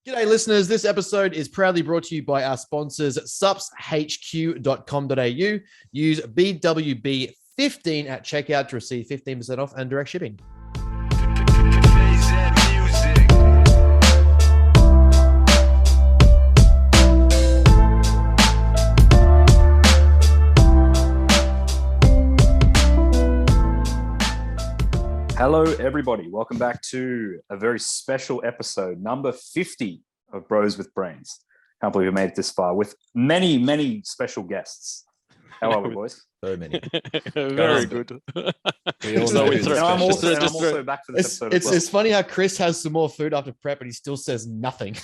G'day, listeners. This episode is proudly brought to you by our sponsors, supshq.com.au. Use BWB15 at checkout to receive 15% off and direct shipping. Hello, everybody. Welcome back to a very special episode, number 50 of Bros with Brains. Can't believe we made it this far with many, many special guests. How are we, boys? So many. Very good. We all know And I'm also back for this episode. It's funny how Chris has some more food after prep, but he still says nothing.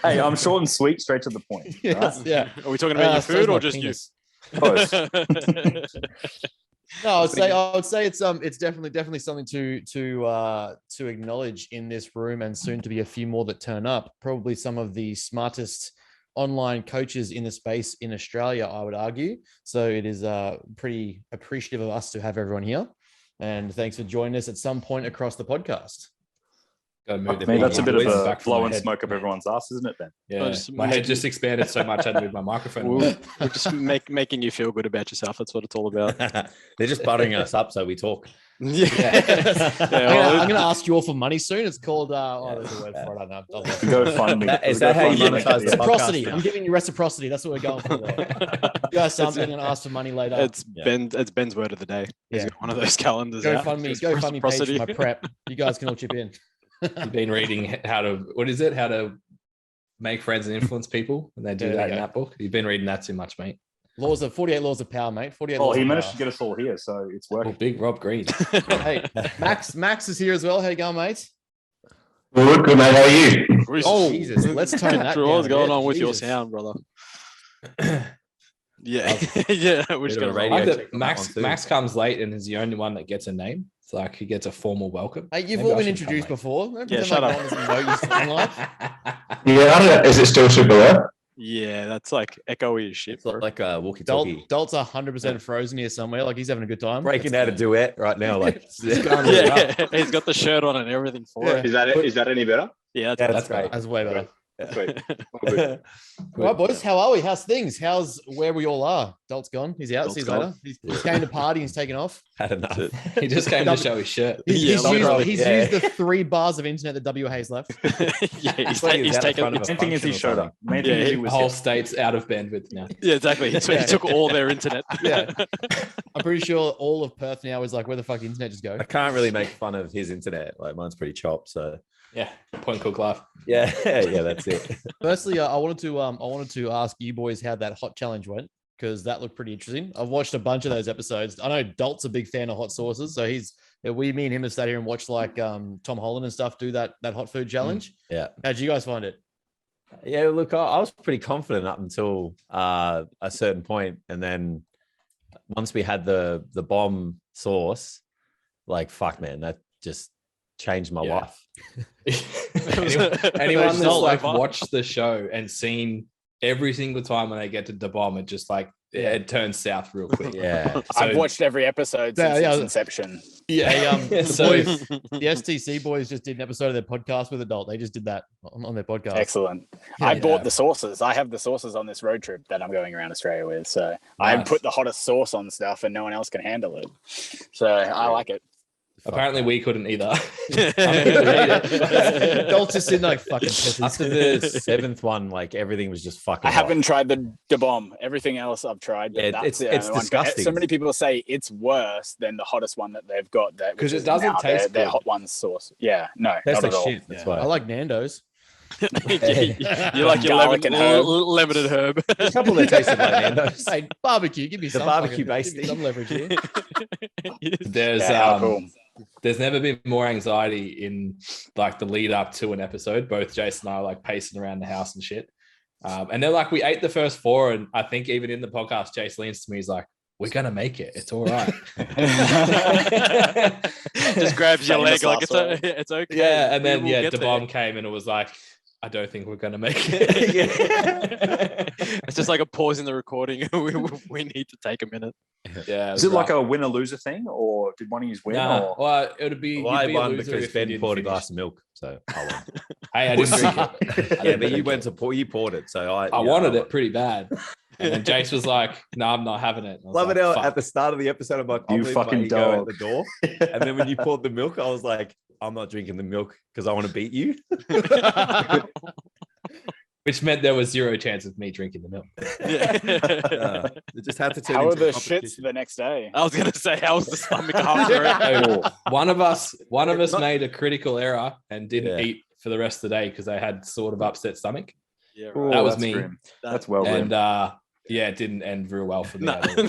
Hey, I'm short and sweet, straight to the point. Yes, Right? yeah. Are we talking about your food or just penis. Both. No, I would say it's definitely something to acknowledge in this room, and soon to be a few more that turn up. Probably some of the smartest online coaches in the space in Australia, I would argue. So it is pretty appreciative of us to have everyone here, and thanks for joining us at some point across the podcast. That's a bit of a blow and smoke up everyone's ass, isn't it, Ben? Yeah, my head just expanded so much I had to move my microphone. We're just making you feel good about yourself. That's what it's all about. They're just buttering us up so we talk. Yeah. I'm going to ask you all for money soon. It's called, there's a word for it. I don't know. GoFundMe. Is that how you monetize the Reciprocity. podcast? I'm giving you reciprocity. That's what we're going for there. You guys, something and ask for money later. It's Ben's word of the day. He's got one of those calendars. GoFundMe page for my prep. You guys can all chip in. You've been reading how to make friends and influence people, and they do that in that book. You've been reading that too much, mate. 48 laws of power, mate. 48 Well, laws he of managed power. to get us all here, so it's working. Well, big Rob Green. Hey, Max is here as well. How you going, mate? Good, mate. How are you? Oh, Jesus. Let's tone that down. What's going on with Jesus. your sound, brother? Yeah. Yeah. We're just Bit going of a to radio radio. check on that one too. Max comes late and is the only one that gets a name. It's like he gets a formal welcome. Hey, you've Maybe all I been should come introduced late. before. Don't Yeah, pretend shut like up. no one doesn't know you still in life. Yeah, I don't know. Is it still super loud? Yeah, that's like echoey as shit. It's Bro. like a walkie-talkie. Dalt's 100% frozen here somewhere. Like he's having a good time. Breaking out a duet right now. Like, Yeah, he's got the shirt on and everything for it. Is that any better? Yeah, that's great. That's way better. Sweet. All right, boys. How are we? How's things? How's where we all are? Dalt's gone. He's out. See you later. He came to party. He's taken off. Had enough. He just came to show his shirt. He's Yeah, used the 3 bars of internet that WH's left. Yeah, he's Like he's out the taken. front of a Main thing is he function or showed up. something. Main thing is he The was whole here. state's out of bandwidth now. Yeah, exactly. So he took all their internet. Yeah. I'm pretty sure all of Perth now is like, where the fuck internet just go? I can't really make fun of his internet. Like mine's pretty chopped. So Yeah, point cook life. yeah, yeah, that's it. Firstly, I wanted to ask you boys how that hot challenge went, because that looked pretty interesting. I've watched a bunch of those episodes. I know Dalt's a big fan of hot sauces, so me and him have sat here and watched like Tom Holland and stuff do that hot food challenge. Yeah. How'd you guys find it? Yeah, look, I was pretty confident up until a certain point, and then once we had the bomb sauce, like fuck, man, that just changed my life. Anyone that's Result like over. watched the show and seen every single time when they get to the bomb, it just like it turns south real quick. Yeah, I've watched every episode since Yeah. its inception. Yeah, the So- boys, the STC boys just did an episode of their podcast with Adult. They just did that on their podcast. Excellent. Yeah. I bought the sauces. I have the sauces on this road trip that I'm going around Australia with. So I Nice. put the hottest sauce on stuff and no one else can handle it. So I like it. Apparently, we couldn't either. Adult's just sitting like fucking pussies. after the 7th one, like everything was just fucking. I haven't tried the bomb. Everything else I've tried. But Yeah, that's it's the only one. disgusting. So many people say it's worse than the hottest one that they've got. That 'Cause which it is doesn't now taste their good. hot one sauce. Yeah, no, That's not like at all. shit. That's I why. like Nando's. You like your Garlic and herb. limited herb. A couple that tasted like Nando's. Hey, barbecue. Give me The some barbecue fucking- based give me some leverage here. There's Yeah, how cool. there's never been more anxiety in like the lead up to an episode. Both Jason and I are like pacing around the house and shit. And they're like, we ate the first 4, and I think even in the podcast, Jace leans to me, he's like, "We're gonna make it. It's all right." Just grabs your leg Famous like last word. it's okay. Yeah, and then We will yeah, get the there. bomb came and it was like, I don't think we're gonna make it. It's just like a pause in the recording. we need to take a minute. Yeah, Is it like a win or loser thing, or did one of you win? Nah, Or well, it would be. Well, I you'd be a won loser because if you Ben didn't poured a finish. glass of milk, so I won. Hey, I didn't drink it. Yeah, but you went to pour. You poured it, so I wanted it pretty bad. And then Jace was like, "No, I'm not having it." And I was Love like, it out "Fuck." at the start of the episode. I'm like, You I'm leaving fucking my ego dog. at the door. And then when you poured the milk, I was like, I'm not drinking the milk because I want to beat you. Which meant there was zero chance of me drinking the milk. It just had to turn How are into the a shits competition. the next day? I was gonna say, how was the stomach after it? So one of us Not- made a critical error and didn't Yeah. eat for the rest of the day because they had sort of upset stomach. Yeah, Ooh, That was that's me. grim. That's well And grim. yeah, it didn't end real well for me. No, at all.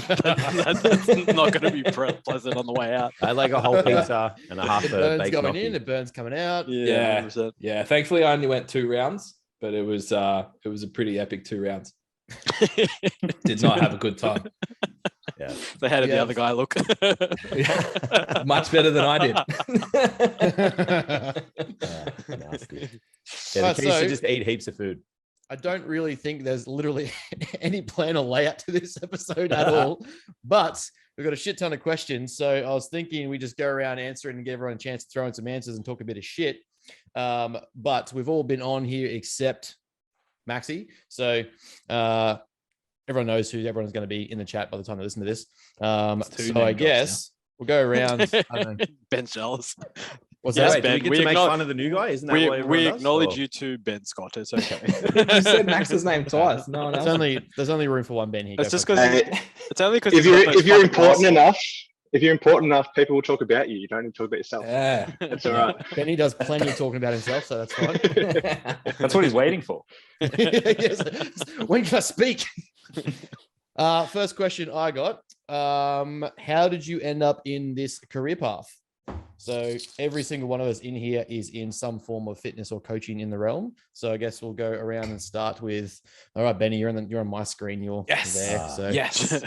that's not going to be pleasant on the way out. I had like a whole pizza and a half It a burns baked going gnocchi. in, it burns coming out. Yeah. 100%. Yeah, thankfully I only went 2 rounds, but it was a pretty epic 2 rounds. Did not have a good time. Yeah. So how did the Yeah. other guy look? Much better than I did. Nasty. Yeah, Alright, the key is so- to just eat heaps of food. I don't really think there's literally any plan or layout to this episode at all, but we've got a shit ton of questions. So I was thinking we just go around answering and give everyone a chance to throw in some answers and talk a bit of shit. But we've all been on here except Maxi. So everyone knows who everyone's going to be in the chat by the time they listen to this. It's 2 So name I drops guess we'll go around. I don't know. Ben's jealous. What's Yes, that? Wait, do we Ben, get we to make acknowledge- fun of the new guy? Isn't that We, what everyone we does? acknowledge Or- you too, Ben Scott. It's okay. You said Max's name twice. No one else. There's only room for one Ben here. It's Go just for it. because it's only because If you're important enough, people will talk about you. You don't need to talk about yourself. Yeah. That's all right. Benny does plenty of talking about himself, so that's fine. That's what he's waiting for. Yes. When can I speak? First question I got. How did you end up in this career path? So every single one of us in here is in some form of fitness or coaching in the realm. So I guess we'll go around and start with. All right, Benny, you're on my screen. You're Yes. there. So Yes.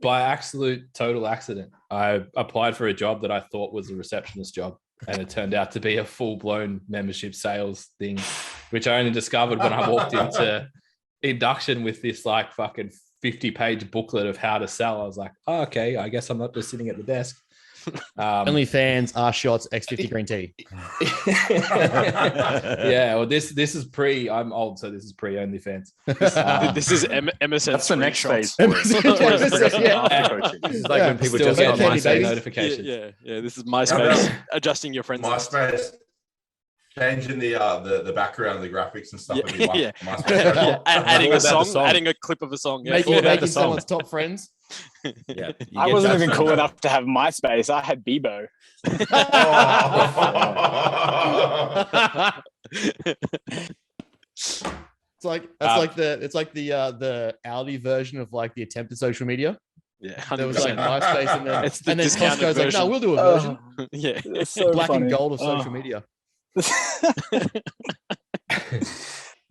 By absolute total accident, I applied for a job that I thought was a receptionist job, and it turned out to be a full-blown membership sales thing, which I only discovered when I walked into induction with this like fucking 50-page booklet of how to sell. I was like, oh, okay, I guess I'm not just sitting at the desk. OnlyFans, shots, X50 green tea. Yeah, well, this is pre. I'm old, so this is pre OnlyFans. this is MSN. That's the next phase. MSN, For it. It's progressing yeah. after coaching. This is like Yeah, when people Still just get got okay, MySpace baby. notifications. Yeah. This is MySpace adjusting your friends. list. MySpace, changing the background, the graphics and stuff. Yeah, of your yeah. MySpace Yeah, profile. adding All a about the song, song. adding a clip of a song. Yeah. Making, all about making the song. someone's top friends. Yeah. I wasn't even cool that. enough to have MySpace. I had Bebo. It's like the Audi version of like the attempted social media. Yeah, There was like 100%. MySpace and then, It's the and then discounted Costco's like, no, version. we'll do a version. Yeah. It's so Black funny. and gold of social Oh. media.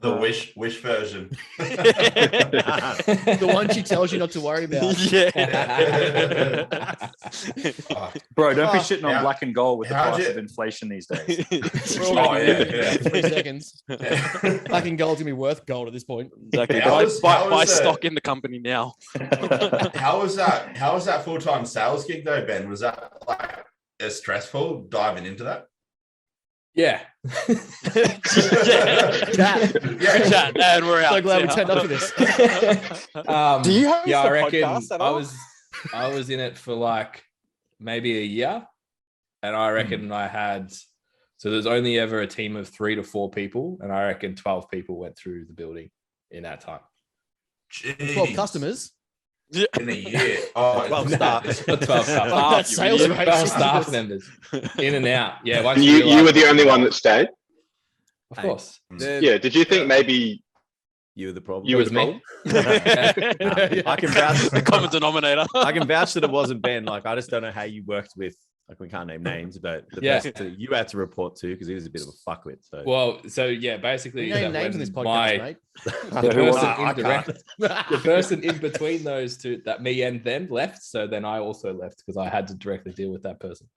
The wish version. The one she tells you not to worry about. Yeah. Bro, don't be Oh, shitting on how- black and gold with the how'd price you- of inflation these days. We're all Oh, gonna yeah, do yeah. 3 seconds. Black and gold's gonna be worth gold at this point. Exactly. How Buy, was- buy, how buy was, stock in the company now. How was that full-time sales gig though, Ben? Was that like as stressful diving into that? Yeah. Chat. Good chat, and we're out. So glad we See turned ya. up for this. Do you host Yeah, a I reckon podcast at I all? was in it for like maybe a year, and I reckon I had. So there's only ever a team of 3 to 4 people, and I reckon 12 people went through the building in that time. 12 customers. In a year. Oh, 12 staff. Not 12 staff. That's you sales idiot. rate. 12 staff members in and out. Yeah, once And you you realise- were the only one that stayed. Of course. Yeah. Did you think maybe You were the problem. you It were was the me. problem? I can vouch. The common denominator. I can vouch that it wasn't Ben. Like, I just don't know how you worked with. Like, we can't name names, but the Yeah. person that you had to report to because he was a bit of a fuckwit. So Well, so yeah, basically, We name that names in when this podcast, my- mate. the who was person it? I indirect- That's the person in between those two, that me and them left. So then I also left because I had to directly deal with that person.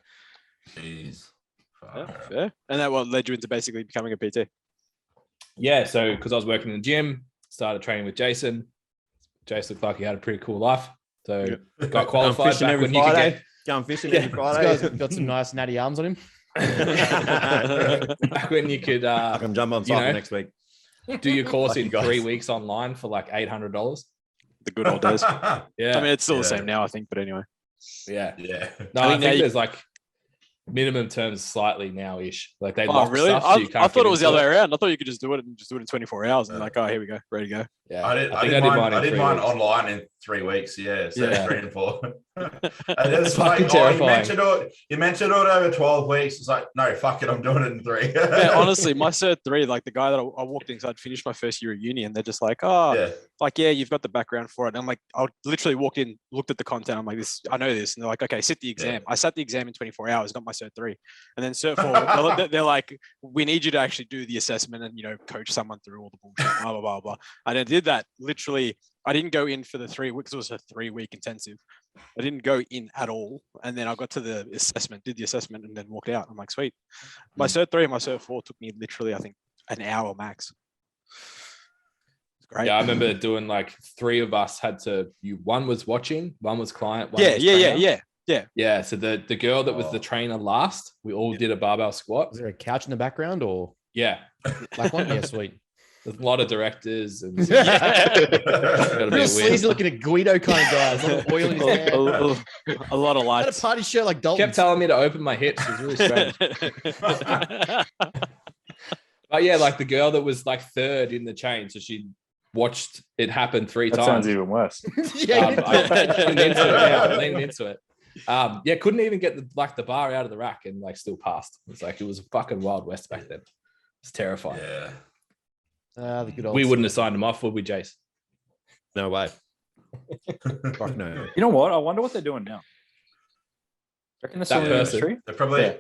Jeez. Yeah, fair. And that what led you into basically becoming a PT. Yeah, so because I was working in the gym, started training with Jason. Jason looked like he had a pretty cool life. So got Going qualified fishing back every when you could Friday. get. Going fishing Yeah. every This Friday. guy's got some nice natty arms on him. Back when you could I can jump on you cycle know, next week. do your course Lucky in guys. 3 weeks online for like $800. The good old days. Yeah. I mean, it's still the Yeah. same now, I think. But anyway, yeah. Yeah. No, I I think now think you- there's like minimum terms slightly now-ish. Like they oh lock really? stuff, so you can't I thought get it was the into other way around. I thought you could just do it in 24 hours and Yeah. like, oh, here we go, ready to go. Yeah, I think did mine. I in did 3 mine weeks. online in 3 weeks. Yeah, so Yeah. 3 and 4. And then it's Fucking like, oh, terrifying. you mentioned it over 12 weeks. It's like, no, fuck it, I'm doing it in 3. Man, honestly, my cert 3, like the guy that I walked in, so I'd finished my first year of uni, and they're just like, oh, yeah, like, yeah, you've got the background for it. And I'm like, I literally walked in, looked at the content. I'm like, this, I know this. And they're like, okay, sit the exam. Yeah. I sat the exam in 24 hours, got my cert 3. And then cert 4, they're like, we need you to actually do the assessment and, coach someone through all the bullshit, blah, blah, blah, blah. And I did that literally. I didn't go in for the 3 weeks. It was a 3-week intensive. I didn't go in at all. And then I got to the assessment, did the assessment, and then walked out. I'm like, sweet. My cert 3 and my cert 4 took me literally, I think, an hour max. It's great. Yeah, I remember doing like 3 of us had to. One was watching, one was client. One was trainer. Yeah. So the girl that was the trainer last, we all did a barbell squat. Was there a couch in the background or Yeah, like one? Yeah, sweet. there's a lot of directors and Real weird. sleazy looking at Guido kind of guys. A lot of oil in his hair. a lot of Had a lights. party shirt like Dalton. kept telling me to open my hips. It was really strange. But yeah, like the girl that was like 3rd in the chain, so she watched it happen 3 That times. sounds even worse. Yeah. I leaned into it. Yeah, I leaned into it. Yeah, couldn't even get the bar out of the rack and like still passed. It's like it was a fucking Wild West back then. It's terrifying. yeah. The good old We wouldn't have signed him off, would we, Jace? No way. Fuck no. You know what? I wonder what they're doing now. Reckon they're still in the person. industry? They're probably Yeah.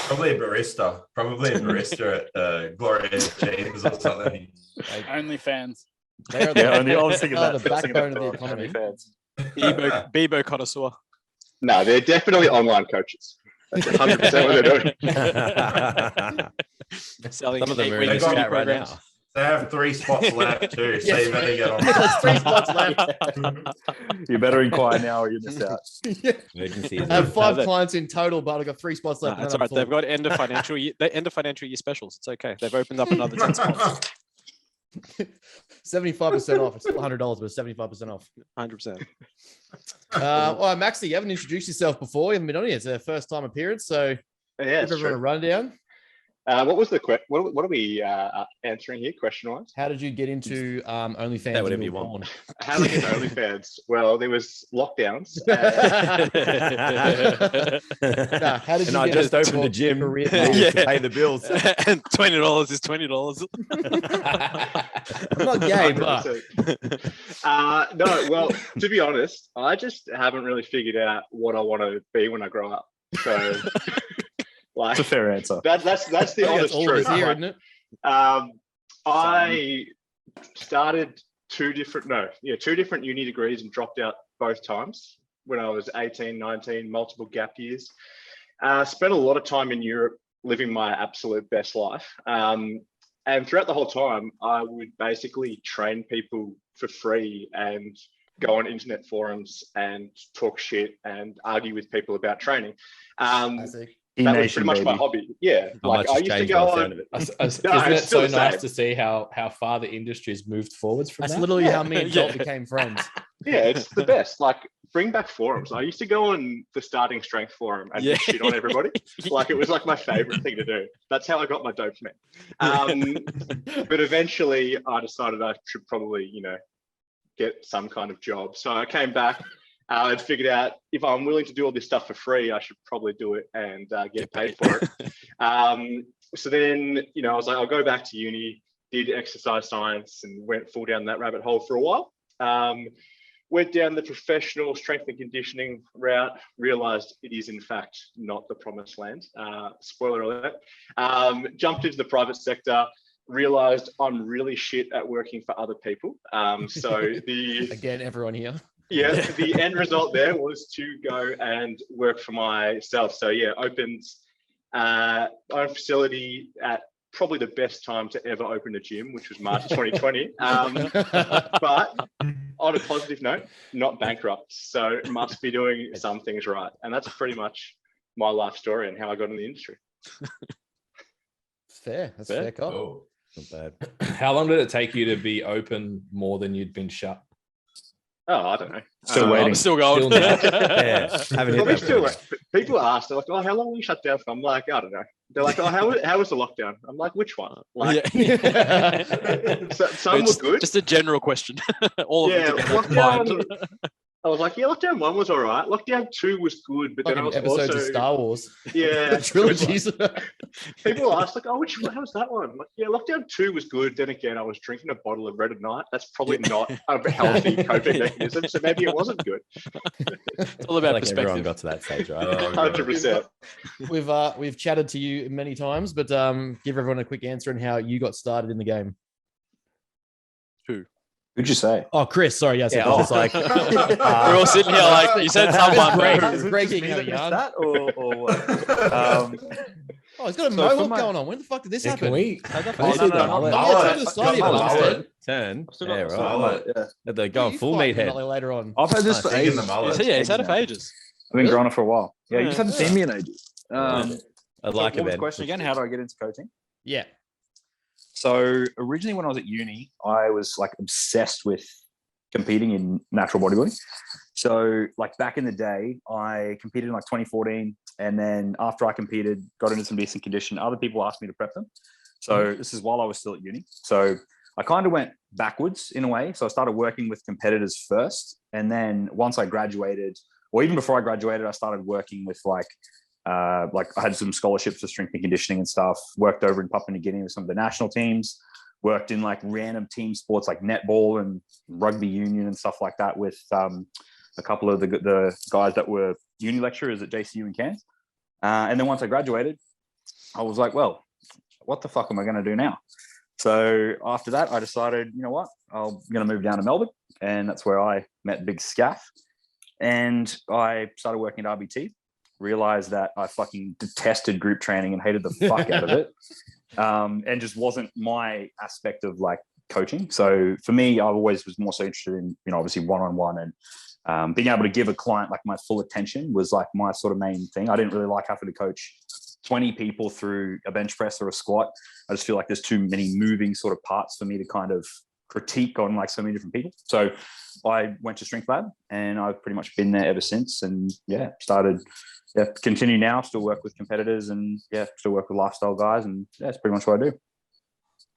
probably a barista. Probably a barista at Gloria James or something. OnlyFans. They are Yeah, I was thinking they are that. the I was thinking backbone of the that. economy. OnlyFans. Bebo connoisseur. No, they're definitely online coaches. That's 100% what they're doing. Selling Some of them are in They this got- chat right now. They have 3 spots left too, so Yes. you better get on. There's 3 spots left. You better inquire now or you miss out. Emergency. I have 5 that- clients in total, but I've got 3 spots left. No, and that's then all I'm right. They've full. got end of financial year. The end of financial year specials. It's okay. They've opened up another 10 spots. 75% off. It's still $100, but it's 75% off. 100%. Well, Maxie, you haven't introduced yourself before. You haven't been on here. It's a first time appearance. So Yeah, give it's everyone a true. rundown. What was the what are we answering here, question-wise? How did you get into OnlyFans? Say whatever when you were want. born? How did I get OnlyFans? Well, there was lockdowns. Nah, how did And you I get just into opened a gym career needed path? to pay the bills. And $20 is $20. I'm not gay, but 100%. No, well, to be honest, I just haven't really figured out what I want to be when I grow up. So, like, That's a fair answer. that's the I think that's honest all truth. of us here, Like, isn't it? I started two different uni degrees and dropped out both times when I was 18, 19, multiple gap years. Spent a lot of time in Europe living my absolute best life. And throughout the whole time, I would basically train people for free and go on internet forums and talk shit and argue with people about training. I see. That was pretty much my hobby. Yeah. How Like much I has used to changed go by the on. sound of it? No, Isn't it's it still so the nice same. to see how far the industry's moved forwards from That's that? literally how me and Jolt Yeah. became friends. Yeah, it's the best. Like, bring back forums. I used to go on the starting strength forum and just shit on everybody. Like, it was like my favorite thing to do. That's how I got my dopamine. But eventually I decided I should probably, get some kind of job. So I came back and figured out if I'm willing to do all this stuff for free, I should probably do it and get paid for it. So then, I was like, I'll go back to uni, did exercise science and went full down that rabbit hole for a while. Went down the professional strength and conditioning route, realized it is in fact not the promised land. Spoiler alert. Jumped into the private sector, realized I'm really shit at working for other people. So Again, everyone here. the end result there was to go and work for myself. So yeah, opened my own facility at probably the best time to ever open a gym, which was March 2020. But on a positive note, not bankrupt. So must be doing some things right. And that's pretty much my life story and how I got in the industry. It's fair. That's fair cop. Oh. Not bad. How long did it take you to be open more than you'd been shut? Oh, I don't know. Still waiting. I'm still going. Still now? Yeah, haven't hit Probably that. still, point. people ask, they're like, "Oh, how long were you shut down for?" I'm like, "I don't know." They're like, "Oh, how was the lockdown?" I'm like, "Which one?" Like, some were good. Just a general question. All Yeah, of them together combined. I was like, "Yeah, lockdown 1 was all right. Lockdown 2 was good," but then I Fucking was episodes also of Star Wars. yeah Trilogies. People ask like, "Oh, how was that one?" Like, yeah, lockdown 2 was good. Then again, I was drinking a bottle of red at night. That's probably not a healthy coping mechanism. So maybe it wasn't good. It's all about Like everyone perspective. got to that stage, right? 100%. We've chatted to you many times, but give everyone a quick answer on how you got started in the game. Who'd you say? Oh, Chris. Sorry, yes. Yeah, I was like, We're all sitting here like you said someone. Greg. but It's who? breaking how young. that or what? Oh, he's got a So mohawk for my- going on. When the fuck did this yeah, happen? can we? Oh, Can we no, see no, the not mullet? mullet. Oh, to the side here, bastard. Turn. I've still Yeah, got the right. mullet. Yeah. They're going You full fight meathead. Mullet later on. I've had this for Taking the ages. mullet. Yeah, it's had it for ages. I've been growing it for a while. Yeah, you just haven't Yeah. seen me in ages. I like so it, what was the Ben. question again? How do I get into coaching? Yeah. So originally when I was at uni, I was like obsessed with competing in natural bodybuilding. So like back in the day, I competed in like 2014. And then after I competed, got into some decent condition. Other people asked me to prep them. So this is while I was still at uni. So I kind of went backwards in a way. So I started working with competitors first. And then once I graduated, or even before I graduated, I started working with like I had some scholarships for strength and conditioning and stuff, worked over in Papua New Guinea with some of the national teams, worked in like random team sports like netball and rugby union and stuff like that with a couple of the guys that were uni lecturers at JCU in Cairns. And then once I graduated, I was like, well, what the fuck am I going to do now? So after that, I decided, you know what, I'm going to move down to Melbourne. And that's where I met Big Scaff. And I started working at RBT, realized that I fucking detested group training and hated the fuck out of it. And just wasn't my aspect of like coaching. So for me, I always was more so interested in, you know, obviously one-on-one and being able to give a client like my full attention was like my sort of main thing. I didn't really like having to coach 20 people through a bench press or a squat. I just feel like there's too many moving sort of parts for me to kind of critique on like so many different people. So I went to Strength Lab and I've pretty much been there ever since. And yeah, continue now, still work with competitors and yeah, still work with lifestyle guys. And yeah, that's pretty much what I do.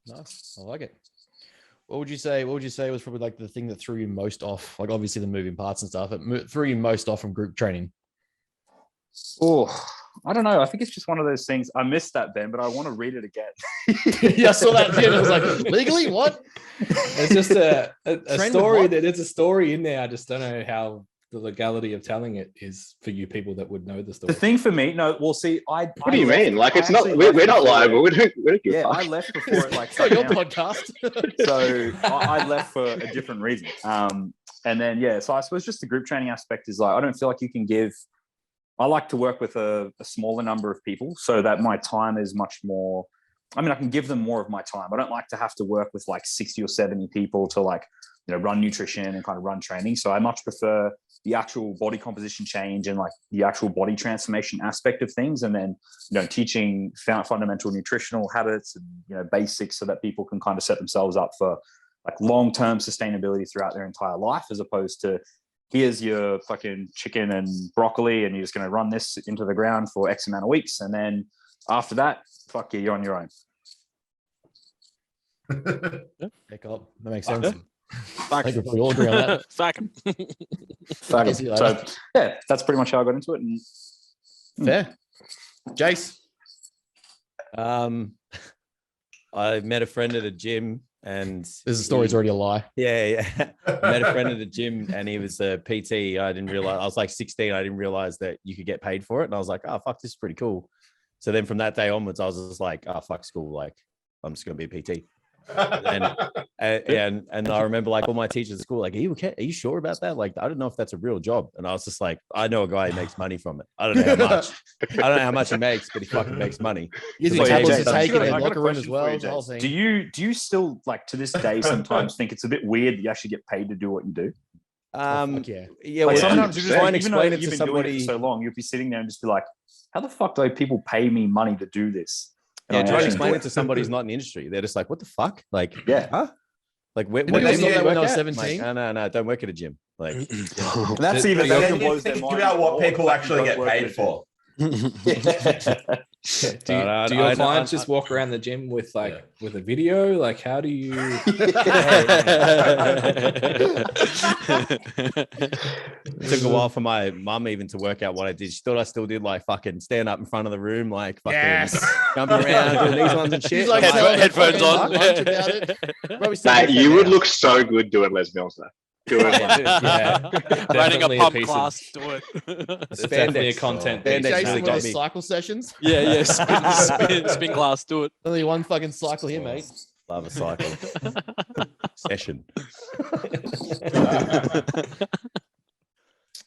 Nice. I like it. What would you say was probably like the thing that threw you most off? Like obviously the moving parts and stuff, but threw you most off from group training? Oh, I don't know. I think it's just one of those things. I missed that, Ben, but I want to read it again. Yeah, I saw that again. I was like, legally? What? It's just a Train story with what? that it's a story in there. I just don't know how the legality of telling it is for you people that would know the story. The thing for me, no, well, see, What do you mean? Like, it's not. We're not liable. We don't give a Yeah, fuck. I left before it like It's not shut your down. podcast. So I left for a different reason. And then yeah, so I suppose just the group training aspect is like I don't feel like you can give. I like to work with a smaller number of people so that my time is much more. I mean, I can give them more of my time. I don't like to have to work with like 60 or 70 people to like, you know, run nutrition and kind of run training. So I much prefer the actual body composition change and like the actual body transformation aspect of things. And then, you know, teaching fundamental nutritional habits and, you know, basics so that people can kind of set themselves up for like long-term sustainability throughout their entire life, as opposed to here's your fucking chicken and broccoli and you're just going to run this into the ground for X amount of weeks. And then after that, fuck you, you're on your own. Pick up. That makes sense. Yeah. I think we probably all agree on that. Fuck 'em. Fuck Guess it. you later. So yeah, that's pretty much how I got into it. And Fair. Jace. I met a friend at a gym and This story's already a lie. Yeah. I met a friend at the gym and he was a PT. I didn't realize I was like 16. I didn't realize that you could get paid for it. And I was like, oh, fuck, this is pretty cool. So then from that day onwards, I was just like, oh, fuck school. Like, I'm just going to be a PT. And I remember like all my teachers at school, like, are you sure about that? Like, I don't know if that's a real job. And I was just like, I know a guy who makes money from it. I don't know how much. I don't know how much he makes, but he fucking makes money. Gives So, you yeah, tablets Jace, to take in I the got a locker room as question well. for you, The whole Jace. thing. Do you still like to this day sometimes think it's a bit weird that you actually get paid to do what you do? Fuck yeah. Yeah. Like well, sometimes to you try and even though explain it you've to been doing it somebody. for so long, you'll be sitting there and just be like, how the fuck do people pay me money to do this? And Yeah, I try and actually explain do it to somebody who's not in the industry. They're just like, what the fuck? Like, Yeah. huh? Like, what Didn't they gym stop do that you when work they were at? 17? Like, no, don't work at a gym. Like, And that's even But that then you blows their think mind about what more, people the fact actually you get don't work at a paid gym. for. Do your clients just walk around the gym with with a video? Like, how do you? It took a while for my mum even to work out what I did. She thought I still did like fucking stand up in front of the room, like fucking jumping around doing these ones and shit. She's like, I'm like, headphones on. lunch about it. probably still Mate, do you that would now. look so good doing Les Mills though. Doing Yeah, like, dude. Running a Definitely a pump piece of- class, do it. It's definitely a content piece. Spandex Jason, really one of got those me. cycle sessions. Yeah, spin class, do it. Only one fucking cycle here, mate. Love a cycle session.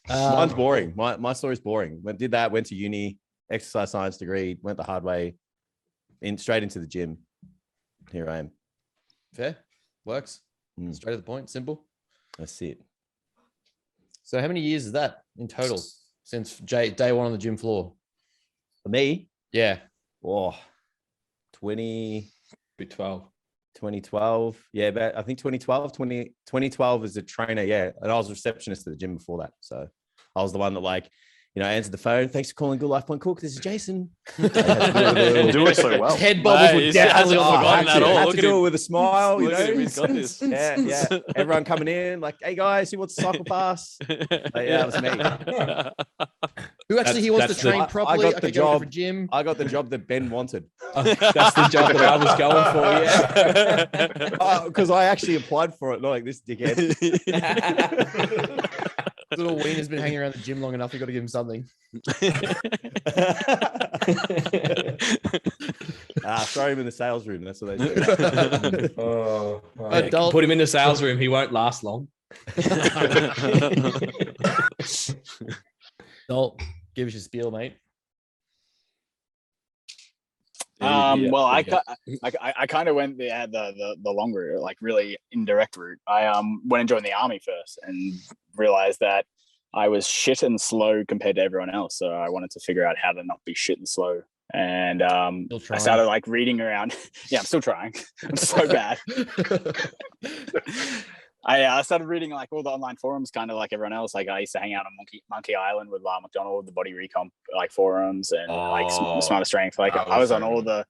Mine's boring. My story's boring. Did that, went to uni, exercise science degree, went the hard way, straight into the gym. Here I am. Fair. Works. Mm. Straight to the point. Simple. That's it. So how many years is that in total since day one on the gym floor? For me, Yeah. oh, 20, Be 12. 2012. Yeah, but I think 2012 as a trainer. Yeah. And I was a receptionist at the gym before that. So I was the one that answered the phone. Thanks for calling Good Life Point Cook. This is Jason. do it so well. Head bobbles were Mate, definitely hasn't on the forgotten back. at all. Had Look to at do him. it with a smile, Look at him, he's got this. Yeah. Everyone coming in, like, hey guys, who wants a cycle pass? Like, yeah, that was me. Who actually he wants to That's the- train I properly? got I the could go to a job. different gym. I got the job that Ben wanted. That's the job that I was going for. Yeah. Because I actually applied for it, not like this dickhead. Little Wiener's been hanging around the gym long enough. You got to give him something. Throw him in the sales room. That's what they do. Oh, Adult. Put him in the sales room. He won't last long. Adult. Give us your spiel, mate. Well, I yeah. kind of went the long route, like really indirect route. I went and joined the army first and realized that I was shit and slow compared to everyone else. So I wanted to figure out how to not be shit and slow. And I started like reading around. Yeah, I'm still trying. I'm so bad. I started reading like all the online forums, kind of like everyone else. Like I used to hang out on Monkey Island with Lyle McDonald, the body recomp like forums, and like Smarter Strength. Like I was on all the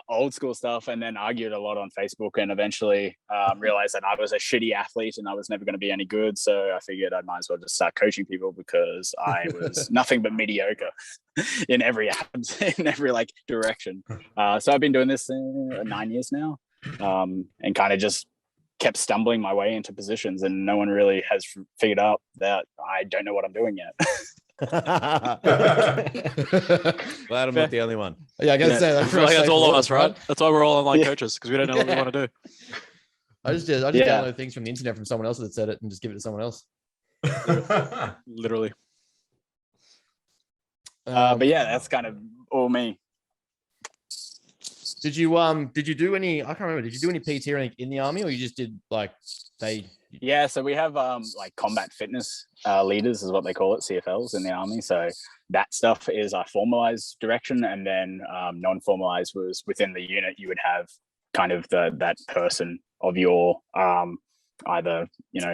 old school stuff, and then argued a lot on Facebook, and eventually realized that I was a shitty athlete and I was never going to be any good. So I figured I might as well just start coaching people because I was nothing but mediocre in every like direction. So I've been doing this 9 years now, and kind of just kept stumbling my way into positions, and no one really has figured out that I don't know what I'm doing yet. Glad I'm not the only one. Yeah, I gotta say I feel like that's all of us, right? That's why we're all online coaches, because we don't know what we want to do. I just Yeah. download things from the internet from someone else that said it and just give it to someone else. Literally. But yeah, that's kind of all me. Did you do any? I can't remember. Did you do any PT or anything in the army, or you just did like they? Yeah, so we have like combat fitness leaders is what they call it, CFLs in the army. So that stuff is our formalized direction, and then non-formalized was within the unit. You would have kind of that person of your either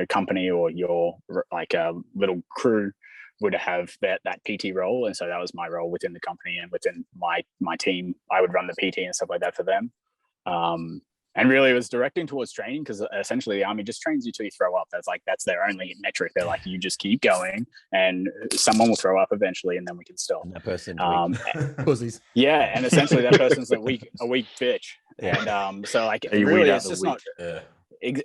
company or your like little crew would have that PT role, and so that was my role within the company and within my team. I would run the PT and stuff like that for them. And really it was directing towards training, because essentially the army just trains you till you throw up. That's their only metric. They're like, you just keep going and someone will throw up eventually and then we can stop. And that person. Pussies. Yeah, and essentially that person's a weak bitch. Yeah. And so like You really weed out it's the just weak. not yeah.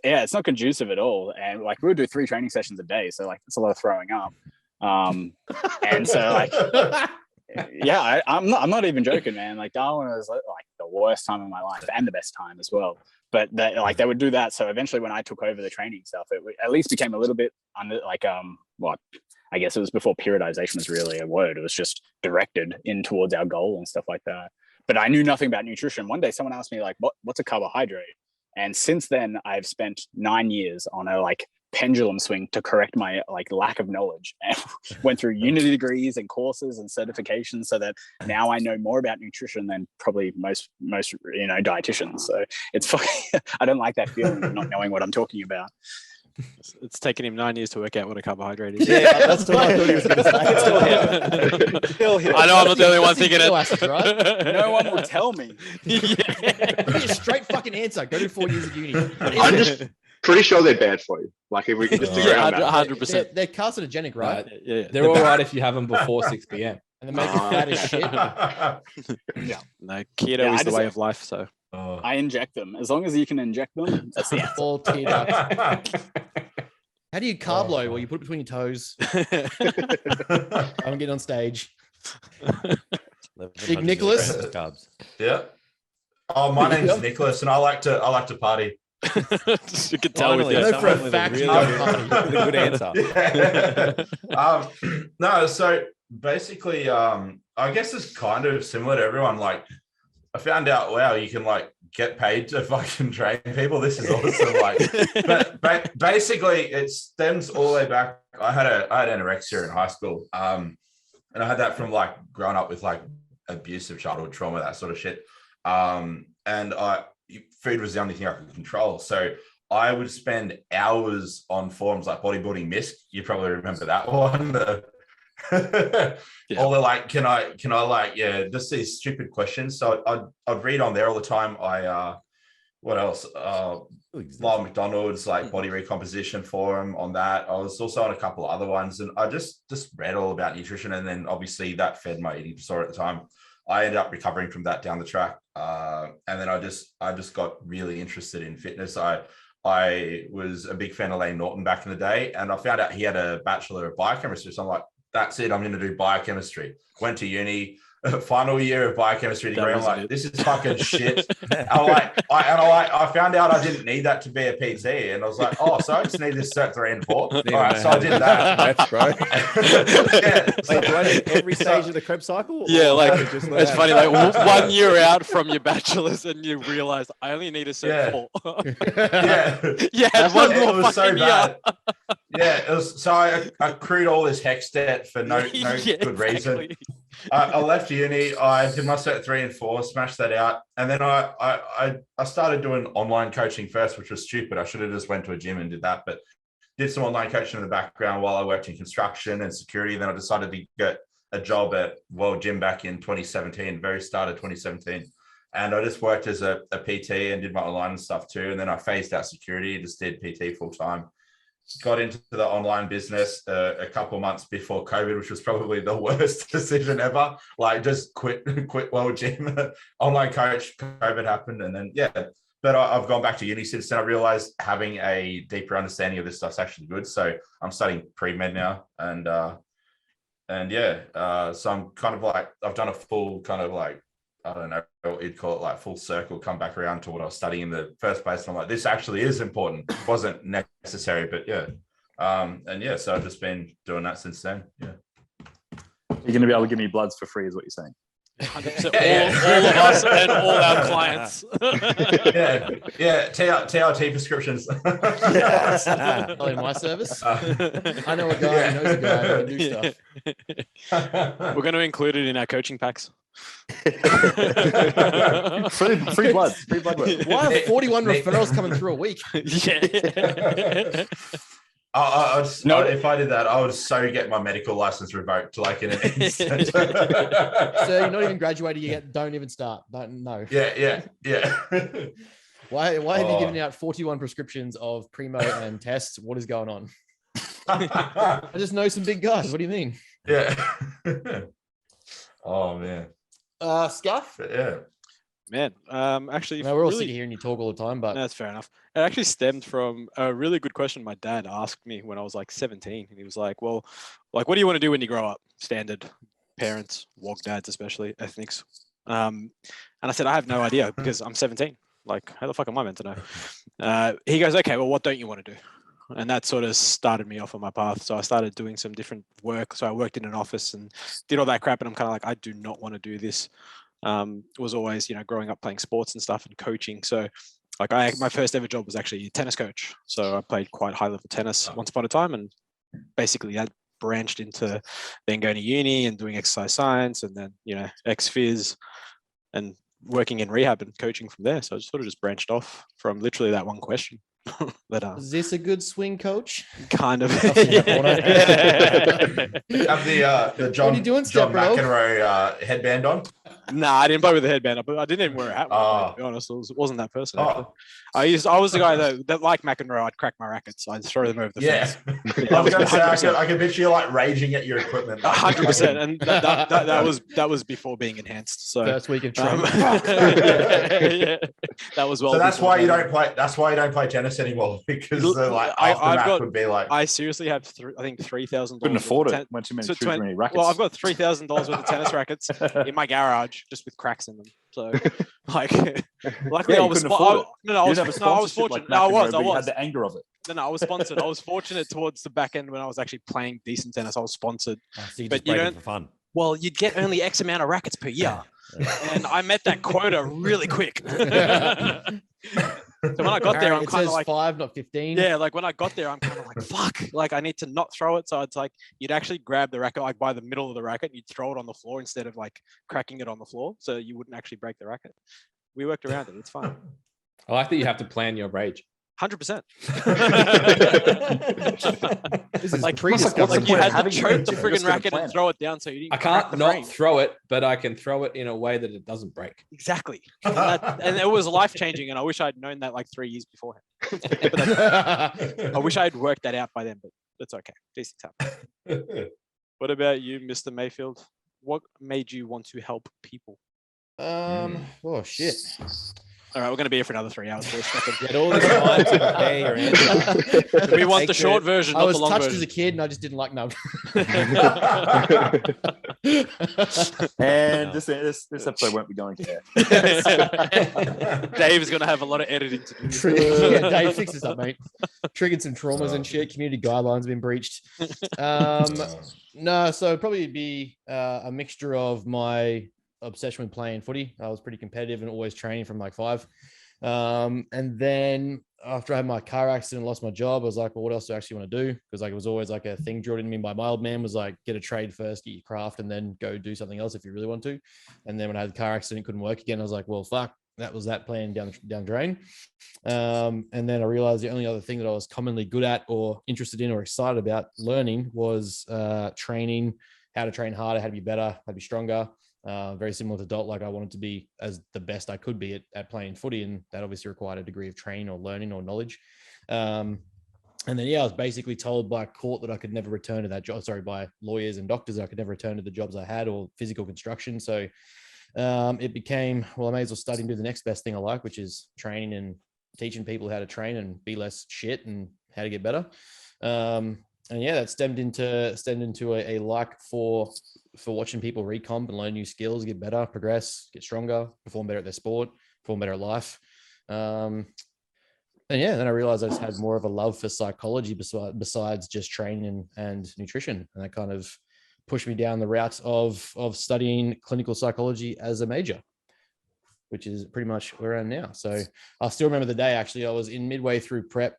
it's not conducive at all. And like we would do 3 training sessions a day, so like it's a lot of throwing up. And so like yeah, I'm not even joking, man. Like Darwin was like the worst time of my life and the best time as well. But they would do that. So eventually, when I took over the training stuff, it at least became a little bit under like what I guess it was before periodization was really a word. It was just directed in towards our goal and stuff like that. But I knew nothing about nutrition. One day, someone asked me like, "What's a carbohydrate?" And since then, I've spent 9 years on a like pendulum swing to correct my like lack of knowledge, and went through uni degrees and courses and certifications so that now I know more about nutrition than probably most dietitians. So it's fucking, I don't like that feeling of not knowing what I'm talking about. It's taken him 9 years to work out what a carbohydrate is. Yeah, that's what I thought he was going to say. Still here. I know I'm not the only one thinking it. Acid, right? No one will tell me. Yeah. Straight fucking answer. Go to 4 years of uni. I'm just pretty sure they're bad for you. Like if we can just agree on that. 100%. They're carcinogenic, right? Yeah. They're all right if you have them before 6 p.m. And they make you fat as shit. Yeah. No, keto is the way of life. So I inject them. As long as you can inject them, that's the answer. All teared up. How do you carb load? Well, you put it between your toes. I'm getting on stage. Big Nicholas. Carbs. Yeah. Oh, my name's Nicholas, and I like to party. You can tell with Finally, I know for a someone with fact really you don't good- with a good answer. Yeah. No, so basically, I guess it's kind of similar to everyone. Like, I found out, wow, you can like get paid to fucking train people. This is awesome. Like, but basically, it stems all the way back. I had anorexia in high school, and I had that from like growing up with like abusive childhood trauma, that sort of shit. And food was the only thing I could control. So I would spend hours on forums like Bodybuilding Misc. You probably remember that one. All the like, can I like, yeah, just these stupid questions. So I'd read on there all the time. What else? Lyle McDonald's like body recomposition forum on that. I was also on a couple of other ones, and I just read all about nutrition. And then obviously that fed my eating disorder at the time. I ended up recovering from that down the track. And then I just got really interested in fitness. I was a big fan of Lane Norton back in the day, and I found out he had a Bachelor of Biochemistry. So I'm like, that's it, I'm going to do biochemistry. Went to uni, final year of biochemistry degree. I'm like, this is fucking shit. I found out I didn't need that to be a PT, and I was like, oh, so I just need this cert 3 and 4. All right, so I did that. That's bro. Yeah, so- Like, do I need every stage of the Krebs cycle? yeah, Or like just it's funny. Like 1 year out from your bachelor's, and you realize I only need a cert 4. yeah. Yeah, one It more was so fucking year. bad. Yeah, it was. So I accrued all this hex debt for no Yeah, good reason. exactly. I left uni. I did my cert 3 and 4, smashed that out, and then I started doing online coaching first, which was stupid. I should have just went to a gym and did that, but did some online coaching in the background while I worked in construction and security. Then I decided to get a job at World Gym back in 2017, very start of 2017. And I just worked as a PT and did my online and stuff too. And then I phased out security, just did PT full time. Got into the online business a couple months before COVID, which was probably the worst decision ever. Like just quit World Gym, online coach, COVID happened. And then, yeah, but I've gone back to uni since then. I realized having a deeper understanding of this stuff's actually good. So I'm studying pre-med now. And yeah, so I'm kind of like, I've done a full kind of like, I don't know what you'd call it, like full circle, come back around to what I was studying in the first place. And I'm like, this actually is important. It wasn't necessary, but yeah. And yeah, so I've just been doing that since then. Yeah. You're going to be able to give me bloods for free is what you're saying. 100%. All of us and all our clients. yeah. TRT prescriptions. Yes. Not in my service. I know a guy who knows a guy who can do stuff. We're going to include it in our coaching packs. Free blood work. Why are 41 referrals coming through a week? Yeah. If I did that, I would so get my medical license revoked like in an instant. So you're not even graduated yet. Don't even start. No. Yeah. Why have you given out 41 prescriptions of Primo and tests? What is going on? I just know some big guys. What do you mean? Yeah. Oh man. Scuff? Yeah. Man, actually, No, we're all really, sitting here and you talk all the time, but no, that's fair enough. It actually stemmed from a really good question my dad asked me when I was like 17. And he was like, well, like, what do you want to do when you grow up? Standard parents, wog dads, especially ethnics. And I said, I have no idea because I'm 17. Like, how the fuck am I meant to know? He goes, okay, well, what don't you want to do? And that sort of started me off on my path. So I started doing some different work. So I worked in an office and did all that crap. And I'm kind of like, I do not want to do this. Was always, growing up playing sports and stuff and coaching. So Like my first ever job was actually a tennis coach. So I played quite high level tennis once upon a time, and basically that branched into then going to uni and doing exercise science, and then ex-phys and working in rehab and coaching from there. So I sort of just branched off from literally that one question. But Is this a good swing coach? kind of. Have the John, What are you doing, John Stepbro? McEnroe headband on? Nah, I didn't play with a headband. But I didn't even wear a hat. To be honest, it wasn't that person. Actually. I was the guy that like McEnroe. I'd crack my rackets. I'd throw them over the fence. I was going to say I could picture you like raging at your equipment. 100%, and that was before being enhanced. So First week of training. yeah, that was well. So that's why you don't play. That's why you don't play tennis anymore, because would be like. I seriously have I think $3,000. Couldn't afford it. Went too many rackets. Well, I've got $3,000 worth of tennis rackets in my garage, just with cracks in them. So, like, luckily I was fortunate. No, I was. Had the anger of it. No, I was sponsored. I was fortunate towards the back end when I was actually playing decent tennis. I was sponsored. So you just break it for fun. Well, you'd get only X amount of rackets per year, and I met that quota really quick. So when I got there, I'm kind of like 5, not 15. Yeah, like when I got there, I'm kind of like, fuck, like I need to not throw it. So it's like you'd actually grab the racket like by the middle of the racket, and you'd throw it on the floor instead of like cracking it on the floor, so you wouldn't actually break the racket. We worked around it. It's fine. I like that you have to plan your rage. 100%. This is like pre-discovery. you had to choke the friggin' racket and throw it down so you didn't. I can't not throw it, but I can throw it in a way that it doesn't break. Exactly, and it was life changing. And I wish I'd known that like 3 years beforehand. I wish I had worked that out by then, but it's okay. These things happen. What about you, Mr. Mayfield? What made you want to help people? Oh shit. All right, we're going to be here for another 3 hours. Get all this time to prepare your answer. We want the short version, I not was the long touched version. as a kid, and I just didn't like no. And this episode won't be going to air. Dave is going to have a lot of editing to do. Yeah, Dave, fix this up, mate. Triggered some traumas and shit. Community guidelines have been breached. No, so probably be a mixture of my obsession with playing footy. I was pretty competitive and always training from like 5. And then after I had my car accident and lost my job, I was like, well, what else do I actually want to do? Because like it was always like a thing drilled into me by my old man was like, get a trade first, get your craft, and then go do something else if you really want to. And then when I had the car accident, couldn't work again. I was like, well, fuck, that was that plan down the drain. And then I realized the only other thing that I was commonly good at or interested in or excited about learning was training, how to train harder, how to be better, how to be stronger. Very similar to adult, like I wanted to be as the best I could be at playing footy, and that obviously required a degree of training or learning or knowledge. And then I was basically told by court that I could never return to that job. Sorry, by lawyers and doctors, I could never return to the jobs I had or physical construction. So it became, well, I may as well study and do the next best thing I like, which is training and teaching people how to train and be less shit and how to get better. And yeah, that stemmed into a like for watching people recomp and learn new skills, get better, progress, get stronger, perform better at their sport, perform better at life. And yeah, then I realized I just had more of a love for psychology besides just training and nutrition. And that kind of pushed me down the route of studying clinical psychology as a major, which is pretty much where I am now. So I still remember the day, actually. I was midway through prep,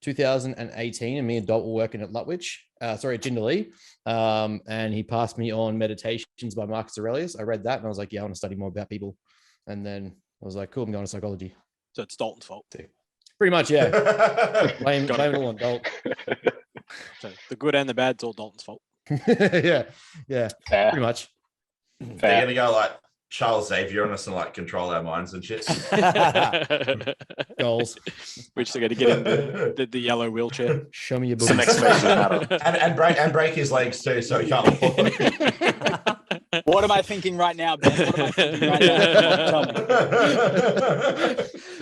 2018, and me and Dot were working at Jindalee. And he passed me on Meditations by Marcus Aurelius. I read that and I was like, yeah, I want to study more about people. And then I was like, cool, I'm going to psychology. So it's Dalton's fault too. Pretty much, yeah. blame it all on Dalton. So the good and the bad's all Dalton's fault. yeah, pretty much. They're gonna go like Charles Xavier on us and like control our minds and shit. Goals. We're just going to get in the yellow wheelchair. Show me your It's the next phase of matter. and break his legs too, so he can't walk. What am I thinking right now, Ben? What am I thinking right now? Tell me.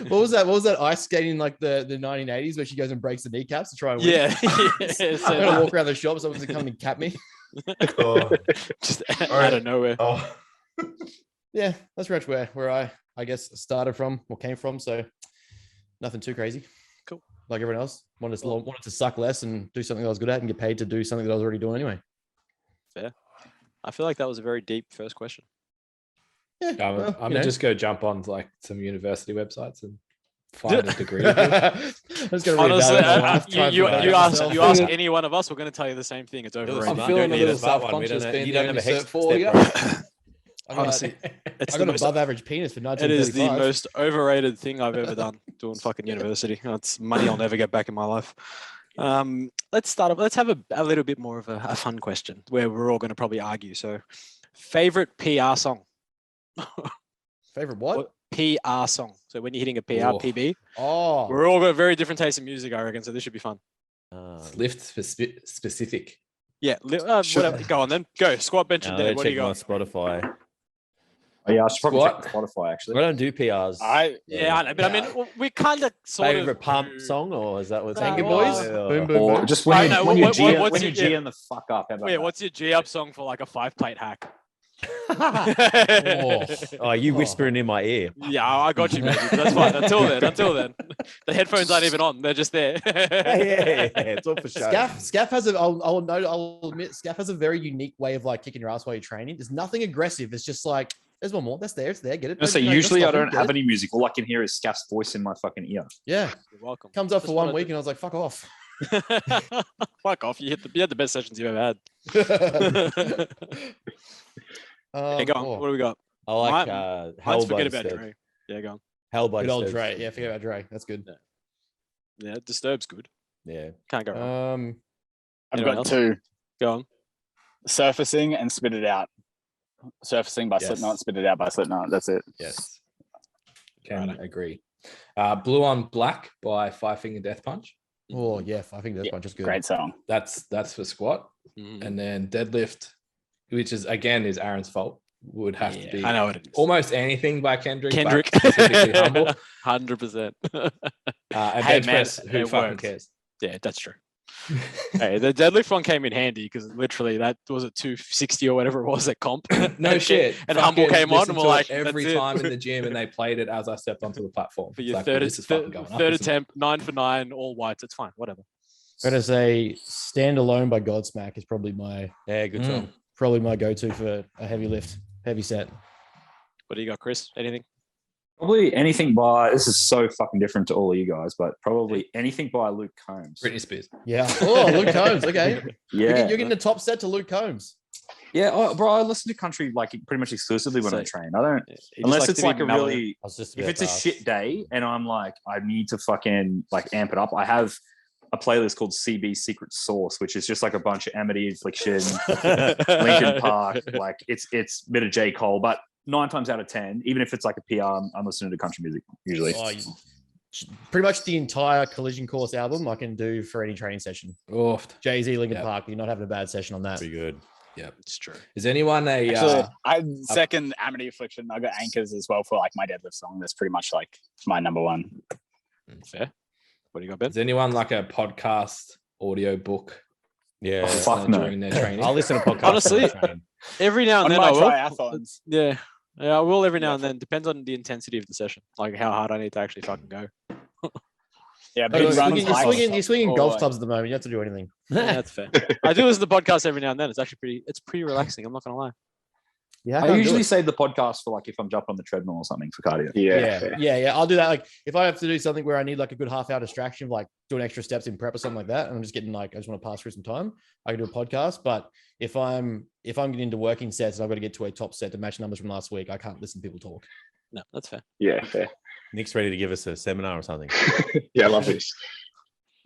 What was that ice skating like the 1980s where she goes and breaks the kneecaps to try and win? Yeah. I'm going to walk around the shop, someone's going to come and cap me. Just out of nowhere. Oh. Yeah, that's pretty much where I guess started from or came from. So nothing too crazy. Cool. Like everyone else, wanted to suck less and do something that I was good at and get paid to do something that I was already doing anyway. Fair. I feel like that was a very deep first question. I'm well, gonna just go jump on like some university websites and find a degree. Honestly, you ask any one of us, we're going to tell you the same thing. It's overrated. I'm You feeling don't a need little a smart one. self-conscious being You the don't only have a hex cert 4 step, here. bro. Honestly, I got an above average penis for it 1935. is the most overrated thing I've ever done doing fucking university. It's money I'll never get back in my life. Let's start off. Let's have a little bit more of a fun question where we're all going to probably argue. So, favorite PR song? Favorite what? PR song. So when you're hitting a PR, Oh. PB, Oh, we're all got a very different taste in music, I reckon. So this should be fun. Lift specific. Yeah, whatever. Go on then. Go squat, bench, and dead. What do you got? Spotify. Oh, yeah, I should probably Squat. check Spotify actually. I don't do PRs. Yeah, I know, but I mean, we kind of sort Favorite of pump do- song, or is that what's Banger well, Boys. Or- Boom, boom, Or boom. just I when know, you what's your- G and the fuck up. How about Wait, that? what's your G up song for like a 5-plate hack? Oh, you whispering in my ear. Yeah, I got you, maybe. But that's fine. Until then, the headphones aren't even on; they're just there. Yeah, it's all for show. Scaff has a. I'll admit, Scaff has a very unique way of like kicking your ass while you're training. There's nothing aggressive. It's just like there's one more. That's there. It's there. Get it. So No, usually I stop it, don't get have it. any music. All I can hear is Scaff's voice in my fucking ear. Yeah, You're welcome. comes up Just for 1 wanted week, and I was like, "Fuck off." Fuck off! You had the best sessions you've ever had. Hey, go on. oh, What do we got? I like Mine's Hell by forget about Disturbed. Dre. Yeah, go on. Hell by good old Disturbed. Dre. Yeah, forget about Dre. That's good. Yeah, Disturbed's good. Yeah. Can't go wrong. I've Anyone got else? 2: Go on. Surfacing and Spit It Out. Surfacing by Yes. Slipknot, Spit It Out by Slipknot. That's it. Yes. Can agree. Blue on Black by Five Finger Death Punch. Oh yeah, I think that's Yeah, one just good. Great song. That's for squat. Mhm. And then deadlift, which is again is Aaron's fault, would have to be I know what it is. almost anything by Kendrick. Kendrick. but specifically Humble. 100%. And Hey, bench man, press, who it fucking works. cares? Yeah, that's true. Hey, the deadlift one came in handy because literally that was a 260 or whatever it was at comp. No And shit. And Humble Fucking came on listened and we're to it like, every that's it. time in the gym, and they played it as I stepped onto the platform. For It's your like, third, this is fucking going up, third isn't it? attempt, 9 for 9, all whites. It's fine. Whatever. I'm gonna say "Stand Alone" by Godsmack is probably my Good song. go-to for a heavy lift, heavy set. What do you got, Chris? Anything? Probably anything by. This is so fucking different to all of you guys, but probably anything by Luke Combs. Britney Spears. Yeah. Oh, Luke Combs. Okay. Yeah, You're getting a top set to Luke Combs. yeah. Oh, bro, I listen to country like pretty much exclusively when I So- train. I don't He just unless likes it's to be like a mellow. really. I was just If about it's a to ask. shit day and I'm like, I need to fucking like amp it up. I have a playlist called CB Secret Sauce, which is just like a bunch of Amity Affliction, Linkin Park. Like it's a bit of J. Cole, but 9 times out of 10, even if it's like a PR, I'm listening to country music usually. Oh, pretty much the entire Collision Course album I can do for any training session. Oh, Jay-Z, Linkin Yeah. Park. You're not having a bad session on that. Pretty good. It's true. is anyone a Actually, I second Amity Affliction. I got Anchors as well for like my deadlift song. That's pretty much like my number one. Fair. What do you got, Ben? is anyone like a podcast audio book Yeah. Oh, fuck no. during their training? I'll listen to podcasts. Honestly, when I train. Every now and On then my I will. triathlons. Yeah. Yeah, I will every now and then. Depends on the intensity of the session, like how hard I need to actually fucking go. Yeah, Oh, big you're runs, swinging, hikes, you're swinging or, golf like, clubs at the moment. You don't have to do anything. Yeah, that's fair. I do listen to podcasts every now and then. It's actually pretty relaxing. I'm not gonna lie. Yeah, I can't do usually it. save the podcast for like if I'm jumping on the treadmill or something for cardio. Yeah. I'll do that. Like if I have to do something where I need like a good half-hour distraction, like doing extra steps in prep or something like that, and I'm just getting like I just want to pass through some time, I can do a podcast. But if I'm getting into working sets and I've got to get to a top set to match numbers from last week, I can't listen to people talk. No, that's fair. Yeah, fair. Nick's ready to give us a seminar or something. Yeah, I love this.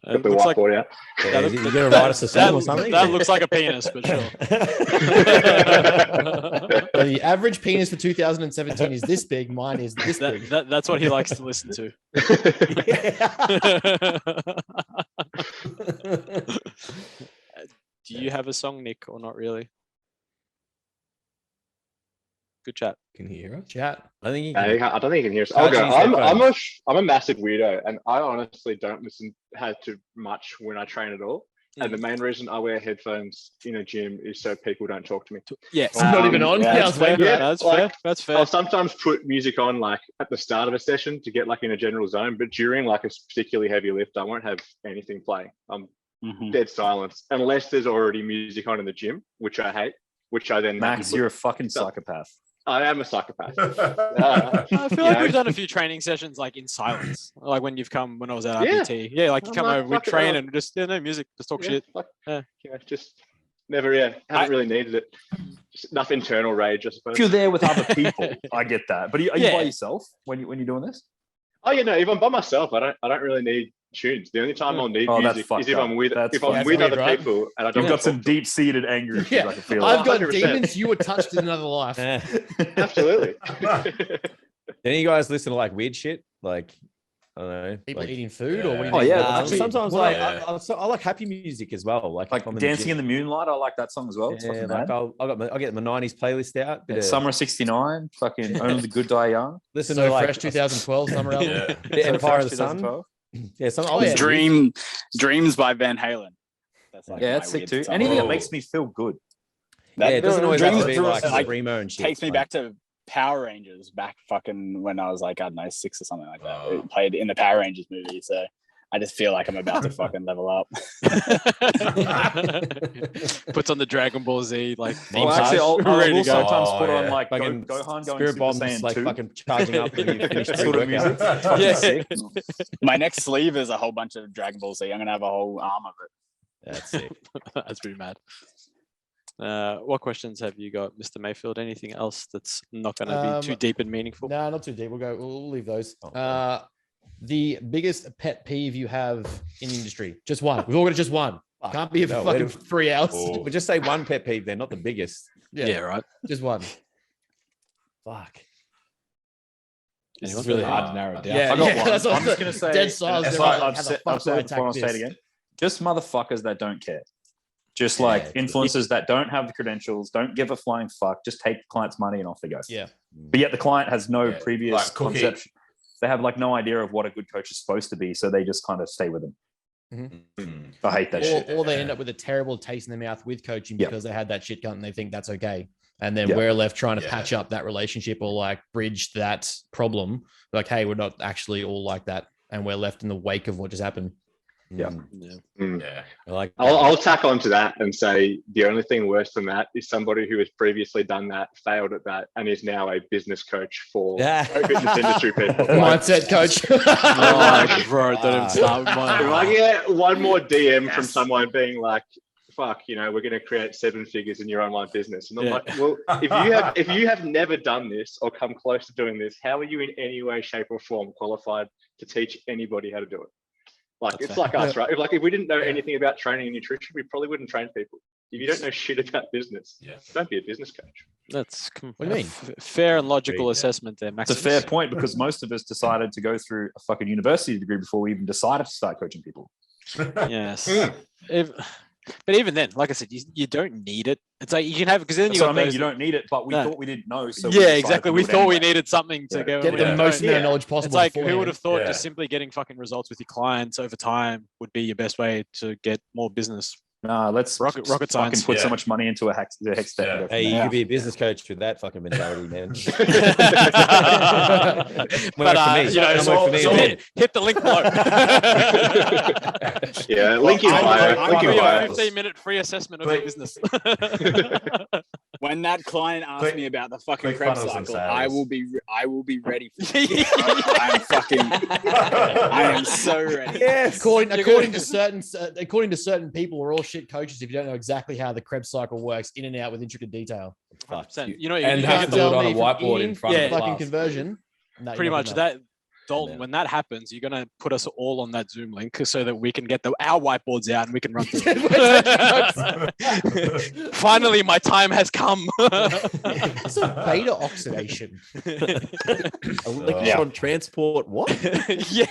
Got the Looks like, whiteboard out. Yeah, you're gonna write us a song or something. that looks like a penis, but sure. The average penis for 2017 is this big. Mine is this big. That's what he likes to listen to. Do you have a song, Nick, or not really? Good chat. Can you hear us? Chat. I think you I can. don't think you can hear us. Charge I'll go. these headphones. I'm a massive weirdo, and I honestly don't listen to much when I train at all. And the main reason I wear headphones in a gym is so people don't talk to me. Yes. I'm not even on. yeah, Yeah, I was waiting for that. That's like, fair. That's fair. I'll sometimes put music on like at the start of a session to get like in a general zone, but during like a particularly heavy lift, I won't have anything playing. I'm Mhm. dead silence unless there's already music on in the gym, which I hate. Which I then Max, you're a fucking So- psychopath. I am a psychopath. I feel like we've done a few training sessions like in silence, like when you've come when I was at RBT. Yeah, like you I'm come like, over, we fuck it, train and just no music, just talk shit. Just never, haven't really needed it. Just enough internal rage, I suppose. If you're there with other people, I get that. But are you by yourself when you're doing this? Oh yeah, no. If I'm by myself, I don't really need tunes. The only time I'll need music is if I'm with other people and I don't. You've got some deep-seated anger issues. Yeah, I can feel I've it. got 100%. demons you were touched in another life. Absolutely. Any you guys listen to like weird shit? Like, I don't know. People like, eating food or what do you Oh, mean? yeah. sometimes Well, like I like happy music as well. Like I'm the Dancing gym. in the Moonlight. I like that song as well. It's Yeah, fucking like mad. I'll get my 90s playlist out. Yeah, Summer of '69. Fucking Only the Good Die Young. Listen So to like fresh 2012 summer album. Yeah. the Empire of the Sun. 2012. Yeah, Oh, yeah. Dreams by Van Halen. That's like Yeah, my that's sick weird too. song. Anything that Oh. makes me feel good. Yeah, it doesn't always have to be Dreams like like, screamo and shit. takes me Like, back to Power Rangers back fucking when I was like, I don't know, 6 or something like that. Oh. It played in the Power Rangers movie. So I just feel like I'm about to fucking level up. Puts on the Dragon Ball Z like theme Well, actually, song. I'll Ready to will go. sometimes Oh, put on yeah. like fucking Gohan going Spirit Super Bombs, Saiyan like 2. fucking charging up when you finish Sort of music. It's fucking Yeah. sick. My next sleeve is a whole bunch of Dragon Ball Z. I'm gonna have a whole arm of it. That's sick. That's pretty mad. What questions have you got, Mr. Mayfield? Anything else that's not going to be too deep and meaningful? No, not too deep. We'll leave those. Oh, The biggest pet peeve you have in the industry? Just one. We've all got just one. Fuck. Can't be No, fucking 3 hours. Oh. But just say one pet peeve. They're not the biggest. Yeah, right. Just one. Fuck. This is really hard to narrow it down. Yeah, I got yeah, one. that's what I'm just gonna say. Dead silence. It's They're like like, I've how the said, fuck I've do I said it before. I'll attack say it this? again. Just motherfuckers that don't care. Just Yeah, like it's- influencers that don't have the credentials, don't give a flying fuck. Just take the client's money and off they go. Yeah. But yet the client has no Yeah, previous like Cookie. conception. They have like no idea of what a good coach is supposed to be, so they just kind of stay with them. Mm. I hate that shit. Or they end up with a terrible taste in their mouth with coaching Yep. because they had that shit gun and they think that's okay. And then Yep. we're left trying to Yeah. patch up that relationship or like bridge that problem. Like, hey, we're not actually all like that. And we're left in the wake of what just happened. Yeah. Yeah. I like I'll tack on to that and say the only thing worse than that is somebody who has previously done that, failed at that, and is now a business coach for Yeah. fitness industry people. Like, Mindset coach. Oh, bro, don't even start with if mine. I get one more DM from someone being like, fuck, we're going to create 7 figures in your online business. And I'm Yeah. like, well, if you have never done this or come close to doing this, how are you in any way, shape or form qualified to teach anybody how to do it? Like, That's it's fair. like us, right? If we didn't know anything about training and nutrition, we probably wouldn't train people. If you don't know shit about business, Yeah. don't be a business coach. That's What do you mean? Fair and logical Yeah. assessment there, Max. It's a fair point because most of us decided to go through a fucking university degree before we even decided to start coaching people. Yes. But even then, like I said, you don't need it. It's like you can have because then That's you what I got mean. those. You don't need it, but we No. thought we didn't know. So Yeah, exactly. We thought we needed something to Yeah. go. Get the Yeah. most amount of knowledge It's possible. like who beforehand. would have thought Yeah. just simply getting fucking results with your clients over time would be your best way to get more business. Nah, let's Rocket fucking science. put so Yeah. much money into a hex step. Yeah. and go from Hey, you there. could be a business coach with that fucking mentality, man. But, hit the link below. Yeah, link in bio. Link in Give you a bio. 15-minute free assessment of your business. When that client asks Click- me about the fucking click Krebs funnels and cycle, sales. I will be ready for it. I am so ready. Yes. According to certain people, we're all shit coaches if you don't know exactly how the Krebs cycle works in and out with intricate detail. 100%. You know, And you have get to do it tell on a me from whiteboard in eating front of Yeah. the fucking class. conversion. No, pretty you're not much gonna- that. Dalton, Yeah. when that happens, you're gonna put us all on that Zoom link so that we can get our whiteboards out and we can run through. it. Finally, my time has come. It's a beta oxidation. Electron transport. What? Yeah.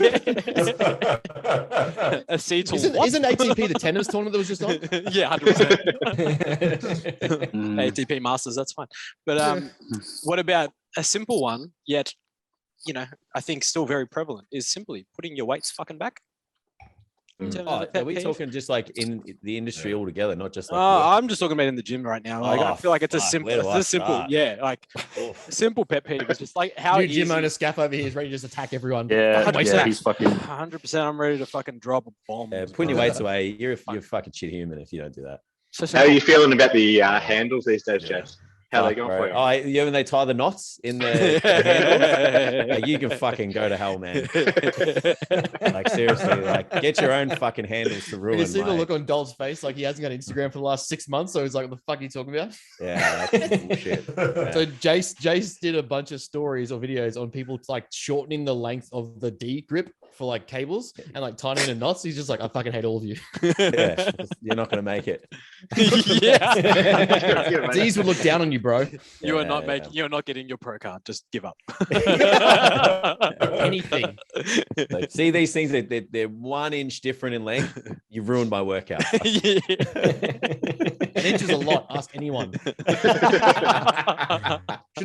Acetyl. Isn't ATP the tennis tournament that was just on? Yeah, 100%. ATP Masters, that's fine. But what about a simple one? Yet, I think still very prevalent is simply putting your weights fucking back. In terms of Oh, the pet are we peeve. talking just like in the industry altogether, not just like I'm just talking about in the gym right now. Like I Oh, feel like it's a fuck, simple, where do I start? yeah, like a simple pet peeve. It's just like how New gym easy. owner Scaff over here is ready to just attack everyone. Yeah, Fucking waste yeah, that. he's fucking. 100%. I'm ready to fucking drop a bomb. putting your weights away. You're a fucking shit human if you don't do that. How are you feeling about the handles these days, Jess? How they Fuck, going bro. for you? Oh, yeah, when they tie the knots in the handles, like, you can fucking go to hell, man. Like, seriously, like, get your own fucking handles to And ruin. you see the mate. look on Dalt's face, like he hasn't got Instagram for the last 6 months, so he's like, "What the fuck are you talking about?" Yeah, that's bullshit. Yeah. So Jace did a bunch of stories or videos on people like shortening the length of the D grip for like cables and like tying it in knots. He's just like, "I fucking hate all of you." Yeah, you're not gonna make it. Yeah. D's would look down on you, bro. You are not Yeah. making. You're not getting your pro card. Just give up. Anything. Like, see these things, they're 1 inch different in length. You've ruined my workout. Yeah. An inch is a lot. Ask anyone. Shouldn't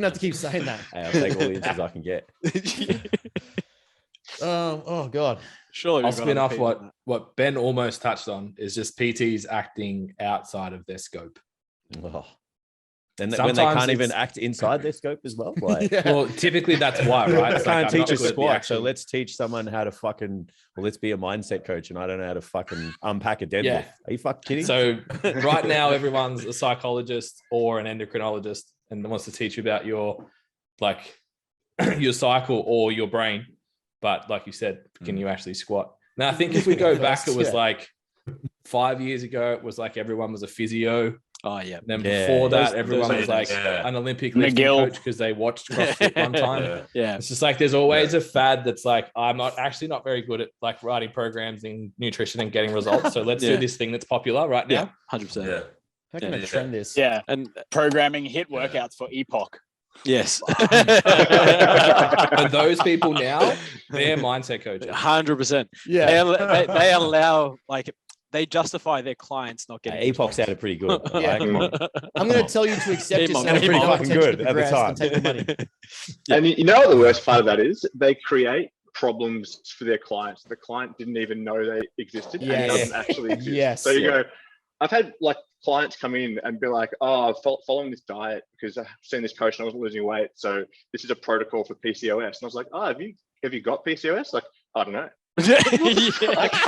have to keep saying that. Hey, I'll take all the inches I can get. Oh God. Surely I'll we've got spin other off people what than that. what Ben almost touched on is just PTs acting outside of their scope. Oh. Then when they Sometimes can't even it's- act inside their scope as well. Like, Yeah. Well, typically that's why, right? I It's can't like, I'm not teach a good at the squat, so actual- let's teach someone how to fucking. Well, let's be a mindset coach, and I don't know how to fucking unpack a deadlift. Yeah. Are you fucking kidding? So right now, everyone's a psychologist or an endocrinologist and wants to teach you about your like your cycle or your brain. But like you said, can you actually squat? Now, I think if we go back, it was Yeah. like 5 years ago, it was like everyone was a physio. Oh yeah. And then Yeah, before that, those everyone was like yeah. an Olympic lifting McGill. coach because they watched CrossFit one time. Yeah. Yeah. It's just like there's always a fad that's like, I'm not very good at like writing programs in nutrition and getting results. So let's Yeah. do this thing that's popular right Yeah. now. 100%. Yeah. How can I Yeah. trend this? Yeah, And programming hit workouts for Epoch. yes. And those people now, they're mindset coaches. 100%. Yeah. They allow like they justify their clients not getting into Epoch sounded pretty good. Yeah. Like, I'm going to tell you to accept Emo. yourself. Pretty pay no fucking attention good to at the progress, time. and take the money. And you know what the worst part of that is? They create problems for their clients. The client didn't even know they existed and Yes. it doesn't actually exist. Yes. So you go, I've had like clients come in and be like, oh, following this diet because I've seen this coach and I wasn't losing weight. So this is a protocol for PCOS. And I was like, oh, have you got PCOS? Like, I don't know. Yeah.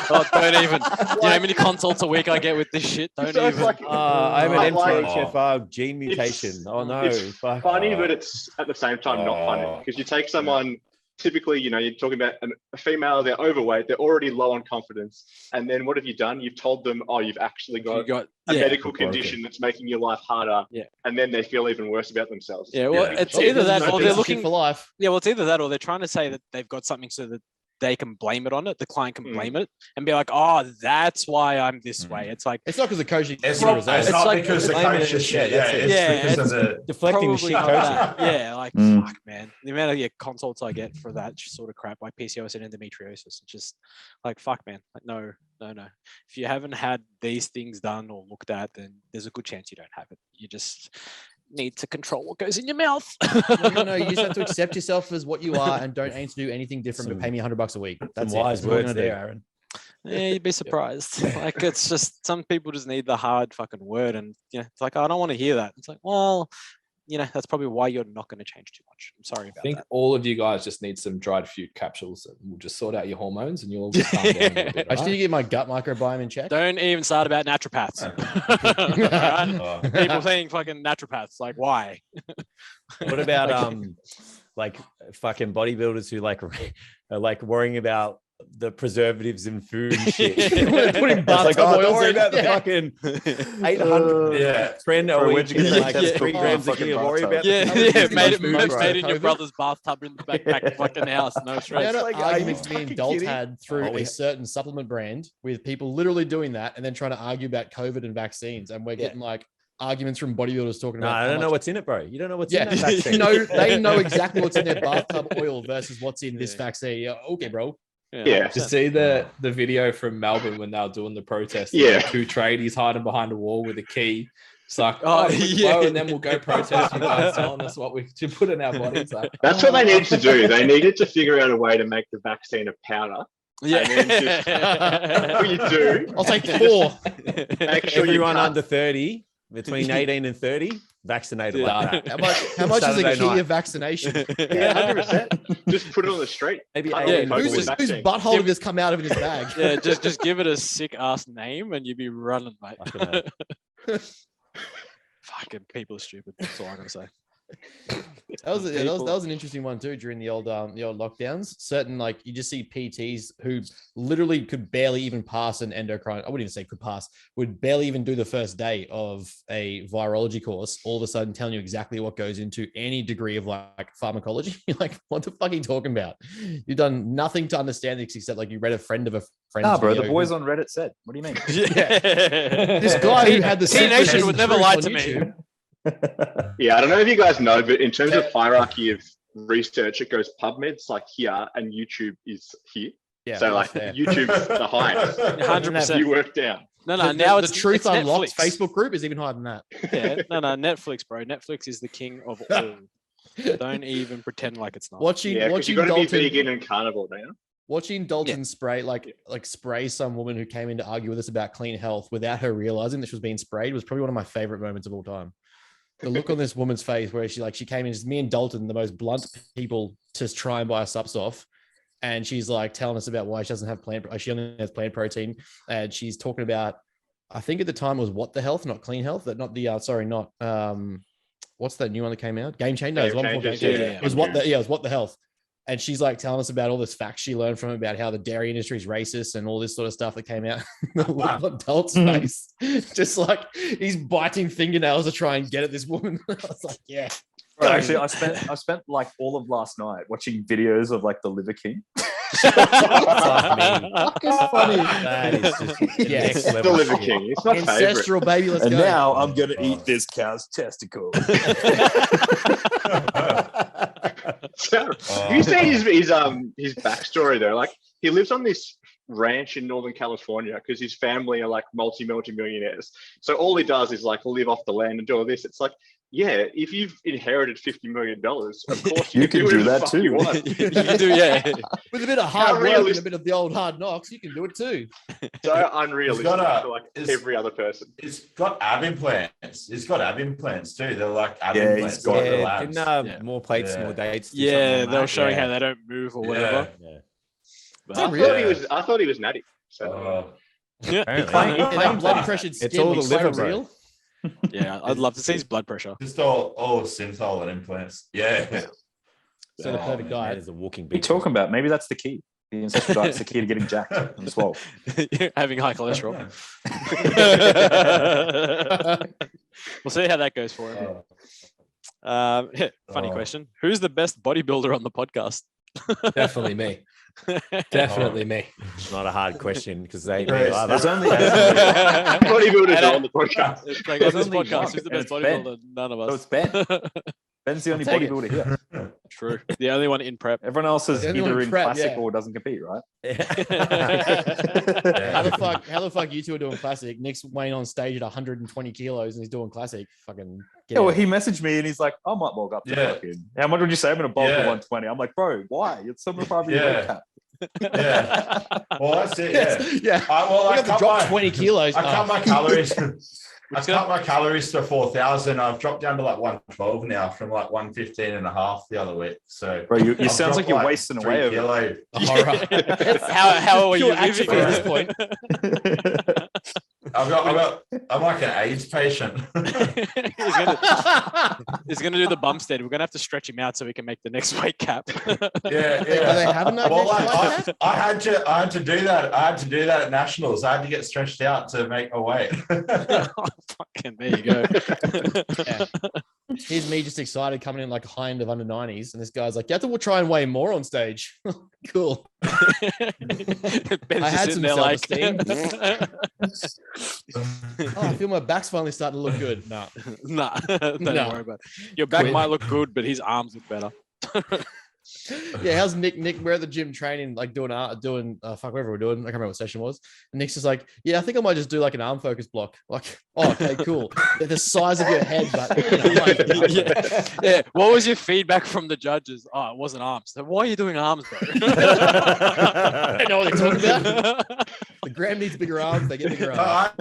Oh, don't even. You know how many consults a week I get with this shit? Don't So it's even. like, I have an Like- MTHFR gene mutation. Oh no. it's Fuck. funny, but it's at the same time not funny because you take someone. Typically, you know, you're talking about a female, they're overweight, they're already low on confidence. And then what have you done? You've told them, oh, you've actually You got got a yeah. medical broken. condition that's making your life harder. Yeah. And then they feel even worse about themselves. Yeah, well, Yeah. it's Oh, either that there's no or they're business looking for life. Yeah, well, it's either that or they're trying to say that they've got something so that they can blame it on it. The client can Mm. blame it and be like, "Oh, that's why I'm this way." It's like It's not because the coach. It's gives not, results. it's It's not like because the blaming coach it- is shit. yeah, Yeah, that's it. it's Yeah, because of the. Deflecting the probably shit not coaching. that. Yeah, like Mm. fuck, man. The amount of consults I get for that sort of crap, like PCOS and endometriosis, it's just like fuck, man. Like no. If you haven't had these things done or looked at, then there's a good chance you don't have it. You just need to control what goes in your mouth. No. You just have to accept yourself as what you are and don't aim to do anything different. But pay me $100 a week. That's Some it. wise That's what we're words gonna do. there, Aaron. Yeah, you'd be surprised. Like it's just some people just need the hard fucking word, and it's like I don't want to hear that. It's like, well, that's probably why you're not going to change too much. I'm sorry I about think that. all of you guys just need some dried fruit capsules and we'll just sort out your hormones and you'll all just calm down a little bit. I just need to Right? get my gut microbiome in check. Don't even start about naturopaths. Right? People saying fucking naturopaths, like why? What about Like- like fucking bodybuilders who like are like worrying about the preservatives in food and shit? Putting It's like, bathtub oh, don't oils worry in. about the Yeah. fucking 800 Yeah. trend a Bro, week where'd you get and that like test 3 from? grams a Fucking kilo. Worry bathtub. about Yeah, the calories in made those food, in your COVID. brother's bathtub in the backpack fucking house. No The stress. amount of like, are arguments you me and fucking Dolt kidding? had through Oh, a yeah. certain supplement brand with people literally doing that and then trying to argue about COVID and vaccines. And we're getting like arguments from bodybuilders talking No, about. I how don't know much- what's in it, bro. You don't know what's in Yeah, that vaccine. they know exactly what's in their bathtub oil versus what's in this vaccine. Yeah, okay, bro. Yeah. To see the video from Melbourne when they were doing the protest, Yeah. two tradies hiding behind a wall with a key. It's like, Oh, oh, quick yeah. blow, and then we'll go protest. You guys telling us what we should put in our bodies. Like, That's what they needed to do. They needed to figure out a way to make the vaccine a powder. Yeah. And then what you do, I'll take 4. make sure Everyone you cut, under 30, between 18 and 30, vaccinated like that. How much is a Saturday key night. of vaccination? Yeah, 100%. Just put it on the street. Maybe Cut 18 all the boys. COVID Whose vaccine. butthole did this come out of in his bag? Yeah, just give it a sick ass name and you'd be running, mate. Fucking hell. Fucking people are stupid. That's all I'm gonna say. That was an interesting one too during the old lockdowns. Certain, like, you just see PTs who literally could barely even pass an endocrine. I wouldn't even say could pass, would barely even do the first day of a virology course. All of a sudden telling you exactly what goes into any degree of like pharmacology. You're like, what the fuck are you talking about? You've done nothing to understand this except like you read a friend of a friend. Nah, bro, the boys on Reddit said. What do you mean? Yeah. This guy who had the T-Nation would never lie to me. Yeah, I don't know if you guys know, but in terms of hierarchy of research, it goes PubMed's like here and YouTube is here. Yeah, so like YouTube's the highest. 100%. You work down. No, now the it's Truth it's Unlocked Netflix. Facebook group is even higher than that. Yeah, no, Netflix, bro. Netflix is the king of all. Don't even pretend like it's not. Yeah, because you got to be vegan and carnivore, don't you? Watching Dalton spray some woman who came in to argue with us about clean health without her realizing that she was being sprayed was probably one of my favorite moments of all time. The look on this woman's face where she came in, just me and Dalton, the most blunt people, to try and buy us ups off. And she's like telling us about why she doesn't have she only has plant protein. And she's talking about, I think at the time it was What the Health, not Clean Health. That not the what's that new one that came out? Game Changer. No, it was one before Game Changer. It was What the Health. And she's like telling us about all this facts she learned from about how the dairy industry is racist and all this sort of stuff that came out. The look on Dalton's face, just like he's biting fingernails to try and get at this woman. I was like, yeah. Bro, actually, I spent like all of last night watching videos of like the Liver King. Fucking funny. That is just Yes. next The level Liver shit. King. It's my favorite. Ancestral baby, let's And go. now I'm gonna eat this cow's testicle. You say his backstory though, like he lives on this ranch in Northern California because his family are like multi-millionaires. So all he does is like live off the land and do all this. It's like, yeah, if you've inherited $50 million, of course You can do whatever the that fuck too. You want. You can do, yeah. With a bit of hard work and a bit of the old hard knocks, you can do it too. So unrealistic for like it's- every other person. It's got ab implants. It's got ab implants too. They're like ab Yeah, implants. he's got like the Yeah, labs. didn't, more plates, Yeah. more dates. do Yeah, something they were like showing that. how they don't move or whatever. Yeah. But- I thought he was natty. So Apparently. That blood pressured skin It's all the looks so liver, bro. real. yeah, I'd love to see his blood pressure. Just all synthol and implants. Yeah. So the perfect That diet. is a walking What are you beach. talking about? Maybe that's the key. The ancestral diet's the key to getting jacked and swole. Having high cholesterol. We'll see how that goes for him. Funny question. Who's the best bodybuilder on the podcast? Definitely me. Definitely me. It's not a hard question because they There's There's only bodybuilders are on the podcast. It's like, on this only podcast, one, who's the and best it's Ben. bodybuilder? None of So us. it's Ben. Ben's the only I'll take it. bodybuilder here. True. The only one in prep. Everyone else is The only either one in prep, classic yeah. or doesn't compete, right? How the fuck you two are doing classic? Nick's weighing on stage at 120 kilos and he's doing classic. Fucking get Yeah, well, out. he messaged me and he's like, I might bulk up to Yeah. fucking. How much would you say I'm going to bulk to Yeah. 120? I'm like, bro, why? It's 75 year Yeah. weight cap. Yeah. Well, that's it. Yeah. Yeah. I I have to cut drop my 20 kilos. I cut Oh. my calories. I cut my calories to 4,000. I've dropped down to like 112 now from like 115 and a half the other week. So Bro, you I've sounds like dropped, you're wasting 3 away. kilo. All right. How are you Pure atrophy living? at this point. I'm like an AIDS patient. He's gonna do the Bumstead. We're gonna have to stretch him out so we can make the next weight cap. Yeah. Are they having that Well, next like, weight I had to do that. I had to do that at nationals. I had to get stretched out to make a weight. Fucking there you go. Yeah. Here's me just excited coming in like high end of under 90s. And this guy's like, you have to try and weigh more on stage. Cool. Ben's I just had sitting some there like, Oh, I feel my back's finally starting to look good. No. nah, don't No. worry about it. Your back Quit. might look good, but his arms look better. Yeah, how's Nick? We're at the gym training, like doing whatever we're doing. I can't remember what session was. And Nick's just like, yeah, I think I might just do like an arm focus block. Like, oh, okay, cool. They're the size of your head, but you know, like, Yeah. What was your feedback from the judges? Oh, it wasn't arms. So why are you doing arms, bro? I don't know what they're talking about. The gram needs bigger arms. They get bigger arms.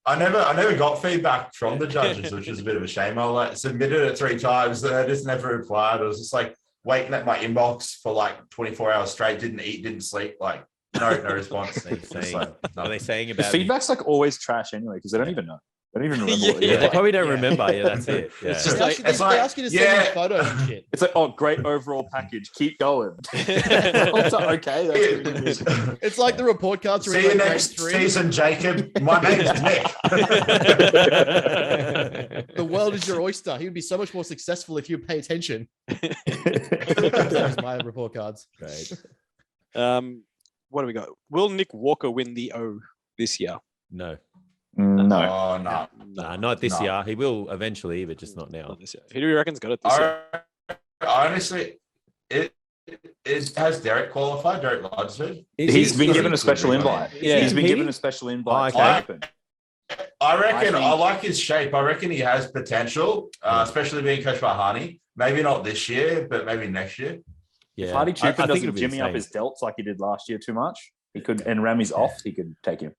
I never got feedback from the judges, which is a bit of a shame. I like submitted it 3 times and I just never replied. I was just like waiting at my inbox for like 24 hours straight, didn't eat, didn't sleep, like no response. What are they saying Just like, What are they saying The about me? feedback's like always trash anyway, because they don't even know. I don't even remember. Yeah, what Yeah, they like- probably don't remember. Yeah, that's it. Yeah. It's just They like- ask you- they ask you to send yeah. you photos and shit. It's like, oh, great overall package. Keep going. It's like, okay, that's good. It's like the report cards. See you next season, Jacob. My name's Nick. The world is your oyster. He would be so much more successful if you pay attention. There's my report cards. Great. What do we got? Will Nick Walker win the O this year? No. No. Oh no. Nah, not this No. year. He will eventually, but just not now. Not this year. Who do you reckon's got it this year? Honestly, it has Derek qualified. Derek Ludsford. He's been given a special invite. Yeah. He's been He- given a special invite. Oh, okay. to open. I reckon I I, think- like his shape. I reckon he has potential, especially being coached by Harney. Maybe not this year, but maybe next year. Yeah. If Hardy I Chupin think doesn't it'll be the jimmy up same. his delts like he did last year too much, he could. And Ramy's off, he could take him.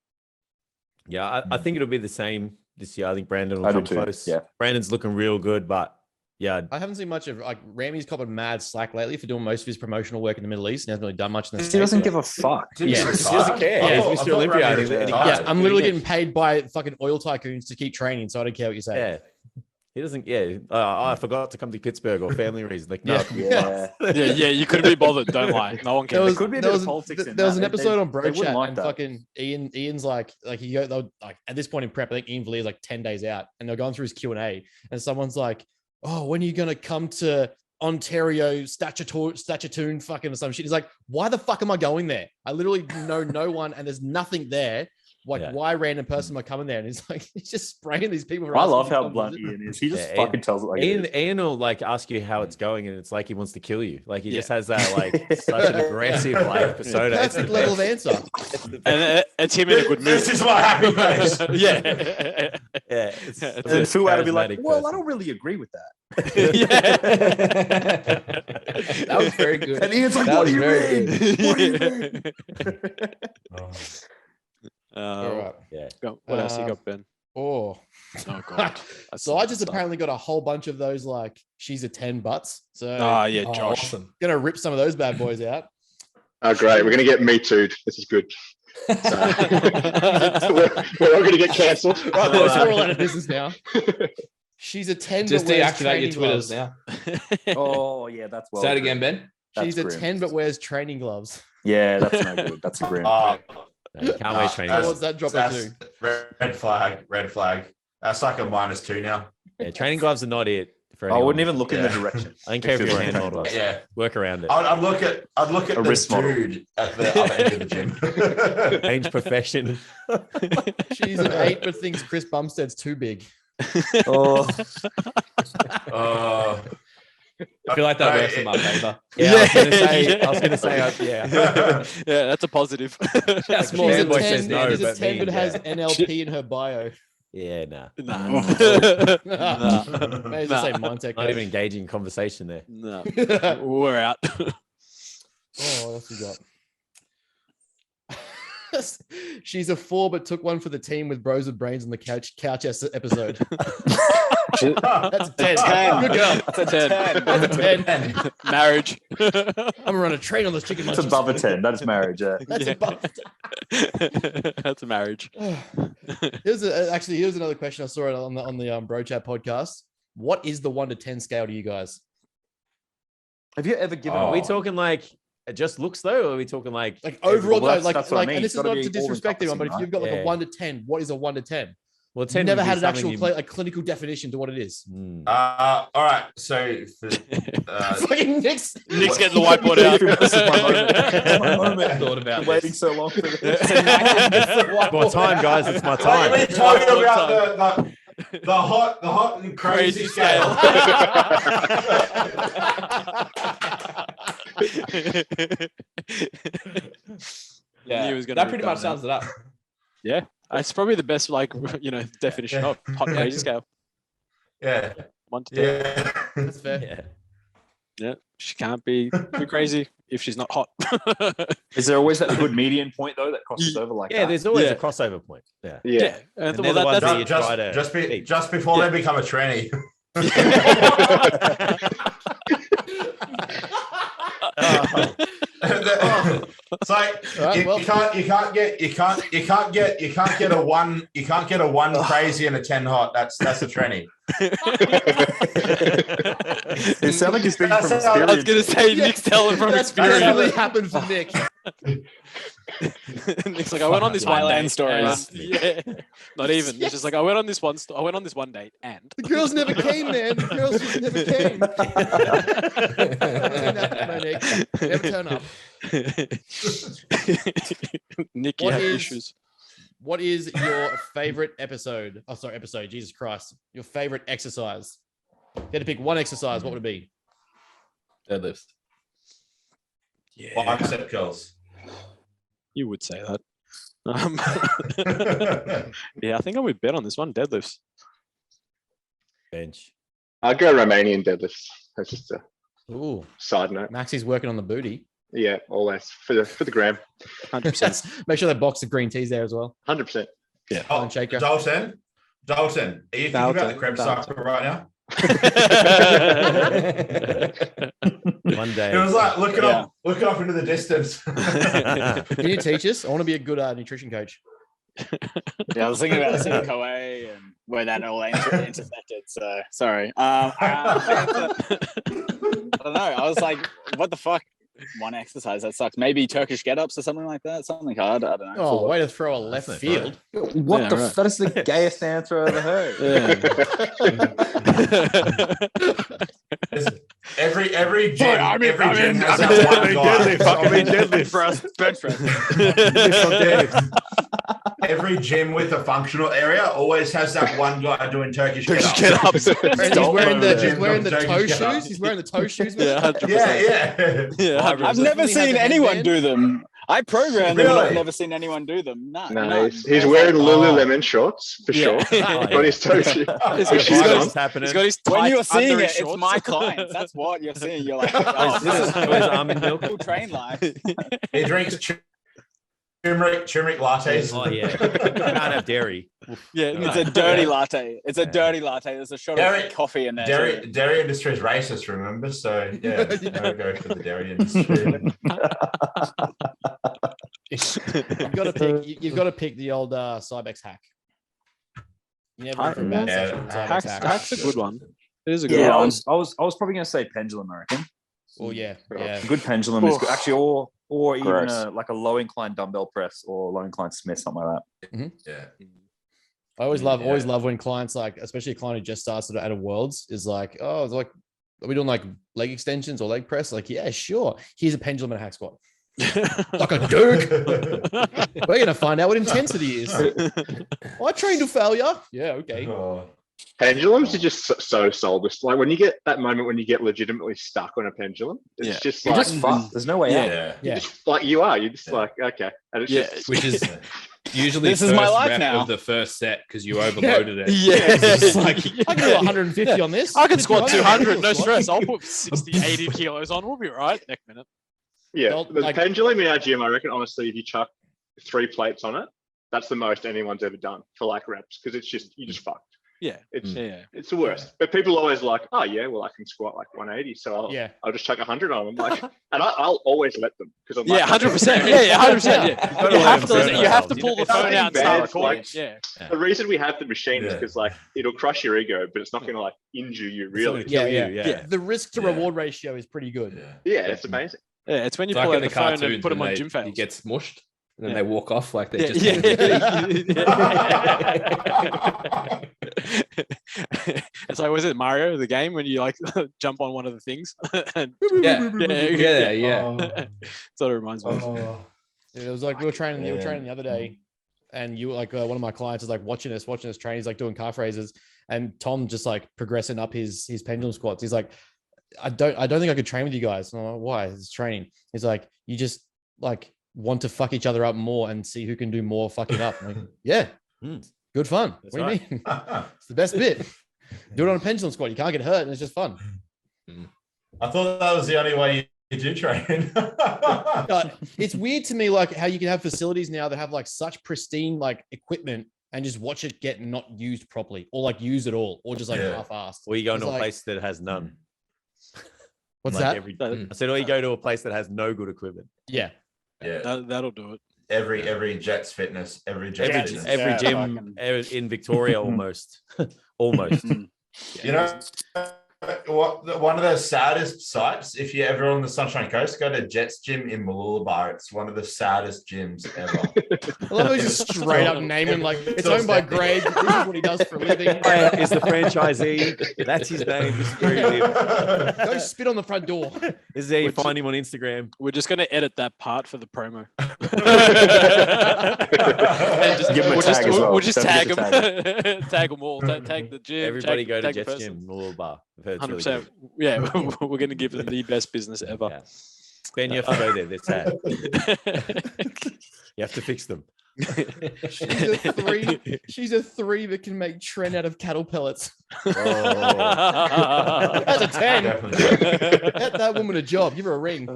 Yeah, I think it'll be the same this year. I think Brandon will I do come too, close. yeah. Brandon's looking real good, but yeah, I haven't seen much of like Ramy's copping mad slack lately for doing most of his promotional work in the Middle East and hasn't really done much in the He States. doesn't give a fuck. Did Yeah, he he retire? doesn't care. I Yeah, thought- he's I Mr. thought Olympia Ramy and he- retired. Yeah, I'm literally getting paid by fucking oil tycoons to keep training, so I don't care what you say. yeah. He doesn't. Yeah, I forgot to come to Pittsburgh or family reasons. Like, no, Yeah. Yeah. Yeah, you couldn't be bothered. Don't lie. No one There cares. was, could be a there bit of was, politics in there was that. an episode on They Bro wouldn't Chat like and that. fucking Ian's like he go they'll like at this point in prep, I think Ian Valier's like 10 days out and they're going through his Q&A and someone's like, oh, when are you gonna come to Ontario Statutune fucking or some shit? He's like, why the fuck am I going there? I literally know no one and there's nothing there. Like, Yeah. why random person am I coming there? And he's like, he's just spraying these people. for I asking love him to how come blunt visit. Ian is. He just Yeah, fucking tells it like it is. Ian will like ask you how it's going, and it's like he wants to kill you. Like he Yeah. just has that like such an aggressive like persona. It's Perfect level of answer. And it's him in a good mood. This is my happy face. Yeah. yeah. It's And then Phil had to be like, charismatic well, I person. don't really agree with that. That was very good. And Ian's like, That what was do you very mean? What do you mean? All right. Yeah. What else you got, Ben? Oh, Oh god. so I just apparently got a whole bunch of those like she's a 10 butts. So Ah, yeah, Oh, Josh. awesome. gonna rip some of those bad boys out. Oh, great. We're going to get Me Too'd. This is good. So, we're all going to get cancelled. Right, boys, we're all out of business now. She's a 10 Just but wears deactivate your training Twitters gloves. now. Oh, yeah, that's well. Say it again, Ben. She's a That's 10 but wears training gloves. Yeah, that's no good. That's a grim. No, you can't wait training. So That's- what's that drop That's into? red flag. Red flag. That's like a -2 now. Yeah, training gloves are not it for I anyone. wouldn't even look in the Yeah. direction. I don't care if if you're a you're hand wearing model. Yeah. Work around it. I'd look at A the wrist model. dude at the other end of the gym. Change profession. She's an 8 but thinks Chris Bumstead's too big. Oh, I feel like that Right, works in my favor. Yeah, I was gonna say, yeah. Yeah, that's a positive. That's She's more a than boy 10, says no, she's a but 10 me, but has yeah. NLP in her bio. Yeah, nah. Nah. May as well say Montec. Not even engaging in conversation there. No. We're out. Oh, what else we got? She's a 4 but took one for the team with Bros with Brains on the couch episode. That's a 10. Good girl. That's a 10. That's a 10. Marriage. I'm gonna run a train on those chicken it's munchies. above a 10. That is marriage. Yeah. That's Yeah. above a 10. That's a marriage. Here's another question I saw it on the Bro Chat podcast. What is the 1 to 10 scale to you guys? Have you ever given? Are we Oh. talking like it just looks though, or are we talking like Like overall, Well, no, that's what I mean. and this It's is gotta not be to disrespect anyone, but if all-encompassing, you've got like right? a 1 to 10, what is a 1 to 10? well, You've 10 never would be had an something actual you- a clinical definition to what it is. Hmm. All right. So for, Fucking Nick's Nick's getting the whiteboard out. This is my moment. My moment. Thought about I'm waiting this. so long for this. It's my time, guys. It's my What are we time. talking about the hot and crazy, Crazy scale. Yeah, Knew he was gonna that rip pretty that much one sums it up. It's probably the best, definition of hot and crazy scale. Yeah. 1 to 10. Yeah. That's fair. Yeah. Yeah, she can't be too crazy if she's not hot. Is there always that good median point though that crosses over like Yeah, that? there's always Yeah. a crossover point. Yeah. Yeah. And well, they're the ones that's that you try to keep. Just before Yeah. they become a tranny. It's like you can't get a one crazy and a 10 hot. That's a tranny. It sounds like he's speaking from experience. I was gonna say Nick's telling from That's experience. definitely happened for Nick. Nick's like, I went on this one Thailand date. stories. Yeah, not even. It's just like I went on this one date, and The girls never came, man. The girls just never came. No, Nick. Never turn up. Nick, you What have is- issues. What is your favorite episode? Oh, sorry, episode. Jesus Christ. Your favorite exercise. If you had to pick one exercise, what would it be? Deadlifts. Yeah, Bicep curls. you would say that. Yeah, I think I would bet on this one. Deadlifts. Bench. I'd go Romanian deadlifts. That's just a Ooh, side note. Maxie's working on the booty. Yeah, always for the gram. 100%. Make sure that box of green teas there as well. 100%. Oh, Shaker. Dalton, are you thinking about the Krebs Dalton. cycle right now? One day. It was like looking off into the distance. Can you teach us? I want to be a good nutrition coach. Yeah, I was thinking about Koei and where that all intersected. So sorry. I don't know. I was like, what the fuck? One exercise that sucks. Maybe Turkish get-ups or something like that. Something hard. I don't know. Oh, way to throw a left That's field. What Yeah, the? right. That is the gayest answer I've ever heard. Every gym, Sorry, every gym has that one guy. deadlift for us. Bench press. Every gym with a functional area always has that one guy doing Turkish Turkish get-ups. get-ups. He's wearing the Turkish toe get-ups. shoes. He's wearing the toe shoes. Yeah, 100%. Yeah. Yeah, I've never seen anyone do them. I programmed them, but Really? I've never seen anyone do them. No, No, he's wearing Lululemon shorts for sure. Yeah. But his toe shoes. He's His shoes got on. What's happening? He's got his When tights you're seeing under it, his it's shorts. my clients. That's what you're seeing. You're like, oh, this is Where's almond milk? cool train life. He drinks turmeric lattes. Oh yeah. Can't have dairy. Yeah, It's a dirty latte. It's a dirty latte. There's a shot Dairy- of coffee in there. too. Dairy industry is racist, remember? So yeah, no go for the dairy industry. You've got to pick the old Cybex hack. You never know for a bad Yeah. session with Cybex Hack's, hack. Hack's a good one. It is a good Yeah, I one. was probably going to say pendulum. I reckon. Oh yeah, yeah. A good pendulum is good. Actually, or even Gross. like a low incline dumbbell press or low incline Smith, something like that. Yeah. I always Yeah. love when clients like, especially a client who just starts at a Worlds, is like, oh, it's like, are we doing like leg extensions or leg press? Like, yeah, sure. Here's a pendulum and a hack squat. Like a duke. We're gonna find out what intensity is. I trained to failure. Yeah, okay. Oh. Pendulums are just so soulless. Like when you get that moment when you get legitimately stuck on a pendulum, it's Yeah. just You're like, just fucked. There's no way out. Yeah. Yeah. just like you are. You're just Yeah. like, okay. And it's Yeah. just, Which is usually This is my first life rep now. of the first set because you overloaded it. Yeah. It's just like I can do 150 on this. I can squat 200, no Squat. stress. I'll put 60, 80 kilos on. We'll be all right next minute. yeah. Well, The like- pendulum in our gym, I reckon, honestly, if you chuck 3 plates on it, that's the most anyone's ever done for like reps because it's just, you just fucked. Yeah. It's Yeah. it's the worst. But people are always like, oh yeah, well I can squat like 180, so Yeah. I'll just chuck 100 on them. Like, and I'll always let them because I'm Yeah, like, 100%. Yeah, 100%. Yeah. gotta You let have them to, burn you have to themselves. pull the It's phone nothing out and bad, start it's recording. like- Yeah. The reason we have the machine is Yeah. because like it'll crush your ego, but it's not going to like injure you really. Yeah, yeah, Yeah. The risk to reward ratio is pretty good. Yeah. Yeah, it's amazing. Yeah, it's when you It's like pull in out the the phone and cartoons put them when on they- gym fails. He gets mushed and then Yeah. they walk off like they Yeah, just. yeah. It's like, was it Mario, the game, when you like jump on one of the things? And Yeah. That's what it reminds me of. Oh. It was like we were training Yeah. the other day, and you were like one of my clients is like watching us train. He's like doing calf raises, and Tom just like progressing up his pendulum squats. He's like, I don't think I could train with you guys. And I'm like, why? It's training. He's like, you just like want to fuck each other up more and see who can do more fucking up. I'm like, yeah, good fun. That's What do you right. mean? It's the best bit. Do it on a pendulum squat. You can't get hurt, and it's just fun. I thought that was the only way you do train. It's weird to me, like how you can have facilities now that have like such pristine like equipment and just watch it get not used properly, or like used at all, or just like Yeah. half-assed. Or you go It's into a like- place that has none. What's Like that? I said, or you go to a place that has no good equipment. Yeah. Yeah. That'll do it. Every Jets fitness, every Jets fitness. Every Yeah, gym in Victoria almost. Almost. You know, one of the saddest sites, if you're ever on the Sunshine Coast, go to Jets Gym in Mooloolaba. It's one of the saddest gyms ever. I love how he's just straight up naming, like, it's owned by Greg. This is what he does for a living. Is the franchisee. That's his name. This is where he lives. Go spit on the front door. This is how you find him on Instagram. We're just gonna edit that part for the promo. And just give him a tag as well. We'll just Don't tag forget them. to tag Tag them all. Tag the gym. Everybody go to tag the Jets person. Gym, little bar. I've heard it's really 100%. good. Yeah, we're gonna give them the best business ever. Yeah. Ben, you have to go there. They're sad. You have to fix them. She's a 3 that can make Trent out of cattle pellets. Oh. That's a 10. Definitely. Get that woman a job. Give her a ring.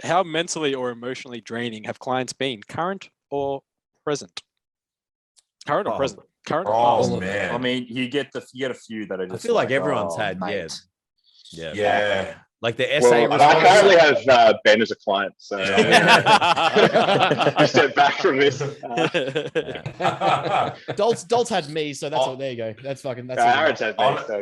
How mentally or emotionally draining have clients been, current or present? Current or Oh. present? Current or Oh past? man. I mean, you get a few that are I just. feel like everyone's oh, had, mate. Yeah. like the SA Well, response. I currently have Ben as a client, so Yeah. I step back from this. Dolts had me, so that's all. There you go. That's fucking. That's Aaron's had me, so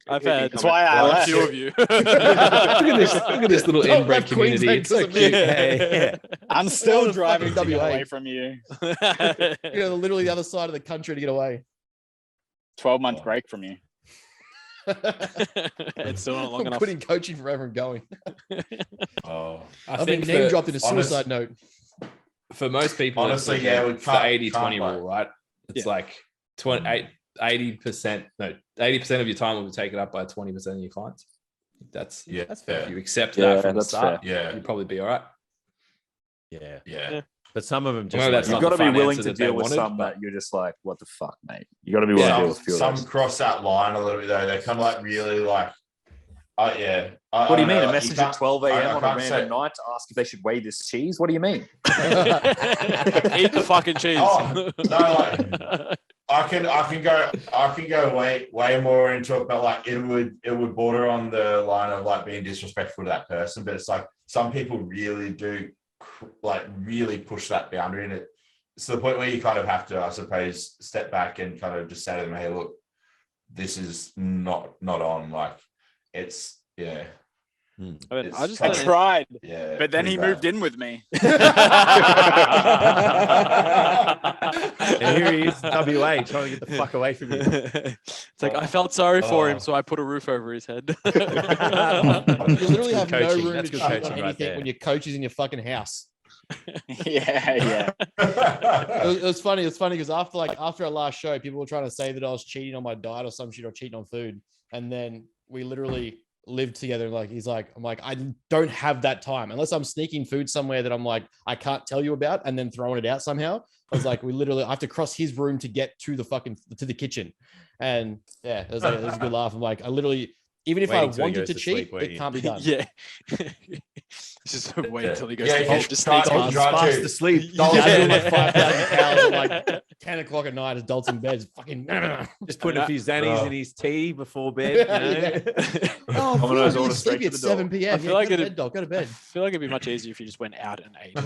I've had. That's why I a left. few of you. Look at this little Don't inbred let community. Queensland It's so doesn't cute. Yeah. I'm Well, still the driving fucking to get WA. away from you. You know, literally the other side of the country to get away. 12-month break from you. It's still not long I'm enough. quitting coaching forever and going. Oh. I've been name dropped in a suicide note. For most people, Honestly, it's yeah, we the can't- 80-20 can't rule, right? It's like 80%, no, 80% of your time will be taken up by 20% of your clients. That's Yeah. That's fair. if you accept Yeah, that from the that's start, Yeah. you'll probably be all right. Yeah. Yeah. But some of them just Well, that's like, not You've got the to be fun willing answer to that they deal with wanted, some but- that you're just like, what the fuck, mate? You got to be willing to deal with a few of Some those. cross that line a little bit though. They're kind of like really like, oh yeah. What do you mean? know, A like, message can't- at 12 I a.m. on a can't random say- night to ask if they should weigh this cheese? What do you mean? Eat the fucking cheese. Oh, no, like, I can go way more into it, but like it would border on the line of like being disrespectful to that person. But it's like some people really do like really push that boundary, and it's to the point where you kind of have to, I suppose, step back and kind of just say to them, "Hey, look, this is not on." Like it's yeah. I just I don't- tried, Yeah, but then pretty he bad. moved in with me. and here he is, WA, trying to get the fuck away from you. It's like I felt sorry for him, Oh. so I put a roof over his head. You literally have no Coaching. room That's to good cheat on coaching right anything there. when your coach is in your fucking house. yeah. It was funny. It's funny because after our last show, people were trying to say that I was cheating on my diet or some shit or cheating on food, and then we literally lived together. Like I'm like, I don't have that time unless I'm sneaking food somewhere that I'm like I can't tell you about, and then throwing it out somehow. I was like, I have to cross his room to get to the kitchen, and yeah, it was a good laugh. I'm like, I literally. Even if Waiting I till he wanted goes to to cheat, sleep, weren't it you? can't be done. Yeah. Just wait until he goes Yeah, to you bed. can Just try- sneaks you past. try Fast to- asleep. Yeah, I do like Yeah. 5,000 pounds at like 10 o'clock at night as adults in bed. It's fucking. Just putting a few Xannies Oh. in his tea before bed. You know? Oh, One of I'm those really orders straight sleepy to at the door. 7 p.m. I feel like go to it- bed, dog. Go to I bed. feel like it'd be much easier if you just went out and ate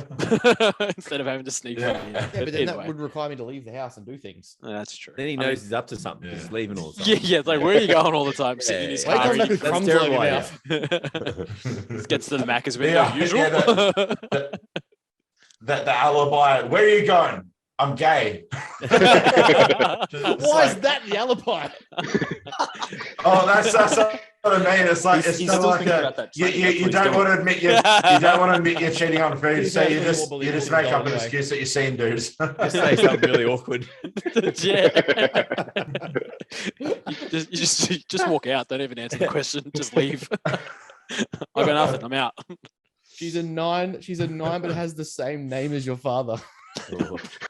instead of having to sneak. Yeah. from you. Yeah, but then Either that way. would require me to leave the house and do things. That's true. Then he I knows mean, he's up to something. Yeah. He's leaving all the time. yeah, yeah. It's like, where are you going all the time? Sitting in his Yeah, Why car. come back with That's crumbs all over your terrible mouth? Just gets to the Mac as well. Yeah, Usual. yeah, the alibi. Where are you going? I'm gay. Why is that the alibi? Oh, that's what I mean. It's like it's He's not still like thinking a, about that you, training. you, That's you what don't he's want to admit you don't want to admit you're cheating on food, He's so you definitely just more you just believable make up an anyway. excuse that you're seeing dudes. Just say something really awkward. Yeah. you just walk out. Don't even answer the question. Just leave. I got nothing. I'm out. She's a 9. She's a 9, but has the same name as your father.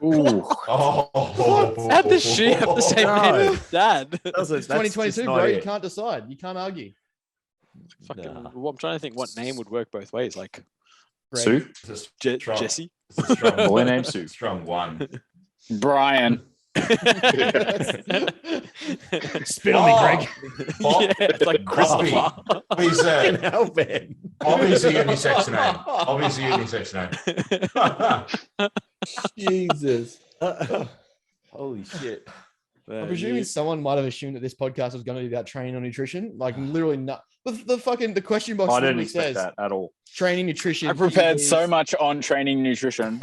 Ooh. Oh, How does she have the same name as dad? That's 2022, bro. You can't decide. You can't argue. Fucking, Nah. well, I'm trying to think what name would work both ways. Like Greg. Sue? It's a strong- Jesse. it's a strong Boy named Sue. Strong one. Brian. Spit on me, Greg. Bob, Yeah, it's like Bobby. Christopher. He's Fucking hell, man. Bobby's a unisex name. Bobby's a unisex name. Jesus. Holy shit. I'm presuming someone might have assumed that this podcast was going to be about training or nutrition. Like literally not. The question box I didn't literally expect says that at all. training, nutrition. I prepared PEDs. so much on training nutrition.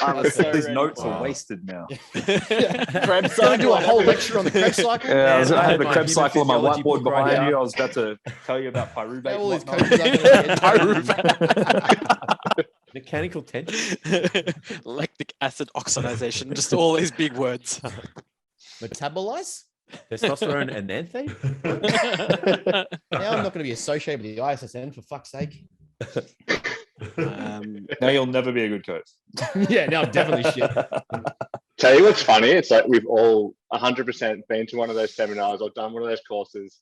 I was so These ready. notes Wow. are wasted now. Krebs Going to do a cycle. whole lecture on the Krebs cycle. Yeah, Man, I I had the had my Krebs human cycle on my physiology whiteboard book right behind now. you. I was about to tell you about pyruvate. Now all and these whatnot. coaches are going to Mechanical tension. Lactic acid oxidization, just all these big words. metabolize. Testosterone and anthane? Now I'm not going to be associated with the ISSN for fuck's sake. Now you'll never be a good coach. Yeah, now I'm definitely shit. Tell you what's funny, it's like we've all 100% been to one of those seminars or done one of those courses,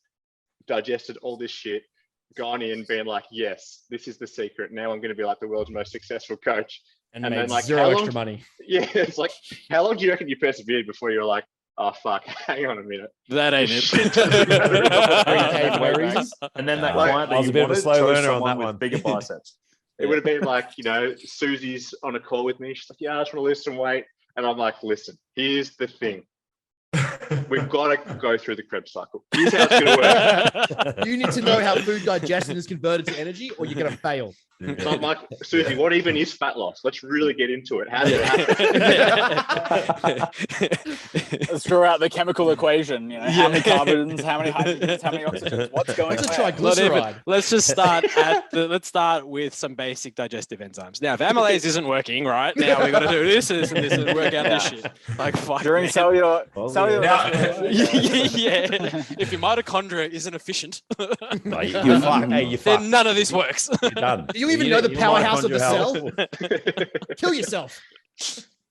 digested all this shit, gone in being like, yes, this is the secret. Now I'm going to be like the world's most successful coach. And, And made then, like, zero how extra long- money. Yeah, it's like, how long do you reckon you persevered before you're like, oh, fuck, hang on a minute. That ain't Shit. Hey, no reasons. And then that Like, client I that was you a bit of a wanted slow chose learner on someone that with one. bigger biceps. It would have been like, Susie's on a call with me. She's like, yeah, I just want to lose some weight. And I'm like, listen, here's the thing. We've got to go through the Krebs cycle. Here's how it's going to work. You need to know how food digestion is converted to energy, or you're going to fail. So I'm like, Susie, what even is fat loss? Let's really get into it. How does it happen? Let's throw out the chemical equation. How many carbons, how many hydrogens, how many oxygens? What's going Let's on? try glyceride. Let's just let's start with some basic digestive enzymes. Now, if amylase isn't working, right? Now we got to do this and this and this and work out this shit. Like, fuck, During man. cellular. Now- Yeah. If your mitochondria isn't efficient, No, you're fucked. Hey, you're fucked. then none of this works. You're done. Do you even know the Your powerhouse of the mitochondrial cell? health. Kill yourself.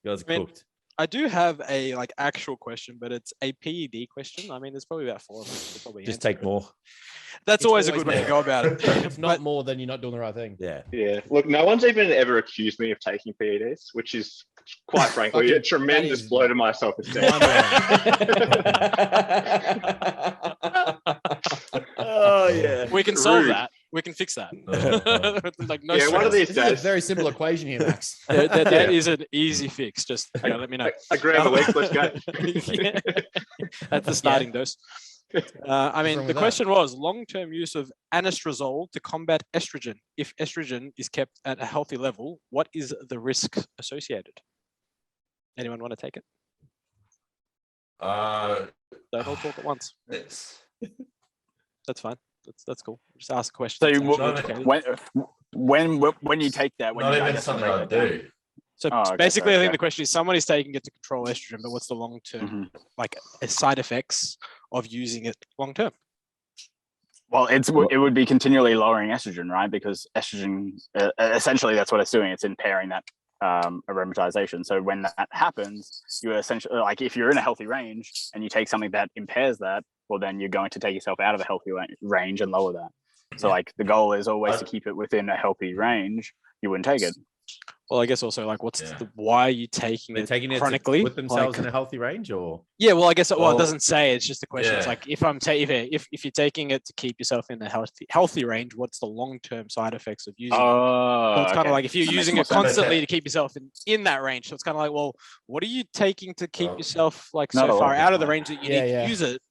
You guys are Man, cooked. I do have a actual question, but it's a PED question. I mean, there's probably about 4 of us. Could probably Just answer take it. more. That's It's always a always good way to more. go about it. If not But- more, then you're not doing the right thing. Yeah. Yeah. Look, no one's even ever accused me of taking PEDs, which is quite frankly a Fucking- tremendous that is- blow to my self-esteem. Oh yeah. We can solve Rude. that. We can fix that. Like no Yeah, one of stress. these This is a days, very simple equation here, Max. That is an easy fix. Just let me know. a gram a week, let's go. Yeah. That's the starting dose. I mean, wrong the with that? question was long-term use of anastrozole to combat estrogen. If estrogen is kept at a healthy level, what is the risk associated? Anyone want to take it? Don't all talk at once. it's- That's fine. That's cool. Just ask a question. So It's you- actually educated. when you take that, when not you even digest something and I break it down. do. So Oh, okay, basically, sorry, I think yeah. the question is someone is taking it to control estrogen, but what's the long-term side effects of using it long-term? Well, it would be continually lowering estrogen, right? Because estrogen, essentially, that's what it's doing. It's impairing that aromatization. So when that happens, you essentially, like if you're in a healthy range and you take something that impairs that, well, then you're going to take yourself out of a healthy range and lower that. So like the goal is always to keep it within a healthy range. You wouldn't take it. Well, I guess also like what's Yeah. why are you taking They're it taking it chronically? to put themselves Like- in a healthy range, or Yeah, well, I guess it Well, doesn't say. It's just a question. It's yeah. like if I'm if you're taking it to keep yourself in the healthy range, what's the long-term side effects of using it? So it's kind of like if you're That makes using more it sense. constantly to keep yourself in that range. So it's kind of like, well, what are you taking to keep Well, yourself like not so a far lot. out of the range that you Yeah, need yeah. to use it?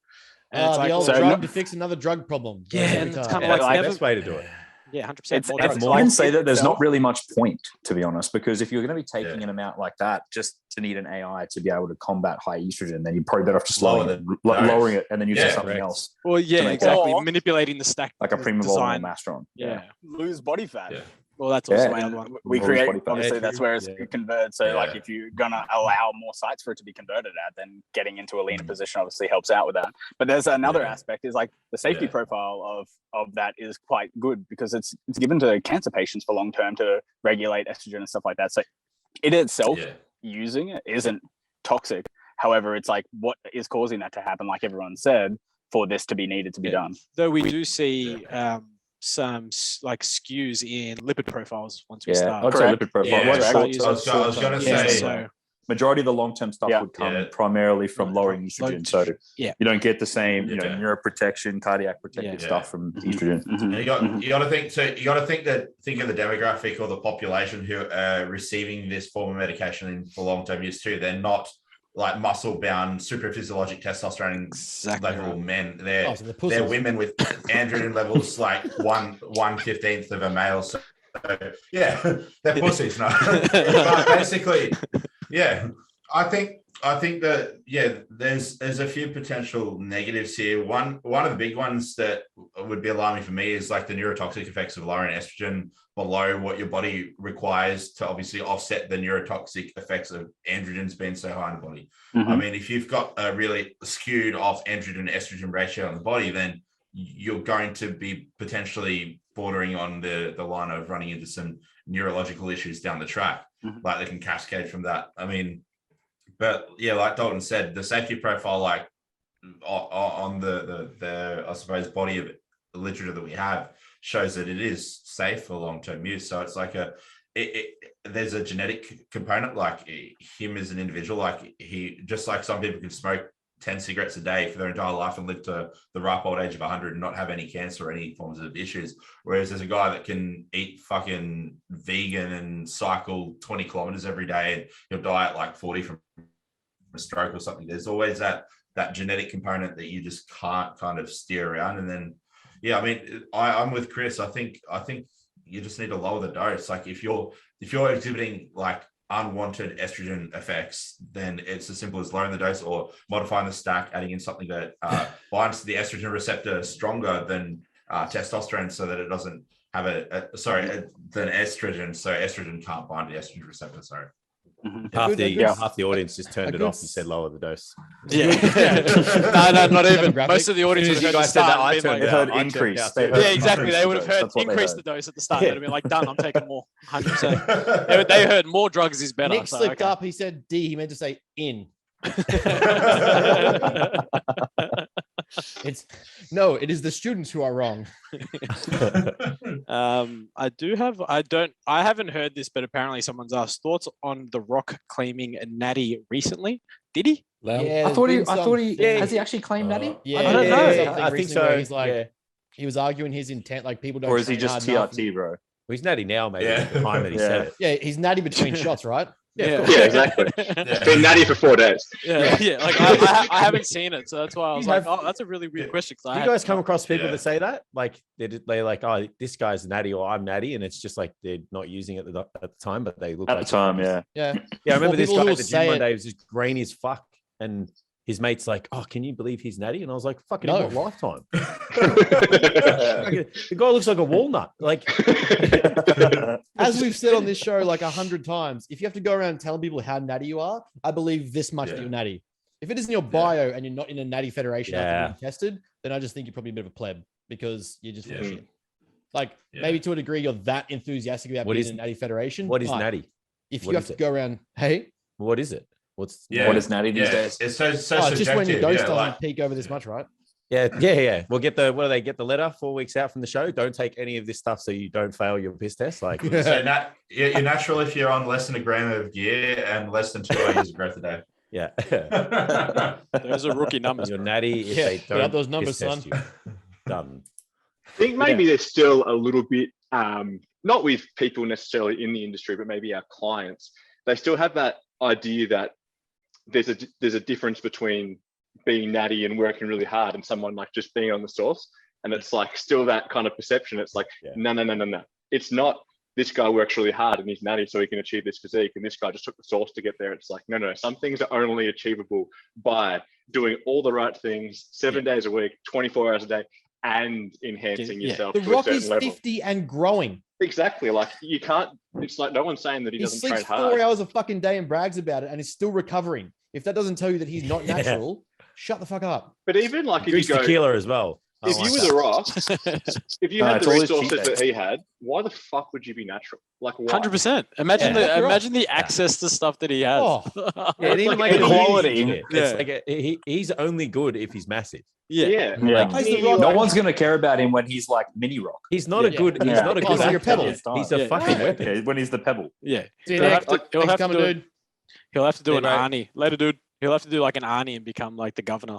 And it's The like, old So drug no- to fix another drug problem. Yeah, Goes and every it's time. kinda that's like the never- best way to do it. yeah, 100%. It's- more it's drugs. more- I can say that there's itself- not really much point, to be honest, because if you're going to be taking Yeah. an amount like that just to need an AI to be able to combat high estrogen, then you're probably better off just Lower lowering the it, dose. lowering it and then using Yeah, something correct. else, Well, yeah, make exactly. Or- Manipulating the stack like a Primavol or a design. Mastron. Yeah. Lose body fat. Yeah. Well, that's also Yeah. my other one. We Lose create, body fat. obviously, Yeah, that's true. where it's Yeah. converted. So, like, Yeah. if you're going to allow more sites for it to be converted at, then getting into a leaner position obviously helps out with that. But there's another Yeah. aspect is like the safety Yeah. profile of that is quite good because it's given to cancer patients for long term to regulate estrogen and stuff like that. So, it itself, Yeah. using it isn't toxic. However, it's like what is causing that to happen, like everyone said, for this to be needed to be Yeah. done. Though we do see some like skews in lipid profiles once we Yeah, start. I'd say Correct. lipid profile. Yeah, What's I short- use I was going to Yeah, say, so majority of the long-term stuff Yeah. would come primarily from lowering estrogen. So Yeah. you don't get the same, Yeah. neuroprotection, cardiac protective Yeah. stuff from estrogen. Mhm. And you got to think. So you got to think of the demographic or the population who are receiving this form of medication for long-term use too. They're not like muscle-bound, super physiologic testosterone level men. They're women with androgen levels like 1/15 of a male. So yeah, they're pussies. No, but basically, yeah. I think that there's a few potential negatives here. One of the big ones that would be alarming for me is like the neurotoxic effects of lowering estrogen below what your body requires to obviously offset the neurotoxic effects of androgens being so high in the body. I mean, if you've got a really skewed off androgen estrogen ratio in the body, then you're going to be potentially bordering on the line of running into some neurological issues down the track, like they can cascade from that. I mean, but yeah, like Dalton said, the safety profile, like on the I suppose body of literature that we have, shows that it is safe for long-term use. So it's like there's a genetic component, like him as an individual, like he, just like some people can smoke 10 cigarettes a day for their entire life and live to the ripe old age of 100 and not have any cancer or any forms of issues. Whereas there's a guy that can eat fucking vegan and cycle 20 kilometers every day and he'll die at like 40 from a stroke or something. There's always that genetic component that you just can't kind of steer around. And then, yeah, I mean, I'm with Chris. I think you just need to lower the dose. Like if you're exhibiting like unwanted estrogen effects, then it's as simple as lowering the dose or modifying the stack, adding in something that binds to the estrogen receptor stronger than testosterone, so that it doesn't have than estrogen, so estrogen can't bind to the estrogen receptor. Sorry. Half the audience just turned it off and said lower the dose. Yeah. No, not even. Most of the audience As soon as you would have guys said that, I turned They out. heard I turned increase. out They too. heard Yeah, exactly. increase They the would have dose. heard That's what they increase heard. the dose at the start. They'd have been like, done, I'm taking more. 100%. They heard more drugs is better. Nick So, slipped okay. up. He said D. He meant to say in. It is the students who are wrong. I haven't heard this, but apparently someone's asked thoughts on The Rock claiming Natty recently. Did he? Yeah, I thought he has he actually claimed Natty? Yeah, I don't know. something I think recently so. where he's like, Yeah. he was arguing his intent, like people don't. Or is he train just hard enough. TRT, bro? Well, he's natty now, maybe. Yeah. At the time that he said it. Yeah, he's natty between shots, right? Yeah, Yeah, exactly. Been natty for 4 days. Yeah. Like I haven't seen it, so that's why I was You like, have- oh, that's a really weird question. Do you guys come across people Yeah. that say that? Like they're like, oh, this guy's natty or I'm natty, and it's just like they're not using it at the time, but they look At like the time, yeah. Yeah. Yeah, I remember Or this people guy who at the gym say one it- day was just grainy as fuck, and his mate's like, "Oh, can you believe he's natty?" And I was like, "Fucking No. what lifetime?" The guy looks like a walnut. Like, As we've said on this show like 100 times, if you have to go around telling people how natty you are, I believe this much that Yeah. you're natty. If it is in your bio and you're not in a natty federation Yeah. after being tested, then I just think you're probably a bit of a pleb because you're just full of Yeah. shit. Like Yeah. maybe to a degree you're that enthusiastic about What being is- in a natty federation. what is but natty? If What you have is to it? go around, hey, What is it? What's What is natty these days? It's so it's just when your subjective. dose Yeah, doesn't like, peak over this much, right? Yeah. We'll get the get the letter 4 weeks out from the show. Don't take any of this stuff so you don't fail your piss test. Like, so you're natural if you're on less than a gram of gear and less than 2 hours of growth a day. yeah. Those are rookie numbers. You're natty if Yeah, they put out don't those numbers, piss test son. you. Done. I think maybe there's still a little bit, not with people necessarily in the industry, but maybe our clients. They still have that idea that there's a difference between being natty and working really hard and someone like just being on the sauce. And it's like still that kind of perception. It's like, Yeah. no. It's not this guy works really hard and he's natty so he can achieve this physique. And this guy just took the sauce to get there. It's like, no. Some things are only achievable by doing all the right things 7 days a week, 24 hours a day, and enhancing Yeah. yourself The to a Rock certain is level. 50 and growing. Exactly. Like you can't, it's like no one's saying that he He doesn't sleeps train 4 hard. hours a fucking day and brags about it and is still recovering. If that doesn't tell you that he's not Yeah. natural, shut the fuck up. But even like if Drinks you go, tequila as well. I if like you were that. The Rock, if you No, had it's the always cheat resources days. that he had, why the fuck would you be natural? Like why? 100%. Imagine Yeah. the imagine the access to stuff that he has. Oh. Yeah, It's and even like like equality. It's Yeah. like he's only good if he's massive. Yeah. Yeah. Like, Plays the Rock. No one's gonna care about him when he's like mini rock. he's not a Yeah. good. He's Yeah. not a Plus good your actor. pebble. He's a Yeah. fucking weapon. Yeah, when he's the pebble. Yeah. See you, He'll Nick. have to- he'll Thanks have for to coming, do it. dude. He'll have to do They an wrote- Arnie. Later, dude. He'll have to do like an Arnie and become like the governor.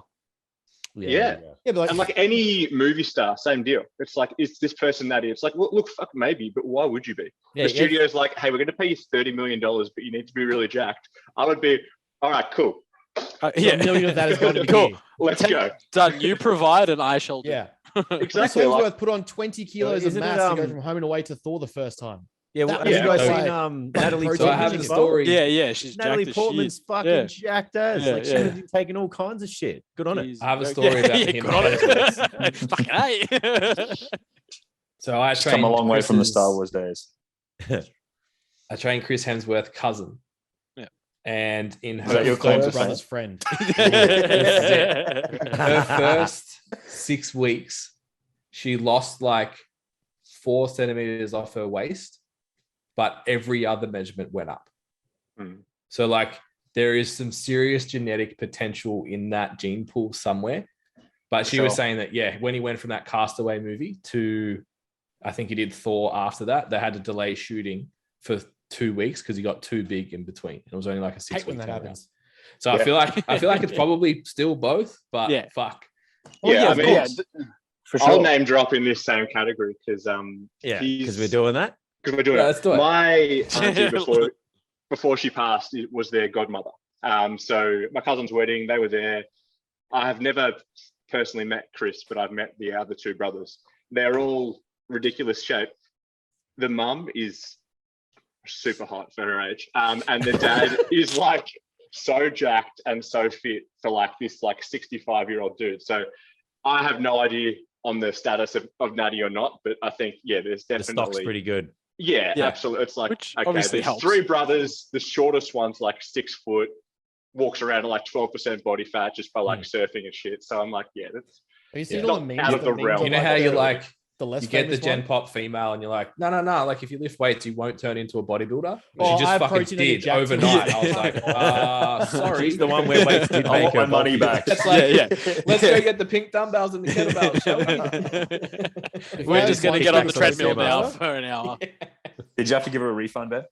Yeah. Yeah, but And like any movie star, same deal. It's like, is this person that is? It's like, look, fuck, maybe, but why would you be? Yeah, The studio's like, hey, we're going to pay you $30 million, but you need to be really jacked. I would be, all right, cool. so $1 million of that is going to be Cool. gear. Let's go. Done. You provide and I shall do. Yeah. Exactly. Chris Like, Hemsworth put on 20 kilos of isn't it, mass to go from home and away to Thor the first time. Yeah, That have was you guys like- seen Natalie? protein So I have chicken. the story. Yeah. She's Natalie jacked as Portman's shit. fucking Yeah. jacked as. Yeah, Like she yeah. was taking all kinds of shit. Good on it. Jeez. I have a story about him good on and it. Fucking hey. So I It's come trained a long way from the Chris's- Star Wars days. I trained Chris Hemsworth's cousin. Yeah. And in Is her that your claim to first, Brother's friend. her first 6 weeks, she lost like 4 centimeters off her waist, but every other measurement went up. Hmm. So like there is some serious genetic potential in that gene pool somewhere. But she was Sure. saying that, yeah, when he went from that Castaway movie to, I think he did Thor after that, they had to delay shooting for 2 weeks because he got too big in between. It was only like a 6 Hate when week that turnaround. happens. So I feel like it's probably still both, but Yeah. fuck. yeah, I of mean, course. For I'll sure. name drop in this same category because Yeah, he's- because we're doing that. because we're doing Yeah, it. let's do it. My auntie before she passed was their godmother. So my cousin's wedding, they were there. I have never personally met Chris, but I've met the other 2 brothers. They're all ridiculous shape. The mum is super hot for her age, and the dad is like so jacked and so fit for like this like 65-year-old dude. So I have no idea on the status of Natty or not, but I think there's The stock's definitely pretty good. yeah, Yeah. absolutely. It's like, Which okay, obviously there's helps. 3 brothers. The shortest one's like 6 foot, walks around at like 12% body fat just by like surfing and shit. So I'm like, that's Have you seen Yeah. all the memes? Out of the realm. You know how you're like, the less you get the famous Gen one? Pop female and you're like, no. Like if you lift weights, you won't turn into a bodybuilder. Oh, She I have just fucking protein in your did Jack overnight. too. I was like, sorry. She's the one where weights did I make want her my money bulky. back. It's like, Yeah. let's go get the pink dumbbells and the kettlebell, shall we? If We're I just had going to one get on the kid for treadmill now female- for an hour. Did you have to give her a refund, Ben?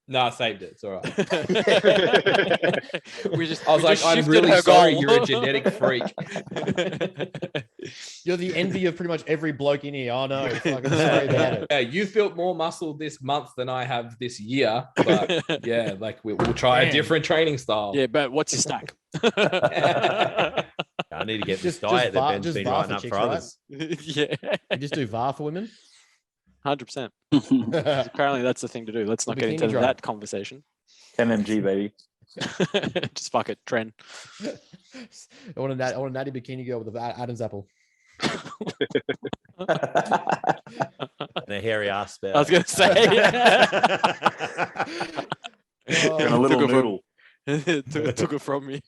No, I saved it. It's all right. we just, I was we like, just I'm shifted really her sorry. goal. You're a genetic freak. You're the envy of pretty much every bloke in here. Oh no, fucking sorry about it. Yeah, you've built more muscle this month than I have this year. But yeah, like we'll try a Damn. different training style. Yeah, but what's your stack? I need to get this Just diet that VAR- Ben's just been VAR writing for up chicks, for right? others. Yeah, You just do VAR for women. 100%. I Apparently, that's the thing to do. Let's not get bikini into drive. that conversation. 10 mg, baby. Just fuck it, trend. want a natty bikini girl with an Adam's apple. And a hairy ass spout. I was gonna say. Oh, And a little Took it from- noodle. took it from me.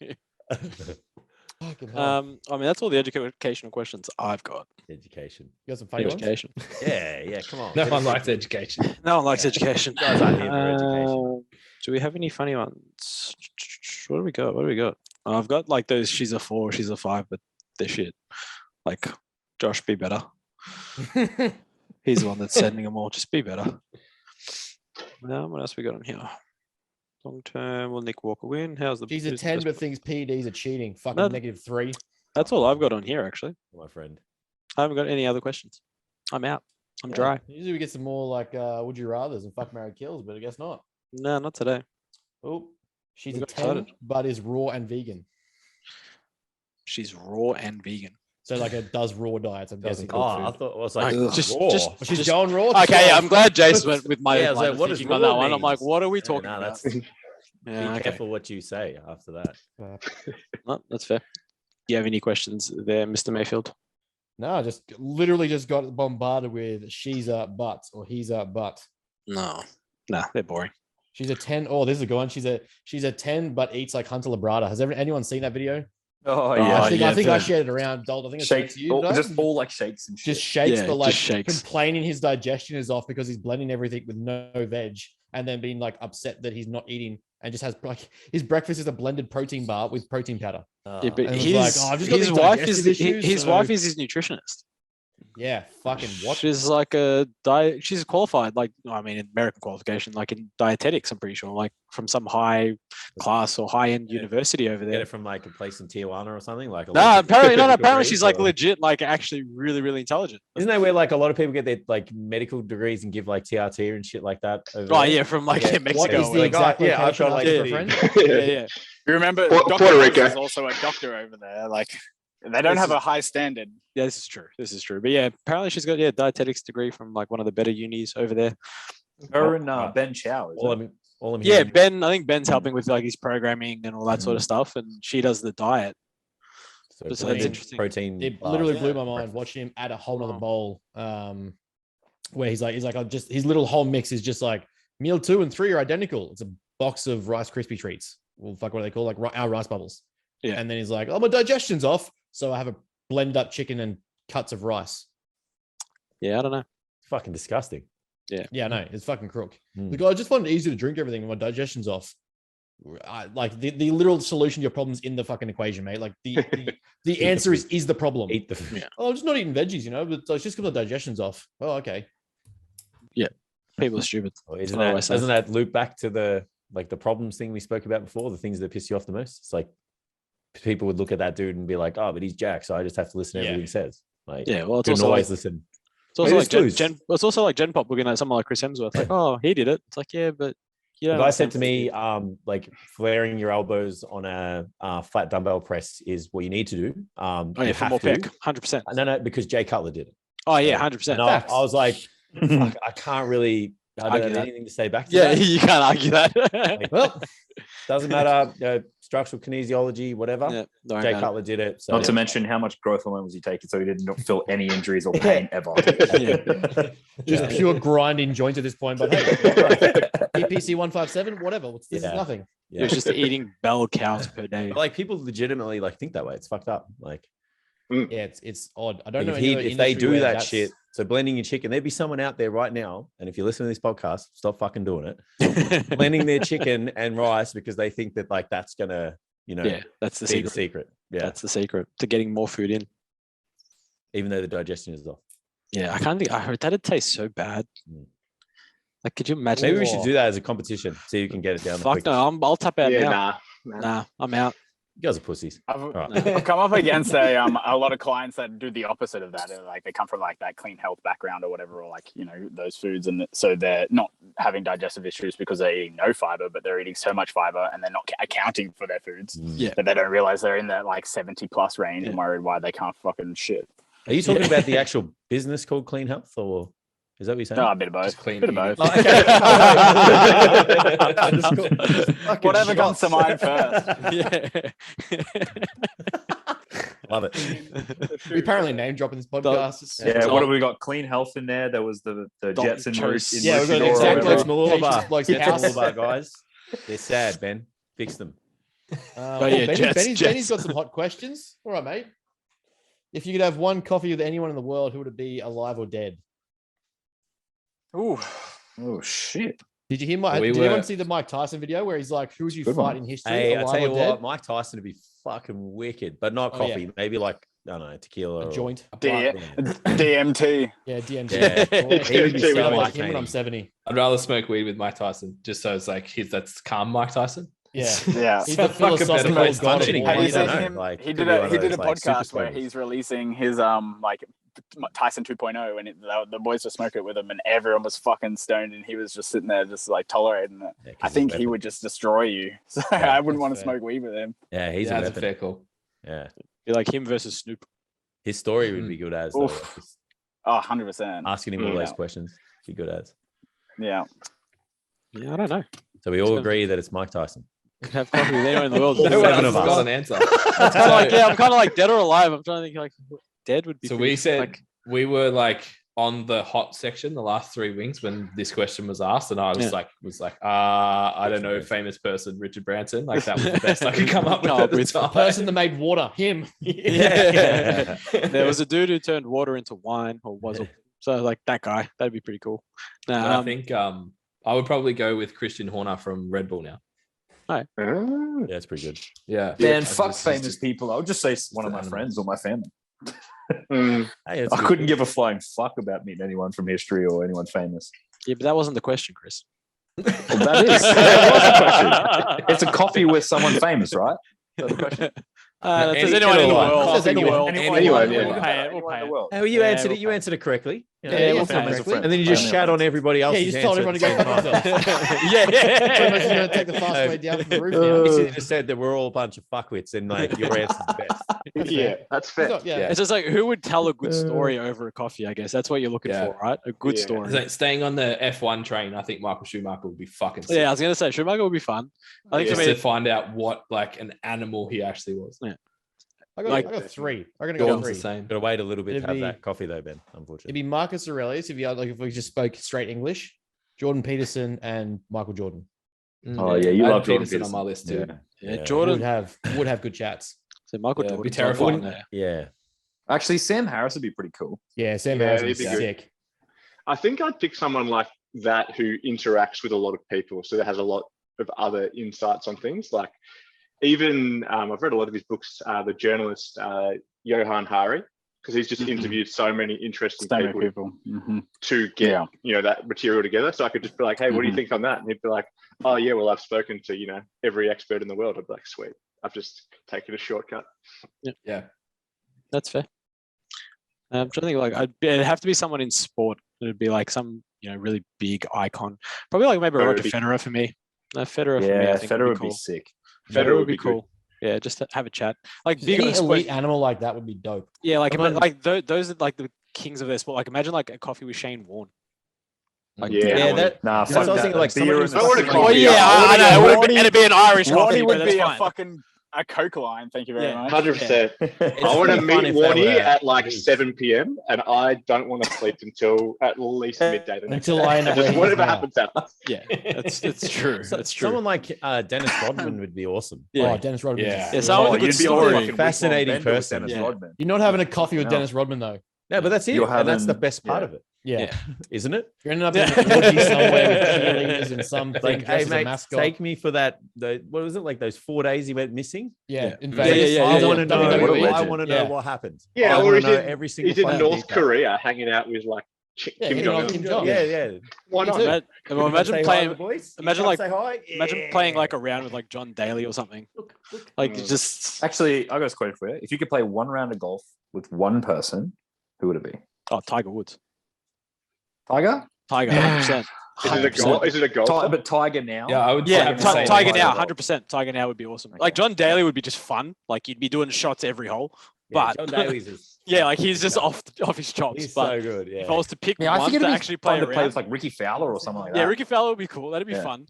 fucking hell. I mean, that's all the educational questions I've got. Education. You got some funny ones? Education. Yeah, come on. No one likes education. No one likes education. You guys aren't here for education. Do we have any funny ones? What do we got? Oh, I've got like those. She's a 4, she's a 5, but they're shit. Like, Josh, be better. He's the one that's sending them all. Just be better. Now, what else we got on here? Long term, will Nick Walker win? How's the? She's a who's the 10, best but one? thinks PEDs are cheating. Fucking No. -3. That's all I've got on here. Actually, My friend. I haven't got any other questions. I'm out. I'm Yeah. dry. Usually we get some more like would you rather's and fuck, marry, kills, but I guess not. No, not today. Oh, she's We a got 10, excited. but is raw and vegan. She's raw and vegan. So like it does raw diets. I'm guessing. Oh, I thought it was like Like, just- raw. just- Well, she's just- going raw. Okay, yeah, I'm glad Jace went with my, Yeah, I was line like, of what does thinking on that raw one. I'm like, means? what are we Yeah, talking no, about? that's be Yeah, okay. careful what you say after that. No, that's fair. Do you have any questions there, Mr. Mayfield? No, just literally just got bombarded with she's a butt or he's a butt. No, they're boring. She's a 10. Oh, this is a good one. She's a 10, but eats like Hunter Labrada. Has anyone seen that video? Oh, I think I yeah. shared it around. Dold, I think it's Shakes, to you. Dold. just all like shakes and shit. Just shakes, Yeah, but like just shakes. complaining his digestion is off because he's blending everything with no veg, and then being like upset that he's not eating and just has like his breakfast is a blended protein bar with protein powder. Yeah, but and it was his, like, oh, I've just got his these wife digestive is issues, his so- wife is his nutritionist. Yeah, fucking what? She's like she's qualified, like I mean, in American qualification, like in dietetics. I'm pretty sure, like from some high class or high end university over Get there. it from like a place in Tijuana or something. Like No, apparently not. Apparently degrees, she's like or- legit, like actually really, really intelligent. Isn't that where like a lot of people get their like medical degrees and give like TRT and shit like that? Over Oh there? yeah, from like Yeah. Mexico. What is or the whatever. exact yeah, I've location? got, like, Ask for a the- friend? Yeah. You remember Puerto Dr. House Rico. is also a doctor over there. Like they don't This have is- a high standard. Yeah, this is true. This is true. But yeah, apparently she's got a dietetics degree from like one of the better unis over there. Her and Ben Chow. All I'm Yeah, hearing- Ben. I think Ben's helping with like his programming and all that sort of stuff, and she does the diet. So that's protein- interesting. Protein. It bars. literally blew Yeah. my mind watching him add a whole nother Oh. bowl. Where he's like, I just his little whole mix is just like meal 2 and 3 are identical. It's a box of Rice Krispie treats. Well, fuck, what are they called? Like our rice bubbles. Yeah. And then he's like, oh, my digestion's off, so I have a blend up chicken and cuts of rice. Yeah, I don't know. It's fucking disgusting. Yeah, no, it's fucking crook. Mm. Like, I just find it easy to drink everything when my digestion's off. Like the literal solution to your problems in the fucking equation, mate. Like the answer is the problem. Eat the. Oh, I'm just not eating veggies, you know, but it's just because the digestion's off. Oh, okay. People are stupid. Well, isn't what I that, always say. doesn't that loop back to the like the problems thing we spoke about before? The things that piss you off the most. It's like people would look at that dude and be like, "Oh, but he's Jack, so I just have to listen to Yeah. everything he says." Like, Yeah, well, it's couldn't also always like listen. it's also Maybe like it's Gen, clues. well, it's also like Gen Pop looking at someone like Chris Hemsworth, like, oh, he did it. It's like, yeah, but you The don't guy said to understand me, like flaring your elbows on a flat dumbbell press is what you need to do. oh yeah, you for more have to. pick, 100%. No, because Jay Cutler did it. Oh yeah, So- 100%. And I was like, fuck, I can't really. I don't Argue have that. anything to say back to Yeah, that. you can't argue that. Like, well, doesn't matter. Structural kinesiology, whatever. Yeah, don't worry Jay about it. Cutler did it. So Not to mention how much growth hormone was he taking, so he didn't feel any injuries or pain ever. Just pure grinding joints at this point. But hey, EPC 157, whatever. This Yeah. is nothing. It was just eating bell cows per day. But, like people legitimately like think that way. It's fucked up. Like, Yeah, it's odd. I don't like, know. if, any other if they industry do where that that's- shit, so blending your chicken, there'd be someone out there right now. And if you listen to this podcast, stop fucking doing it. Blending their chicken and rice because they think that like that's gonna, Yeah, that's the be the secret. secret. Yeah. That's the secret to getting more food in. Even though the digestion is off. Yeah, I can't think. I heard that it tastes so bad. Mm. Like, could you imagine? Maybe we should do that as a competition so you can get it down. the Fuck quickest. no, I'll tap out Yeah, now. nah. Nah, I'm out. You guys are pussies. I've, Right. I've come up against a lot of clients that do the opposite of that. Like they come from like that clean health background or whatever, or like, you know, those foods. And so they're not having digestive issues because they're eating no fiber, but they're eating so much fiber and they're not accounting for their foods. Yeah. But they don't realize they're in that like 70 plus range Yeah. and worried why they can't fucking shit. Are you talking about the actual business called Clean Health, or is that what you're saying? No, a bit of both. Just clean Bit of eating. both. Oh, okay. Whatever comes to mind first. Yeah. Love it. We apparently name dropping this podcast. It's- Yeah, It's what all- have we got? Clean health in there. There was the Dalton Jets and Chose. Root. Yeah, we've got Maroochydore or exact whatever. like Malula bloke's Bar. house. Malula Bar, guys. They're sad, Ben. Fix them. Oh, yeah, Jets. Benny's got some hot questions. All right, mate. If you could have one coffee with anyone in the world, who would it be, alive or dead? Ooh. Oh shit! Did you hear We did anyone were- see the Mike Tyson video where he's like, "Who would you Good fight one. in history, Hey, I alive tell you or dead?" what, Mike Tyson would be fucking wicked, but not Oh, yeah. coffee. Maybe like, I don't know, tequila. A or- joint. D- Yeah. DMT. Yeah, DMT. Yeah. He would be DMT so with like him when Martini. I'm 70. I'd rather smoke weed with Mike Tyson, just so it's like that's calm Mike Tyson. Yeah. Yeah. He's So the fucking better philosophical place god of functioning. war. Have you You don't seen know, him? like, he could did be one a of he did a those, like, podcast where super he's releasing his like Tyson 2.0, and the boys were smoking it with him, and everyone was fucking stoned, and he was just sitting there, just like tolerating it. Yeah, 'cause I he's think a he weapon. would just destroy you. So I wouldn't want to fair. smoke weed with him. Yeah, he's Yeah, a that's a weapon. fair call. Yeah, Be like him versus Snoop. his story would be good as though, Oof. like, just Oh, 100%. asking him all Yeah. those questions. Be good as. Yeah. Yeah, I don't know. So we all agree that it's Mike Tyson. Could have coffee with anyone in the world. No Seven one else of has us. got an answer. It's kind of like, yeah, I'm kind of like dead or alive. I'm trying to think like dead would be. So pretty- we said like, we were like on the hot section, the last 3 wings when this question was asked, and I was Yeah. like, I don't know, famous person, Richard Branson. Like that was the best I could come up with No, at the it's the time. Person that made water, him. yeah. There was a dude who turned water into wine, or was it? So like that guy, that'd be pretty cool. And Nah, I think I would probably go with Christian Horner from Red Bull now. Yeah, it's pretty good. Yeah, Man, I fuck just- famous people. I would just say one of my animal. friends or my family. Hey, it's I good. couldn't give a flying fuck about meeting anyone from history or anyone famous. Yeah, but that wasn't the question, Chris. Well, that is. That was the question. It's a coffee with someone famous, right? That's the question. If there's anyone in the anyone. world, Says anyone. Anyone, we'll yeah. pay it. We'll pay it. Oh, you Yeah, answered we'll it. You pay. answered it correctly. Yeah, Yeah, you we'll answered pay. correctly. And then you just Yeah. shat on everybody else. Yeah, you just told everyone to go fuck themselves. Yeah. Pretty much you're going to take the fast way down from the roof now. You should have just said that we're all a bunch of fuckwits and like your answer's the best. Yeah, that's fair. Yeah. It's just like who would tell a good story over a coffee? I guess that's what you're looking Yeah. for, right? A good Yeah. story. So staying on the F1 train, I think Michael Schumacher would be fucking sick. Yeah, I was gonna say Schumacher would be fun. I think Just for to me, find out what like an animal he actually was. I got, Like- I got three. I'm going to go Jordan's the three. same. Got to wait a little bit It'd to have be- that coffee though, Ben. It'd Unfortunately. be Marcus Aurelius if we just spoke straight English, Jordan Peterson and Michael Jordan. Oh, yeah, you I had love Jordan Peterson on Peterson. my list too. yeah, Would Jordan. have good chats. So Michael Yeah, it'd be Jordan. terrifying. There. Yeah. Actually, Sam Harris would be pretty cool. Yeah, Sam Yeah, Harris he'd is be good. sick. I think I'd pick someone like that who interacts with a lot of people, so that has a lot of other insights on things. Like even I've read a lot of his books. The journalist Johan Hari, because he's just interviewed so many interesting So many people people. to get that material together. So I could just be like, hey, what do you think on that? And he'd be like, oh yeah, well I've spoken to every expert in the world. I'd be like, sweet, I've just taken a shortcut. Yeah. That's fair. I'm trying to think it'd have to be someone in sport. It'd be like some really big icon. Probably like maybe Roger Federer for me. Federer for me. Yeah, I think Federer would be cool. sick. Federer would be cool. Yeah, just to have a chat. Like big Any sport. elite animal like that would be dope. Yeah, like Someone- those are like the kings of their sport. Like imagine like a coffee with Shane Warne. Like, Yeah. that. Nah, That's what I fuck was thinking, that. like, someone Beer who's and I wanna fucking- call Oh you- yeah, I know. Warnie- It'd be an Irish coffee, Warnie but would that's be a fine. fucking a Coke line. Thank you very Yeah. much. 100%. I want to pretty fun meet if they Warnie were at like elite. 7 p.m. and I don't want to sleep until at least midday. The next Until day. I end up Just where he is whatever now. happens, happens. Yeah, that's true. So- That's true. Someone like Dennis Rodman would be awesome. Yeah. Oh, Dennis Rodman. Yeah. Yeah, someone with a good you'd be on story. fucking week-long Fascinating bender with person. Dennis Yeah. Rodman. You're not having a coffee with Fucking Dennis Rodman though. No, but that's it. You're And that's the having- best part yeah. of it, Yeah. Yeah. isn't it? You're ending up in an orgy somewhere with cheerleaders and something Like, dressed hey, as a mate, mascot. take me for that. What was it like? Those 4 days he went missing. Yeah, in Yeah, Vegas. yeah, I yeah, want to know. WWE. What a I legend. want to know Yeah. what happened. Yeah, I or want he's to know in, every single he's in fucking North detail. Korea hanging out with like Yeah, Kim hanging out with Jong-un. Kim Jong. Yeah, yeah. Why Me not? too. Well, Say imagine hi, playing. boys. You imagine, come like- say hi? Imagine playing Yeah. like around with like John Daly or something. Like just Actually, I got a question for you. If you could play one round of golf with one person, who would it be? Tiger Woods. Tiger? Tiger, 100%. Is it a golf? But Tiger now? Yeah, I would Yeah, have to say Tiger Tiger. now, 100%. Tiger now would be awesome. Like John Daly would be just fun. Like you'd be doing shots every hole. Yeah, But John Daly's is yeah, like he's just off his chops. he's but so good. Yeah. if I was to pick Yeah, I one think to it'd be actually play fun to play around, with like Ricky Fowler or something like that. yeah, Ricky Fowler would be cool. That'd be Yeah. fun.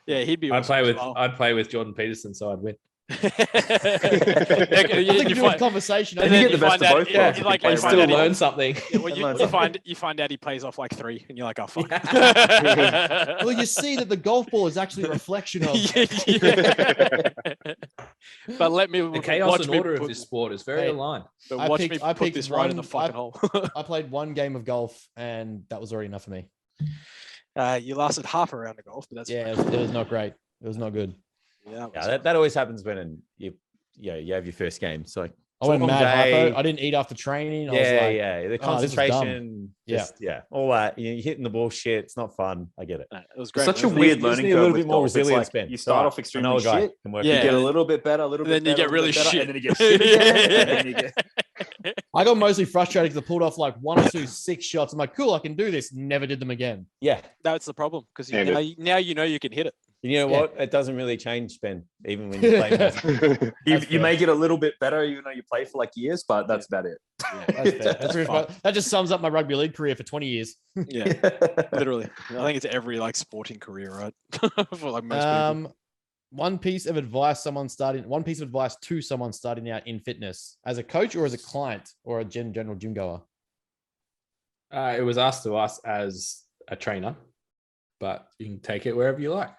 Yeah, he'd be. I'd Awesome play as with well. I'd play with Jordan Peterson, so I'd win. I think you you're find, in conversation. and you then get the best find of out, both yeah, worlds if like you you play find Still out learn something. yeah, well, you find out he plays off like 3, and you're like, oh fuck. Well, you see that the golf ball is actually a reflection of. But let me The chaos watch and me order put, of this sport is very Hey, aligned. but I watch picked- me I put picked this right in the one- fucking hole. I played one game of golf, and that was already enough for me. You lasted half a round of golf, but that's Yeah, it was not great. It was not good. yeah. Yeah, that always happens when you have your first game. So I went long mad day. hypo. I didn't eat after training. I was yeah, like, yeah, the "Oh, this is concentration, dumb." just, yeah, all that. You're hitting the ball shit. It's not fun. I get it. It was It's great. such a man. weird You just learning need a curve little with bit more golf. It's resilience, like Ben. you start off I know extremely a guy shit, can work Yeah. you with get a that. little bit better, a little bit Then you better, get a little really bit better, shit. and then you get shit again, and then you get I got mostly frustrated because I pulled off like 1 or 2 6 shots. I'm like, cool, I can do this. Never did them again. Yeah, That's the problem because Yeah, now you know you can hit it. you know Yeah. what? It doesn't really change, Ben. Even when you play. more. you, That's you fair. may get a little bit better, even though you play for like years, but that's about it. That's fair. That's pretty fine. fun. That just sums up my rugby league career for 20 years. Yeah, literally. I think it's every like sporting career, right? For like most people. One piece of advice to someone starting out in fitness as a coach or as a client or a general gym goer. It was asked to us as a trainer, but you can take it wherever you like.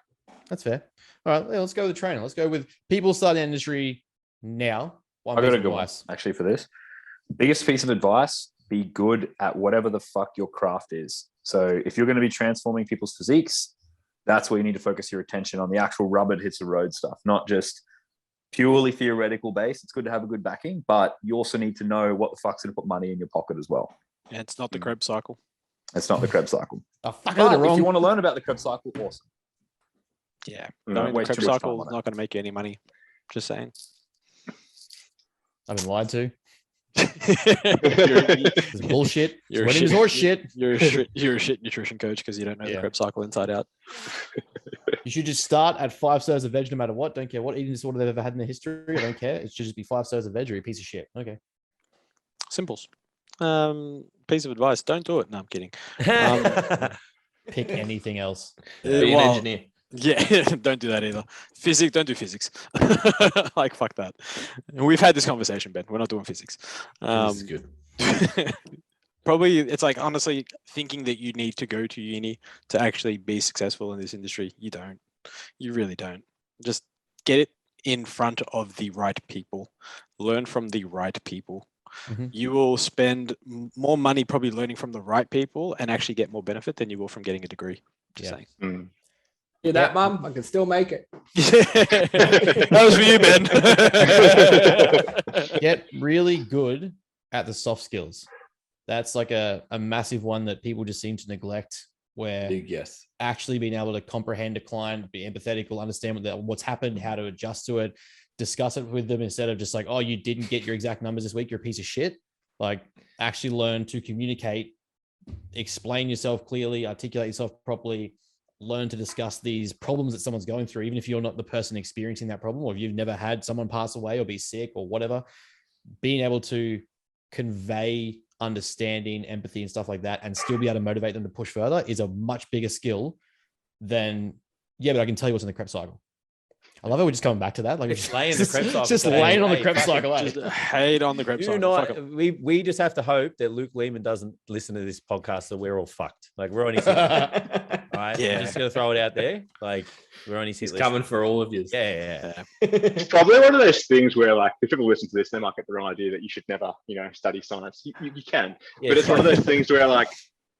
That's fair. All right, let's go with the trainer. Let's go with people starting in the industry now. One I got piece a of good one advice. actually for this. Biggest piece of advice: be good at whatever the fuck your craft is. So if you're going to be transforming people's physiques, that's where you need to focus your attention on, the actual rubber hits the road stuff, not just purely theoretical base. It's good to have a good backing, but you also need to know what the fuck's going to put money in your pocket as well. And it's not the Krebs cycle. It's not the Krebs cycle. Oh, fuck, But they're wrong. if you want to learn about the Krebs cycle, awesome. Yeah. Don't I mean, the waste Krebs too much time cycle on is it. not going to make you any money. Just saying. I've been lied to. you're, It's bullshit. You're Sweating is horse shit. You're a shit nutrition coach because you don't know the Yeah. Krebs cycle inside out. You should just start at 5 serves of veg no matter what. Don't care what eating disorder they've ever had in their history. I don't care. It should just be 5 serves of veg or a piece of shit. Okay. Simples. Piece of advice: don't do it. No, I'm kidding. Pick anything else. Be an engineer. Yeah, don't do that either. Physics, don't do physics. Like, fuck that. We've had this conversation, Ben. We're not doing physics. This is good. Probably, it's like, honestly, thinking that you need to go to uni to actually be successful in this industry. You don't. You really don't. Just get it in front of the right people. Learn from the right people. Mhm. You will spend more money probably learning from the right people and actually get more benefit than you will from getting a degree. Just Yeah. saying. Mm. Hear that, Mum? I can still make it. That was for you, Ben. Get really good at the soft skills. That's like a massive one that people just seem to neglect, where Big yes. actually being able to comprehend a client, be empathetic, or understand what's happened, how to adjust to it, discuss it with them instead of just like, oh, you didn't get your exact numbers this week, you're a piece of shit. Like, actually learn to communicate, explain yourself clearly, articulate yourself properly, learn to discuss these problems that someone's going through, even if you're not the person experiencing that problem, or if you've never had someone pass away or be sick or whatever. Being able to convey understanding, empathy, and stuff like that, and still be able to motivate them to push further is a much bigger skill than, yeah, but I can tell you what's in the Krebs cycle. I love it. We're just coming back to that. Like, It's laying the Krebs cycle. just saying, laying on the hey, Krebs fucking cycle. Just hate on the Krebs Do cycle. not, Fuck 'em. we just have to hope that Luke Lehman doesn't listen to this podcast, so we're all fucked. Like, we're on his hit list, right? Yeah. I'm just gonna throw it out there. Like, we're on his hit He's list. coming for all of you. Yeah. It's probably one of those things where, like, if people listen to this, they might get the wrong idea that you should never, study science. You can, but it's one of those things where, like,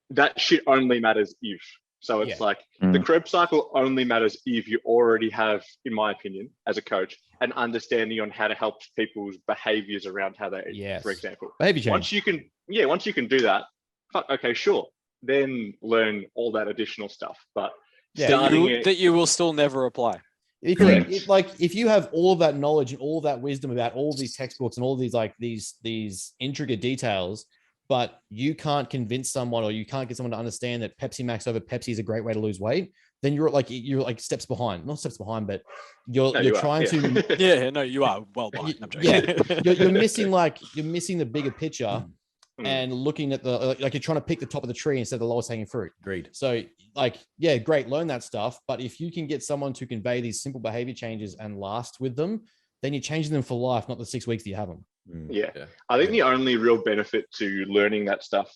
that shit only matters if. So it's like the Krebs cycle only matters if you already have, in my opinion, as a coach, an understanding on how to help people's behaviors around how they eat, Yes. for example. Behavior change. Once you can do that, okay, sure. Then learn all that additional stuff. But Yeah, starting it, That you will still never apply. If you have all of that knowledge and all of that wisdom about all of these textbooks and all these these intricate details, but you can't convince someone, or you can't get someone to understand that Pepsi Max over Pepsi is a great way to lose weight, then you're like steps behind. Not steps behind, but you're trying to. Yeah, no, you are well behind. I'm joking. Yeah, you're missing the bigger picture. And looking at like you're trying to pick the top of the tree instead of the lowest hanging fruit. Agreed. So, like, yeah, great, learn that stuff. But if you can get someone to convey these simple behavior changes and last with them, then you're changing them for life, not the 6 weeks that you have them. Yeah. I think the only real benefit to learning that stuff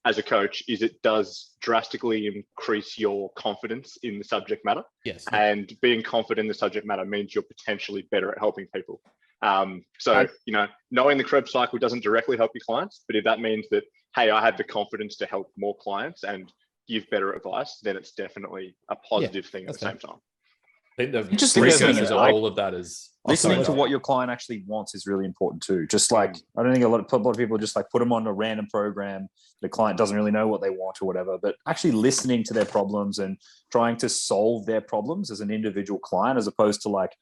as a coach is it does drastically increase your confidence in the subject matter. Yes. And being confident in the subject matter means you're potentially better at helping people. Knowing the Krebs cycle doesn't directly help your clients, but if that means that, hey, I have the confidence to help more clients and give better advice, then it's definitely a positive thing at the same time. I think the Just research listening, is like, all of that is listening to what your client actually wants is really important too. Just like, I don't think a lot of people just like put them on a random program. The client doesn't really know what they want or whatever, but actually listening to their problems and trying to solve their problems as an individual client, as opposed to like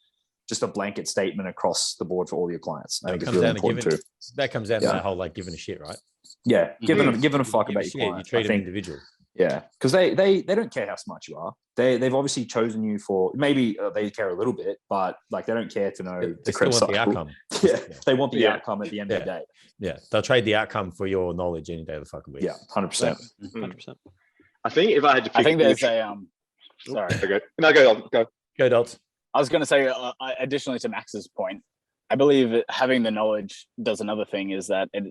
just a blanket statement across the board for all your clients. I think it's really important too. That comes down to that whole like giving a shit, right? Yeah, giving a fuck Give about a your shit, client. you treat I them think, individual. yeah, because they don't care how smart you are. They've obviously chosen you for, maybe they care a little bit, but like they don't care to know They the still Krebs want the cycle. outcome. Yeah, they want the outcome at the end of the day. Yeah, they'll trade the outcome for your knowledge any day of the fucking week. Yeah, 100%. 100%. I think if I had to pick, I think there's a sorry. Okay. No, go. Go Dots. I was going to say, additionally to Max's point, I believe that having the knowledge does another thing, is that it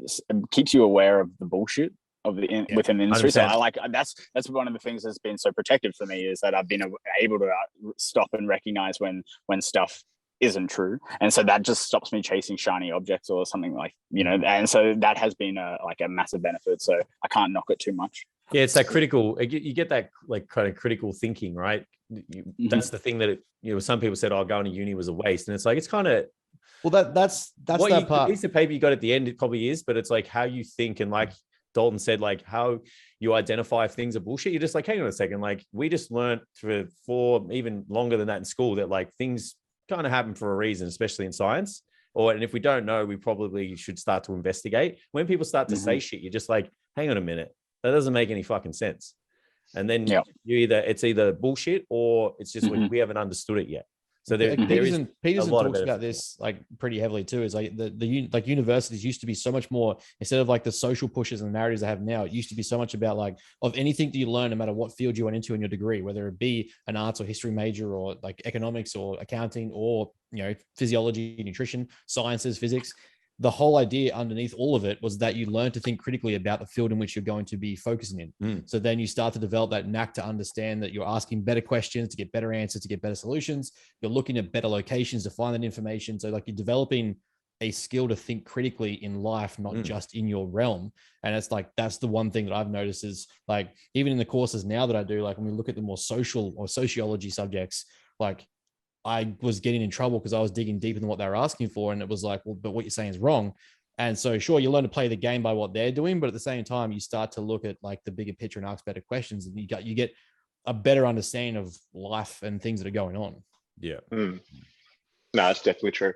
keeps you aware of the bullshit of within the industry. 100%. So I like that's one of the things that's been so protective for me, is that I've been able to stop and recognize when stuff isn't true, and so that just stops me chasing shiny objects or something, like, and so that has been a massive benefit. So I can't knock it too much. Yeah, it's that critical. You get that like kind of critical thinking, right? That's the thing that some people said, "Oh, going to uni was a waste," and it's like it's kind of that's what that part. The piece of paper you got at the end. It probably is, but it's like how you think, and like Dalton said, like how you identify if things are bullshit. You're just like, hang on a second, like we just learned for even longer than that in school that like things kind of happen for a reason, especially in science. And if we don't know, we probably should start to investigate. When people start to say shit, you're just like, hang on a minute. That doesn't make any fucking sense. And then it's either bullshit or it's just we haven't understood it yet. So Peterson talks about this like pretty heavily too. Is like the universities used to be so much more, instead of like the social pushes and narratives they have now, it used to be so much about like of anything that you learn, no matter what field you went into in your degree, whether it be an arts or history major or like economics or accounting or physiology, nutrition, sciences, physics. The whole idea underneath all of it was that you learn to think critically about the field in which you're going to be focusing in. So then you start to develop that knack to understand that you're asking better questions to get better answers, to get better solutions. You're looking at better locations to find that information. So like you're developing a skill to think critically in life, not just in your realm. And it's like, that's the one thing that I've noticed is like, even in the courses now that I do, like when we look at the more social or sociology subjects, like I was getting in trouble because I was digging deeper than what they were asking for. And it was like, well, but what you're saying is wrong. And so sure, you learn to play the game by what they're doing, but at the same time, you start to look at like the bigger picture and ask better questions, and you get a better understanding of life and things that are going on. Yeah. No, it's definitely true.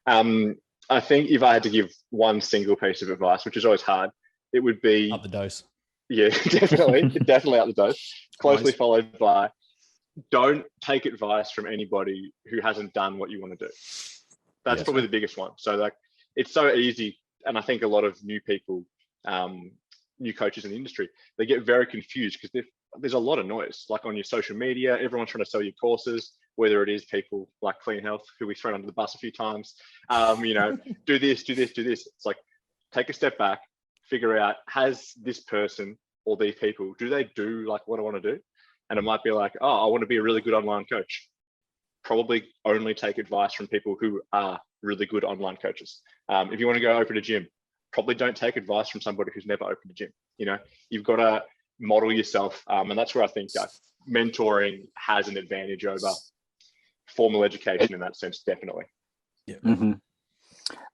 I think if I had to give one single piece of advice, which is always hard, it would be up the dose. Yeah, definitely up the dose. Closely followed by, don't take advice from anybody who hasn't done what you want to do. That's probably the biggest one. So like, it's so easy. And I think a lot of new people, new coaches in the industry, they get very confused because there's a lot of noise, like on your social media, everyone's trying to sell you courses, whether it is people like Clean Health, who we've thrown under the bus a few times, do this. It's like, take a step back, figure out, has this person or these people, do they do like what I want to do? And it might be like, oh, I want to be a really good online coach. Probably only take advice from people who are really good online coaches. If you want to go open a gym, probably don't take advice from somebody who's never opened a gym. You've got to model yourself. And that's where I think mentoring has an advantage over formal education in that sense, definitely. Yeah.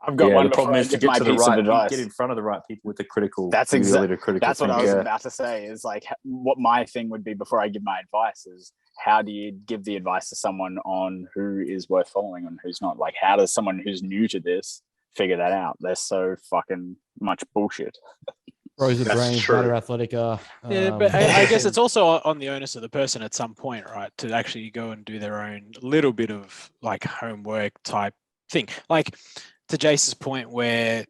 I've got one. The problem is to get to the right, get in front of the right people with the critical. That's exactly. That's what I was about to say. Is like what my thing would be before I give my advice is, how do you give the advice to someone on who is worth following and who's not? Like, how does someone who's new to this figure that out? There's so fucking much bullshit. Bros with brains, Matter Athletica. Yeah, but I guess it's also on the onus of the person at some point, right, to actually go and do their own little bit of like homework type thing. Like to Jace's point where,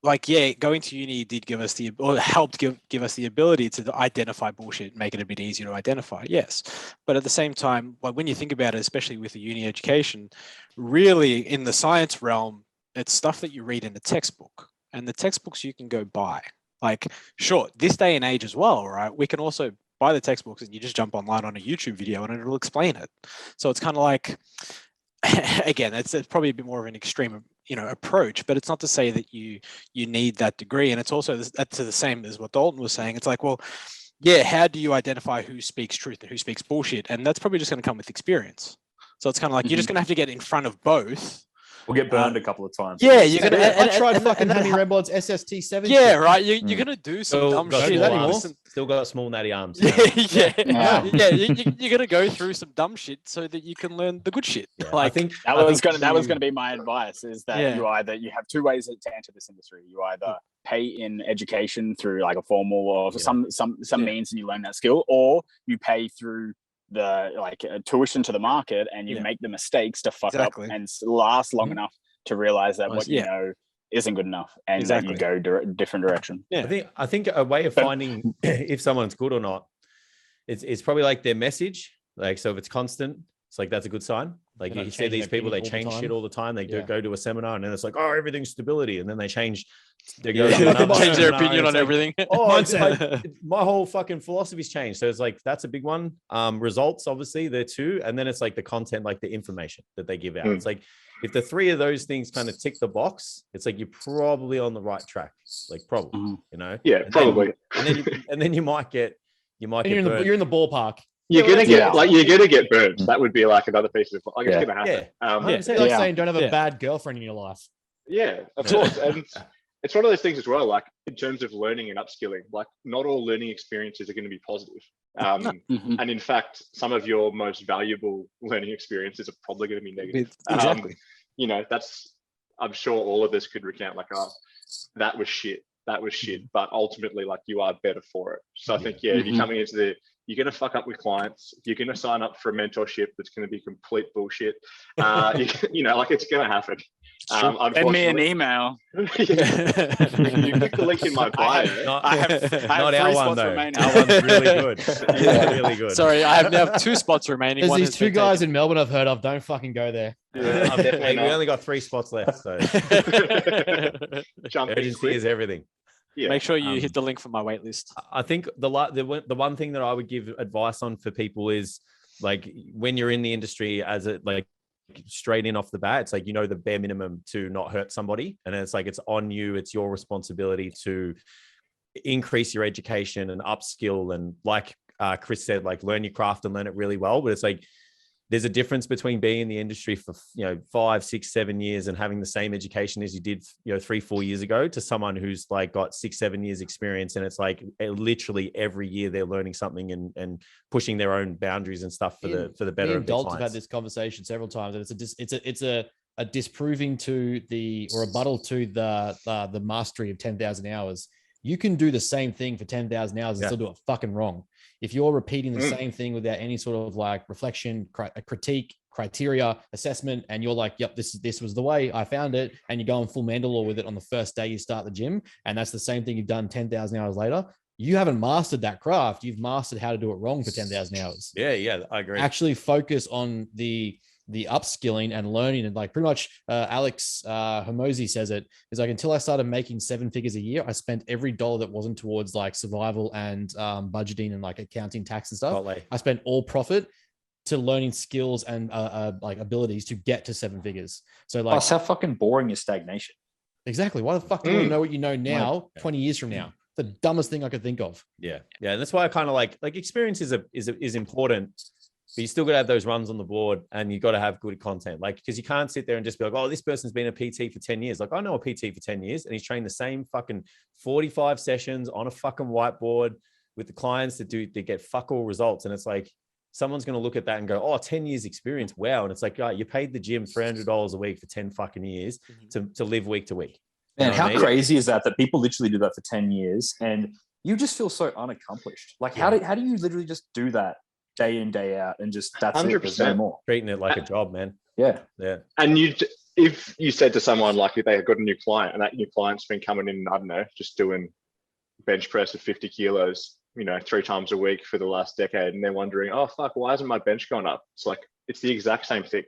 like, going to uni did give us helped give us the ability to identify bullshit, make it a bit easier to identify. Yes. But at the same time, like when you think about it, especially with the uni education, really in the science realm, it's stuff that you read in the textbook, and the textbooks you can go buy. Like, sure, this day and age as well, right? We can also buy the textbooks and you just jump online on a YouTube video and it'll explain it. So it's kind of like, again, it's probably a bit more of an extreme, approach, but it's not to say that you need that degree. And it's also that's the same as what Dalton was saying. It's like, well, yeah, how do you identify who speaks truth and who speaks bullshit? And that's probably just going to come with experience. So it's kind of like you're just going to have to get in front of both. We'll get burned a couple of times. Yeah, you're gonna. I tried fucking Hammy Redbod's SST7. Yeah, right. You're gonna do some dumb shit. Still got small natty arms. Yeah. You're gonna go through some dumb shit so that you can learn the good shit. Yeah, like, I think that was gonna be my advice. Is that you have two ways to enter this industry. You either pay in education through like a formal or some means, and you learn that skill, or you pay through the tuition to the market, and you make the mistakes to fuck up and last long enough to realize that what you know isn't good enough, and that you go different direction. I think a way of finding if someone's good or not, it's probably like their message. Like, so if it's constant, it's like that's a good sign. Like They're you not see these changing people, they opinion all the change time. shit all the time. They Yeah. go to a seminar and then it's like, oh, everything's stability. And then they change, they go Yeah. to another Change their seminar and opinion it's on like, everything. oh, it's like, my whole fucking philosophy's changed. So it's like, that's a big one. Results, obviously, there too. And then it's like the content, like the information that they give out. It's like, if the three of those things kind of tick the box, it's like you're probably on the right track. Like probably, you know? Yeah, And probably. then you might get And you're in the ballpark. You're well, gonna that's get it. you're gonna get burned. That would be like another piece of like it's Yeah. gonna happen. It's like Yeah. saying don't have a Yeah. bad girlfriend in your life. Yeah, of course. And it's one of those things as well, like in terms of learning and upskilling, like not all learning experiences are going to be positive. Mhm. And in fact, some of your most valuable learning experiences are probably going to be negative. Exactly. You know, I'm sure all of us could recount like, oh, that was shit. That was shit. But ultimately, like you are better for it. So I think, if you're coming into you're going to fuck up with clients. You're going to sign up for a mentorship that's going to be complete bullshit. You know, like it's going to happen. Send me an email. You click the link in my bio. I have Not our three one spots though. remaining. Our one's really good. Really good. Sorry, I have now 2 spots remaining. There's One these has 2 been guys taken. in Melbourne I've heard of. Don't fucking go there. Hey, we only got 3 spots left, so Jump in urgency quick. is everything. Yeah. Make sure you Um, hit the link for my wait list. I think the one thing that I would give advice on for people is like when you're in the industry as a like straight in off the bat, it's like, you know, the bare minimum to not hurt somebody. And it's like, it's on you. It's your responsibility to increase your education and upskill. And like Chris said, like learn your craft and learn it really well. But it's like, there's a difference between being in the industry for, 5, 6, 7 years and having the same education as you did, 3, 4 years ago to someone who's like got 6, 7 years experience. And it's like literally every year they're learning something and pushing their own boundaries and stuff for the better Me of and their Dalt have had clients. this conversation several times, and it's a disproving to or a rebuttal to the mastery of 10,000 hours. You can do the same thing for 10,000 hours and still do it fucking wrong. If you're repeating the same thing without any sort of like reflection, critique, criteria, assessment, and you're like, yep, this was the way I found it, and you go on full Mandalore with it on the first day you start the gym, and that's the same thing you've done 10,000 hours later, you haven't mastered that craft. You've mastered how to do it wrong for 10,000 hours. Yeah, I agree. Actually focus on the upskilling and learning. And like pretty much Alex Hormozy says it is like, until I started making 7 figures a year, I spent every dollar that wasn't towards like survival and budgeting and like accounting, tax and stuff. I spent all profit to learning skills and like abilities to get to 7 figures. So like, Plus, how fucking boring is stagnation? Exactly. Why the fuck do you want to know what you know now, 20 years from now? The dumbest thing I could think of. Yeah. And that's why I kind of like experience is important, but you still got to have those runs on the board and you got to have good content. Like, because you can't sit there and just be like, oh, this person's been a PT for 10 years. Like, I know a PT for 10 years and he's trained the same fucking 45 sessions on a fucking whiteboard with the clients that get fuck all results. And it's like, someone's going to look at that and go, oh, 10 years experience. Wow. And it's like, you paid the gym $300 a week for 10 fucking years to live week to week. Man, You know what I how mean? crazy is that people literally do that for 10 years and you just feel so unaccomplished. Like, how do you literally just do that day in, day out and just that's 100%. There's no more. Treating it like a job, man. Yeah. And if you said to someone like if they have got a new client and that new client's been coming in, I don't know, just doing bench press of 50 kilos, 3 times a week for the last decade, and they're wondering, oh fuck, why hasn't my bench gone up? It's like, it's the exact same thing.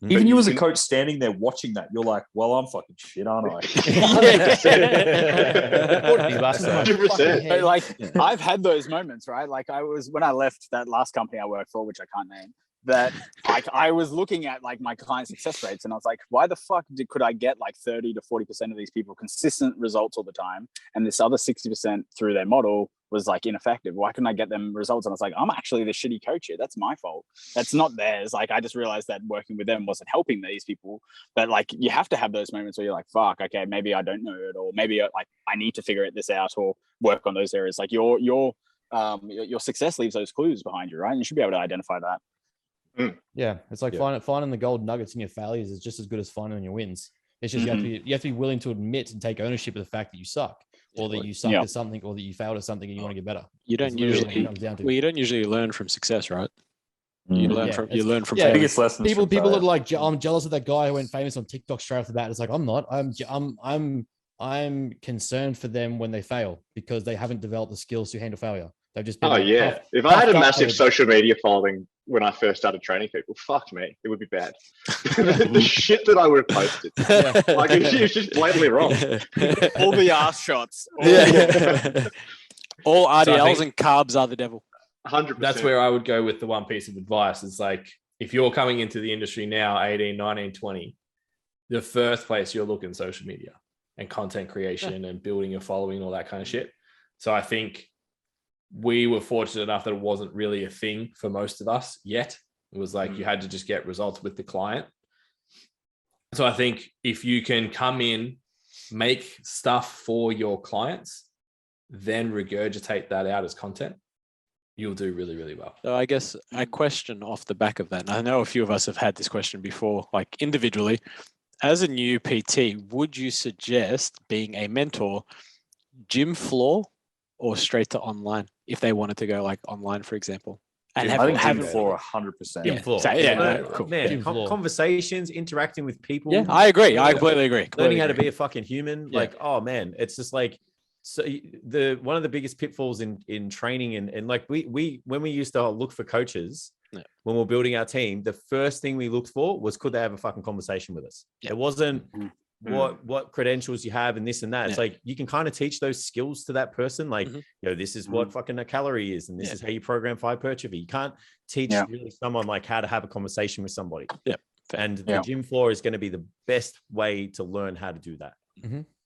Even you as a coach standing there watching that, you're like, well, I'm fucking shit, aren't I? 100%. But like, I've had those moments, right? Like when I left that last company I worked for, which I can't name, that like I was looking at like my client success rates and I was like, why the fuck could I get like 30 to 40% of these people consistent results all the time? And this other 60% through their model was like ineffective. Why couldn't I get them results? And I was like, I'm actually the shitty coach here. That's my fault. That's not theirs. Like, I just realized that working with them wasn't helping these people. But like, you have to have those moments where you're like, fuck, okay, maybe I don't know it, or maybe like I need to figure this out or work on those areas. Like your success leaves those clues behind you, right? And you should be able to identify that. Yeah, it's like finding the gold nuggets in your failures is just as good as finding your wins. It's just you have to be willing to admit and take ownership of the fact that you suck, or that you suck at something, or that you failed at something and you want to get better. You don't usually learn from success, right? You learn from failure. Biggest lessons. People are like, I'm jealous of that guy who went famous on TikTok straight off the bat. It's like, I'm not. I'm concerned for them when they fail because they haven't developed the skills to handle failure. They've just been Oh like, yeah. If I had a massive social media following when I first started training people, fuck me, it would be bad. The shit that I would have posted, like it was just blatantly wrong. All the ass shots. Yeah. All RDLs So I think- and carbs are the devil. 100%. That's where I would go with the one piece of advice. It's like, if you're coming into the industry now, 18, 19, 20, the first place you're looking social media and content creation and building your following, all that kind of shit. So I think we were fortunate enough that it wasn't really a thing for most of us yet. It was like you had to just get results with the client. So I think if you can come in, make stuff for your clients, then regurgitate that out as content, you'll do really, really well. So I guess a question off the back of that, and I know a few of us have had this question before, like individually, as a new PT, would you suggest being a mentor, gym floor or straight to online if they wanted to go like online, for example? And I think have gym floor 100%. Gym floor. So, yeah, Cool. cool. Man, Gym floor. conversations, interacting with people. Yeah, I agree. I completely agree. Learning how to be a fucking human. Yeah. Like, oh man, it's just like, so the one of the biggest pitfalls in training and like we when we used to look for coaches when we're building our team, the first thing we looked for was, could they have a fucking conversation with us? It wasn't what credentials you have and this and that. It's like you can kind of teach those skills to that person. Like, this is what fucking a calorie is, and this is how you program hypertrophy. You can't teach really someone like how to have a conversation with somebody. Yeah. And the gym floor is going to be the best way to learn how to do that.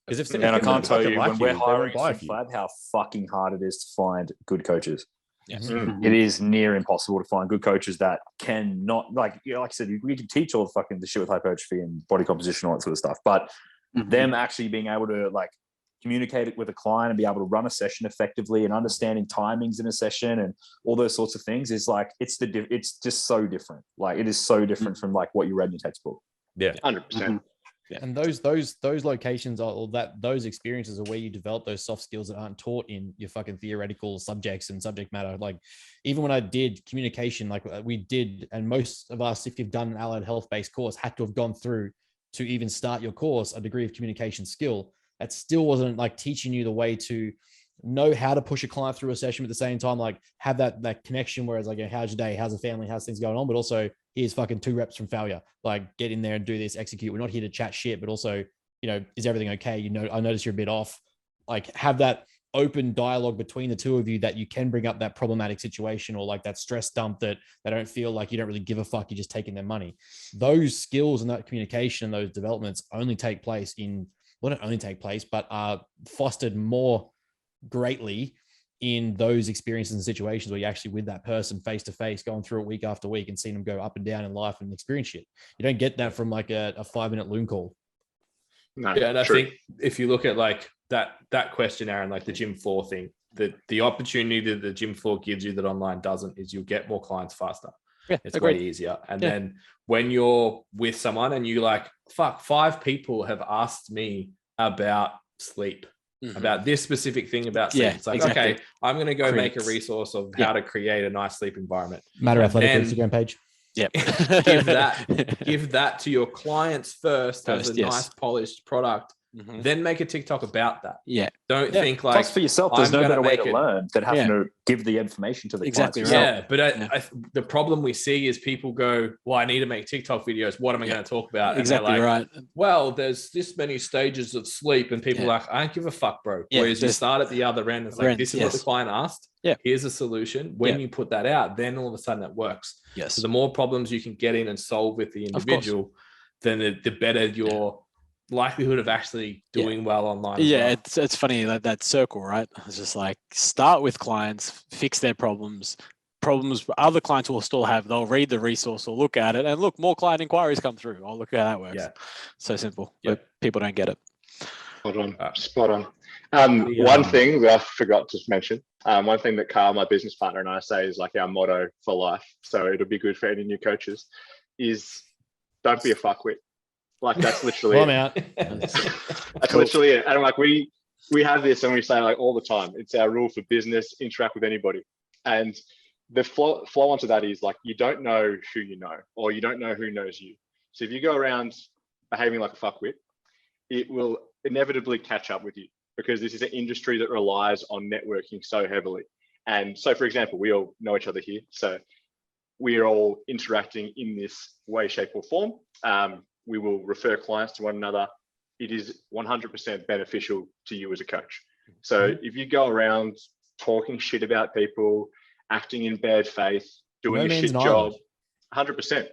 Because And I can't tell you, when we're hiring Flab, how fucking hard it is to find good coaches. Yes. It is near impossible to find good coaches that can not, like, like I said, we can teach all the fucking the shit with hypertrophy and body composition, all that sort of stuff. But them actually being able to like communicate it with a client and be able to run a session effectively and understanding timings in a session and all those sorts of things is like, it's just so different. Like it is so different from like what you read in your textbook. Yeah. 100%. Yeah. And those locations are, or those experiences are where you develop those soft skills that aren't taught in your fucking theoretical subjects and subject matter. Like even when I did communication, like we did, and most of us, if you've done an allied health-based course, had to have gone through to even start your course, a degree of communication skill. That still wasn't like teaching you the way to know how to push a client through a session at the same time, like have that connection where it's like, how's your day? How's the family? How's things going on? But also here's fucking 2 reps from failure. Like get in there and do this, execute. We're not here to chat shit, but also, is everything okay? I notice you're a bit off. Like have that open dialogue between the two of you that you can bring up that problematic situation or like that stress dump that they don't feel like you don't really give a fuck. You're just taking their money. Those skills and that communication and those developments only take place not only take place, but are fostered more greatly in those experiences and situations where you're actually with that person face to face, going through it week after week and seeing them go up and down in life and experience shit. You don't get that from like a 5-minute Loom call. No, yeah, and I think if you look at like that question, Aaron, like the gym floor thing, the opportunity that the gym floor gives you that online doesn't is you'll get more clients faster. Yeah, it's way easier. And then when you're with someone and you like, fuck, 5 people have asked me about sleep. About this specific thing about sleep. It's like, okay, I'm going to go make a resource of how to create a nice sleep environment. Matter Athletic Instagram page. Yep. give that to your clients first as a nice polished product. Then make a TikTok about that. Yeah. Don't think like plus for yourself. There's no better way to learn than having to give the information to the exactly clients. Right. Yeah, but the problem we see is people go, "Well, I need to make TikTok videos. What am I going to talk about?" And exactly like, right. Well, there's this many stages of sleep, and people are like, "I don't give a fuck, bro." Whereas you start at the other end. It's like, this is what the client asked. Yeah. Here's a solution. When you put that out, then all of a sudden it works. Yes. So the more problems you can get in and solve with the individual, then the better your likelihood of actually doing well online. Yeah, it's funny that circle, right? It's just like start with clients, fix their problems other clients will still have. They'll read the resource or look at it, and look, more client inquiries come through. Oh, look how that works. Yeah, so simple. But people don't get it. Spot on. One thing that I forgot to mention, one thing that Carl, my business partner, and I say is like our motto for life. So it'll be good for any new coaches. Is don't be a fuckwit. Like that's literally I'm out. That's literally it. And like we have this and we say like all the time, it's our rule for business, interact with anybody. And the flow onto that is like you don't know who you know, or you don't know who knows you. So if you go around behaving like a fuckwit, it will inevitably catch up with you because this is an industry that relies on networking so heavily. And so, for example, we all know each other here. So we are all interacting in this way, shape, or form. We will refer clients to one another. It is 100% beneficial to you as a coach. So if you go around talking shit about people, acting in bad faith, doing a shit job, 100%.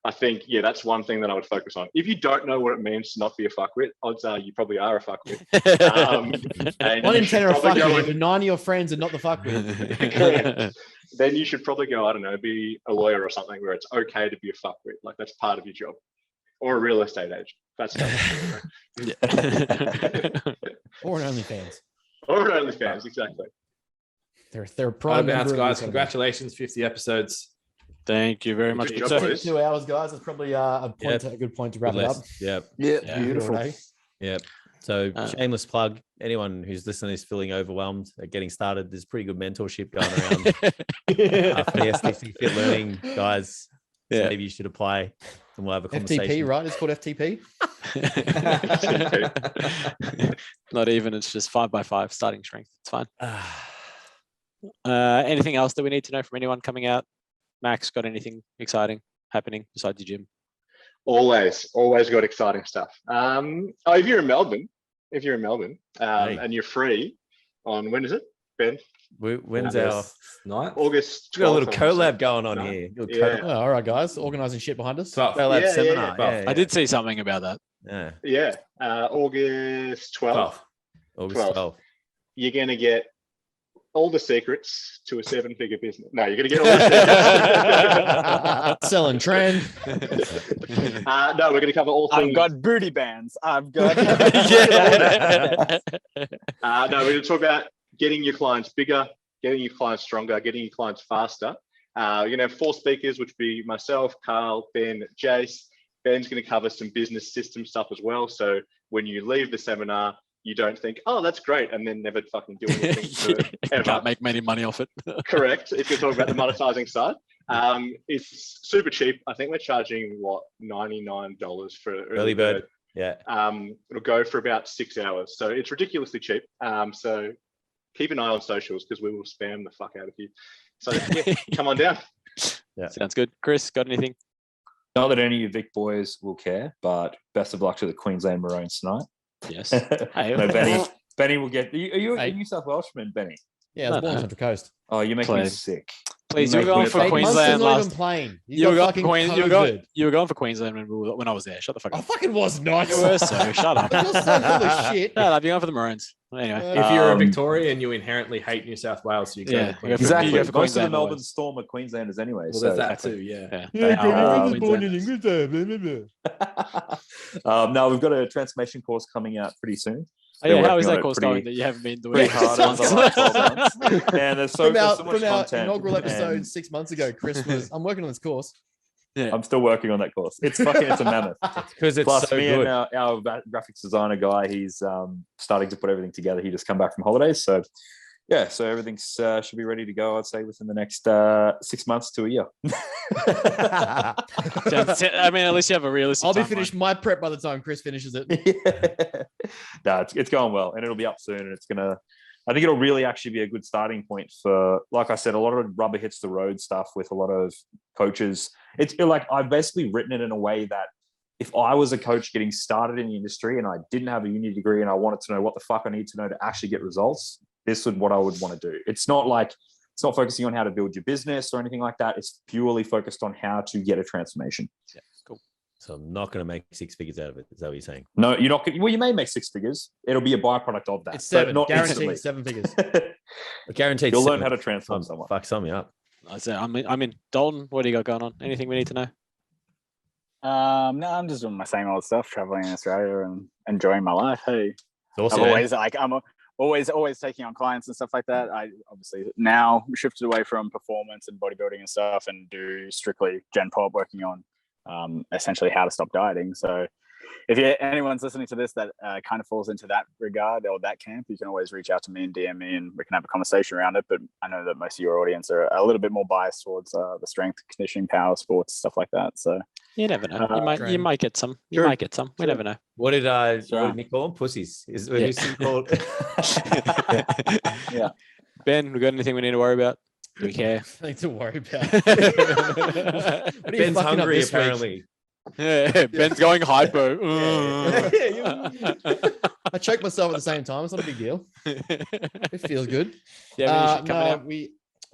I think, that's one thing that I would focus on. If you don't know what it means to not be a fuckwit, odds are you probably are a fuckwit. And 1 in 10 are a fuckwit, and but 90 of your friends are not the fuckwit. correct. Then you should probably go, I don't know, be a lawyer or something where it's okay to be a fuckwit. Like that's part of your job. Or a real estate agent. That's Or an OnlyFans. Or an OnlyFans, exactly. They're prime Bounce, member of guys. the Congratulations, 50 episodes. Thank you very much. Good job, So- boys. 2 hours, guys. That's probably a good point to wrap it up. Yep. Yeah, beautiful. Yep. So Uh, shameless plug. Anyone who's listening is feeling overwhelmed at getting started. There's pretty good mentorship going around for the STC Fit Learning guys. So Yeah. maybe you should apply and we'll have a conversation. FTP, right? It's called FTP. Not even. It's just 5x5 starting strength. It's fine. Anything else that we need to know from anyone coming out? Max, got anything exciting happening besides your gym? Always got exciting stuff. If you're in Melbourne, and you're free on, when is it, Ben? When's our Night? August 12th. we got a little I wanna say. collab going on No. here? Little Yeah. Oh, all right, guys. Organizing shit behind us. collab Yeah, seminar. yeah. Yeah, I did see something about that. Yeah. Yeah, August 12th. August 12th. 12th. You're going to get all the secrets to a 7-figure business. No, you're going to get all the secrets. Selling trend. No, we're going to cover all I've things. got booty bands. I've got. Yeah. No, we're going to talk about getting your clients bigger, getting your clients stronger, getting your clients faster. You're going to have 4 speakers, which would be myself, Carl, Ben, Jace. Ben's going to cover some business system stuff as well. So when you leave the seminar, you don't think, oh, that's great, and then never fucking do anything forever. Can't make many money off it. Correct. If you're talking about the monetizing side, it's super cheap. I think we're charging $99 for Early bird. Yeah. It'll go for about 6 hours, so it's ridiculously cheap. So keep an eye on socials because we will spam the fuck out of you. So yeah, come on down. Yeah. Sounds good. Chris, got anything? Not that any of you Vic boys will care, but best of luck to the Queensland Maroons tonight. Yes. No, Benny will get. Are you Hey. a New South Welshman, Benny? Yeah, I was born on Central Coast. Oh, you make me Play. sick. Please, You you were going make for me- Eight months Queensland is not even last. playing. You were going fucking for Queens. COVID. You were going for Queensland when I was there. Shut the fuck I up. fucking was not. You were so. Shut up. You're so full of shit. No, you're going for the Maroons. Anyway. If you're a Um, Victorian, you inherently hate New South Wales. So you go Yeah, to you go Queensland. for- Exactly. you go for Most of the Queensland Melbourne always. Storm are Queenslanders anyway. Well, so there's that too. Yeah. Yeah. Yeah, They are Queenslanders. No, we've got a transformation course coming out pretty soon. Oh, yeah, They're how is working on that it course pretty- going that you haven't been doing? Pretty hard over the last 12 months. And there's so From much our content. inaugural episode and 6 months ago, Chris was, I'm working on this course. I'm still working on that course. It's a mammoth. Because it's Plus, so me good. and our graphics designer guy, he's starting to put everything together. He just come back from holidays, so yeah, so everything's should be ready to go. I'd say within the next 6 months to a year. I mean, at least you have a realistic. I'll be timeline. finished my prep by the time Chris finishes it. No, it's going well, and it'll be up soon. And I think it'll really actually be a good starting point for, like I said, a lot of rubber hits the road stuff with a lot of coaches. It's like I've basically written it in a way that if I was a coach getting started in the industry and I didn't have a uni degree and I wanted to know what the fuck I need to know to actually get results, this is what I would want to do. It's not focusing on how to build your business or anything like that. It's purely focused on how to get a transformation. Yeah, cool. So I'm not going to make 6 figures out of it. Is that what you're saying? No, you're not. Well, you may make 6 figures. It'll be a byproduct of that. It's but 7, not guaranteed instantly. 7 figures. Guaranteed. You'll learn 7. how to transform someone. Fuck, sum me up. I say, I'm in. Dalton, what do you got going on? Anything we need to know? No, I'm just doing my same old stuff, traveling in Australia and enjoying my life. Hey, It's awesome. I'm always taking on clients and stuff like that. I obviously now shifted away from performance and bodybuilding and stuff and do strictly Gen Pop, working on essentially how to stop dieting. So if anyone's listening to this that kind of falls into that regard or that camp, you can always reach out to me and DM me and we can have a conversation around it. But I know that most of your audience are a little bit more biased towards the strength conditioning, power sports, stuff like that. So You never know. You Great. might get some. You Sure. might get some. We never know. What did right. Nick call them? Pussies. Who's he called? yeah. Ben, we got anything we need to worry about? Do we care? Nothing to worry about. What are you Ben's fucking up hungry this week? apparently. Yeah, Ben's going hypo. I choked myself at the same time. It's not a big deal. It feels good. Yeah, coming out.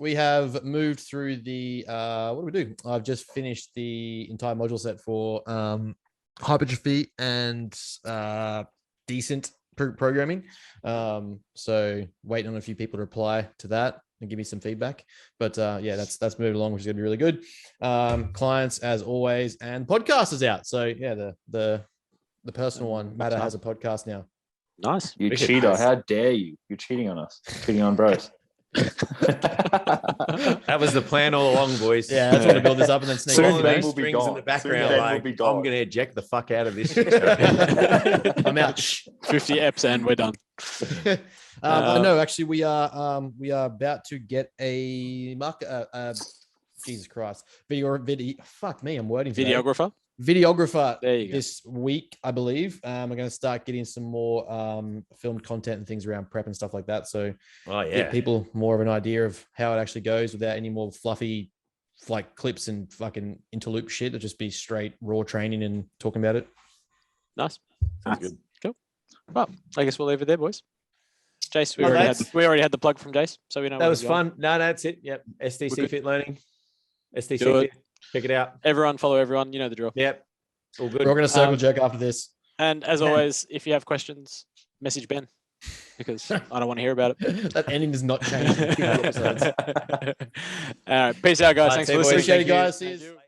We have moved through the what do we do? I've just finished the entire module set for hypertrophy and decent programming. So waiting on a few people to reply to that and give me some feedback. But yeah, that's moved along, which is gonna be really good. Clients as always, and podcast is out. So yeah, the personal one, Matter, has a podcast now. Nice. You cheater. How dare you? You're cheating on us. Cheating on bros. That was the plan all along, boys. Yeah, I just want to build this up and then sneak Soon off. Ben will be strings in gone. the Soon background. Ben will Like, be I'm gone. gonna eject the fuck out of this shit. I'm out. Shh. 50 eps and we're done. No, actually, we are about to get a market. Jesus Christ, video. Fuck me, I'm wording today. Videographer There you go. this week, I believe. We're going to start getting some more filmed content and things around prep and stuff like that. So Oh yeah. get people more of an idea of how it actually goes without any more fluffy like clips and fucking interloop shit. It'll just be straight raw training and talking about it. Nice. Sounds good. Cool. Well, I guess we'll leave it there, boys. Jace, we Well, already had the plug from Jace, so we know That where was he's going. fun. No, that's it. Yep. We're STC good. Fit Learning. STC Good. Fit. Check it out. Everyone follow everyone. You know the drill. Yep. All good. We're all going to circle jerk after this. And as always, if you have questions, message Ben because I don't want to hear about it. That ending does not change. In 50 episodes. All right. Peace out, guys. All right, Thanks see for you, boys. listening. Appreciate it, Thank you. guys. See you.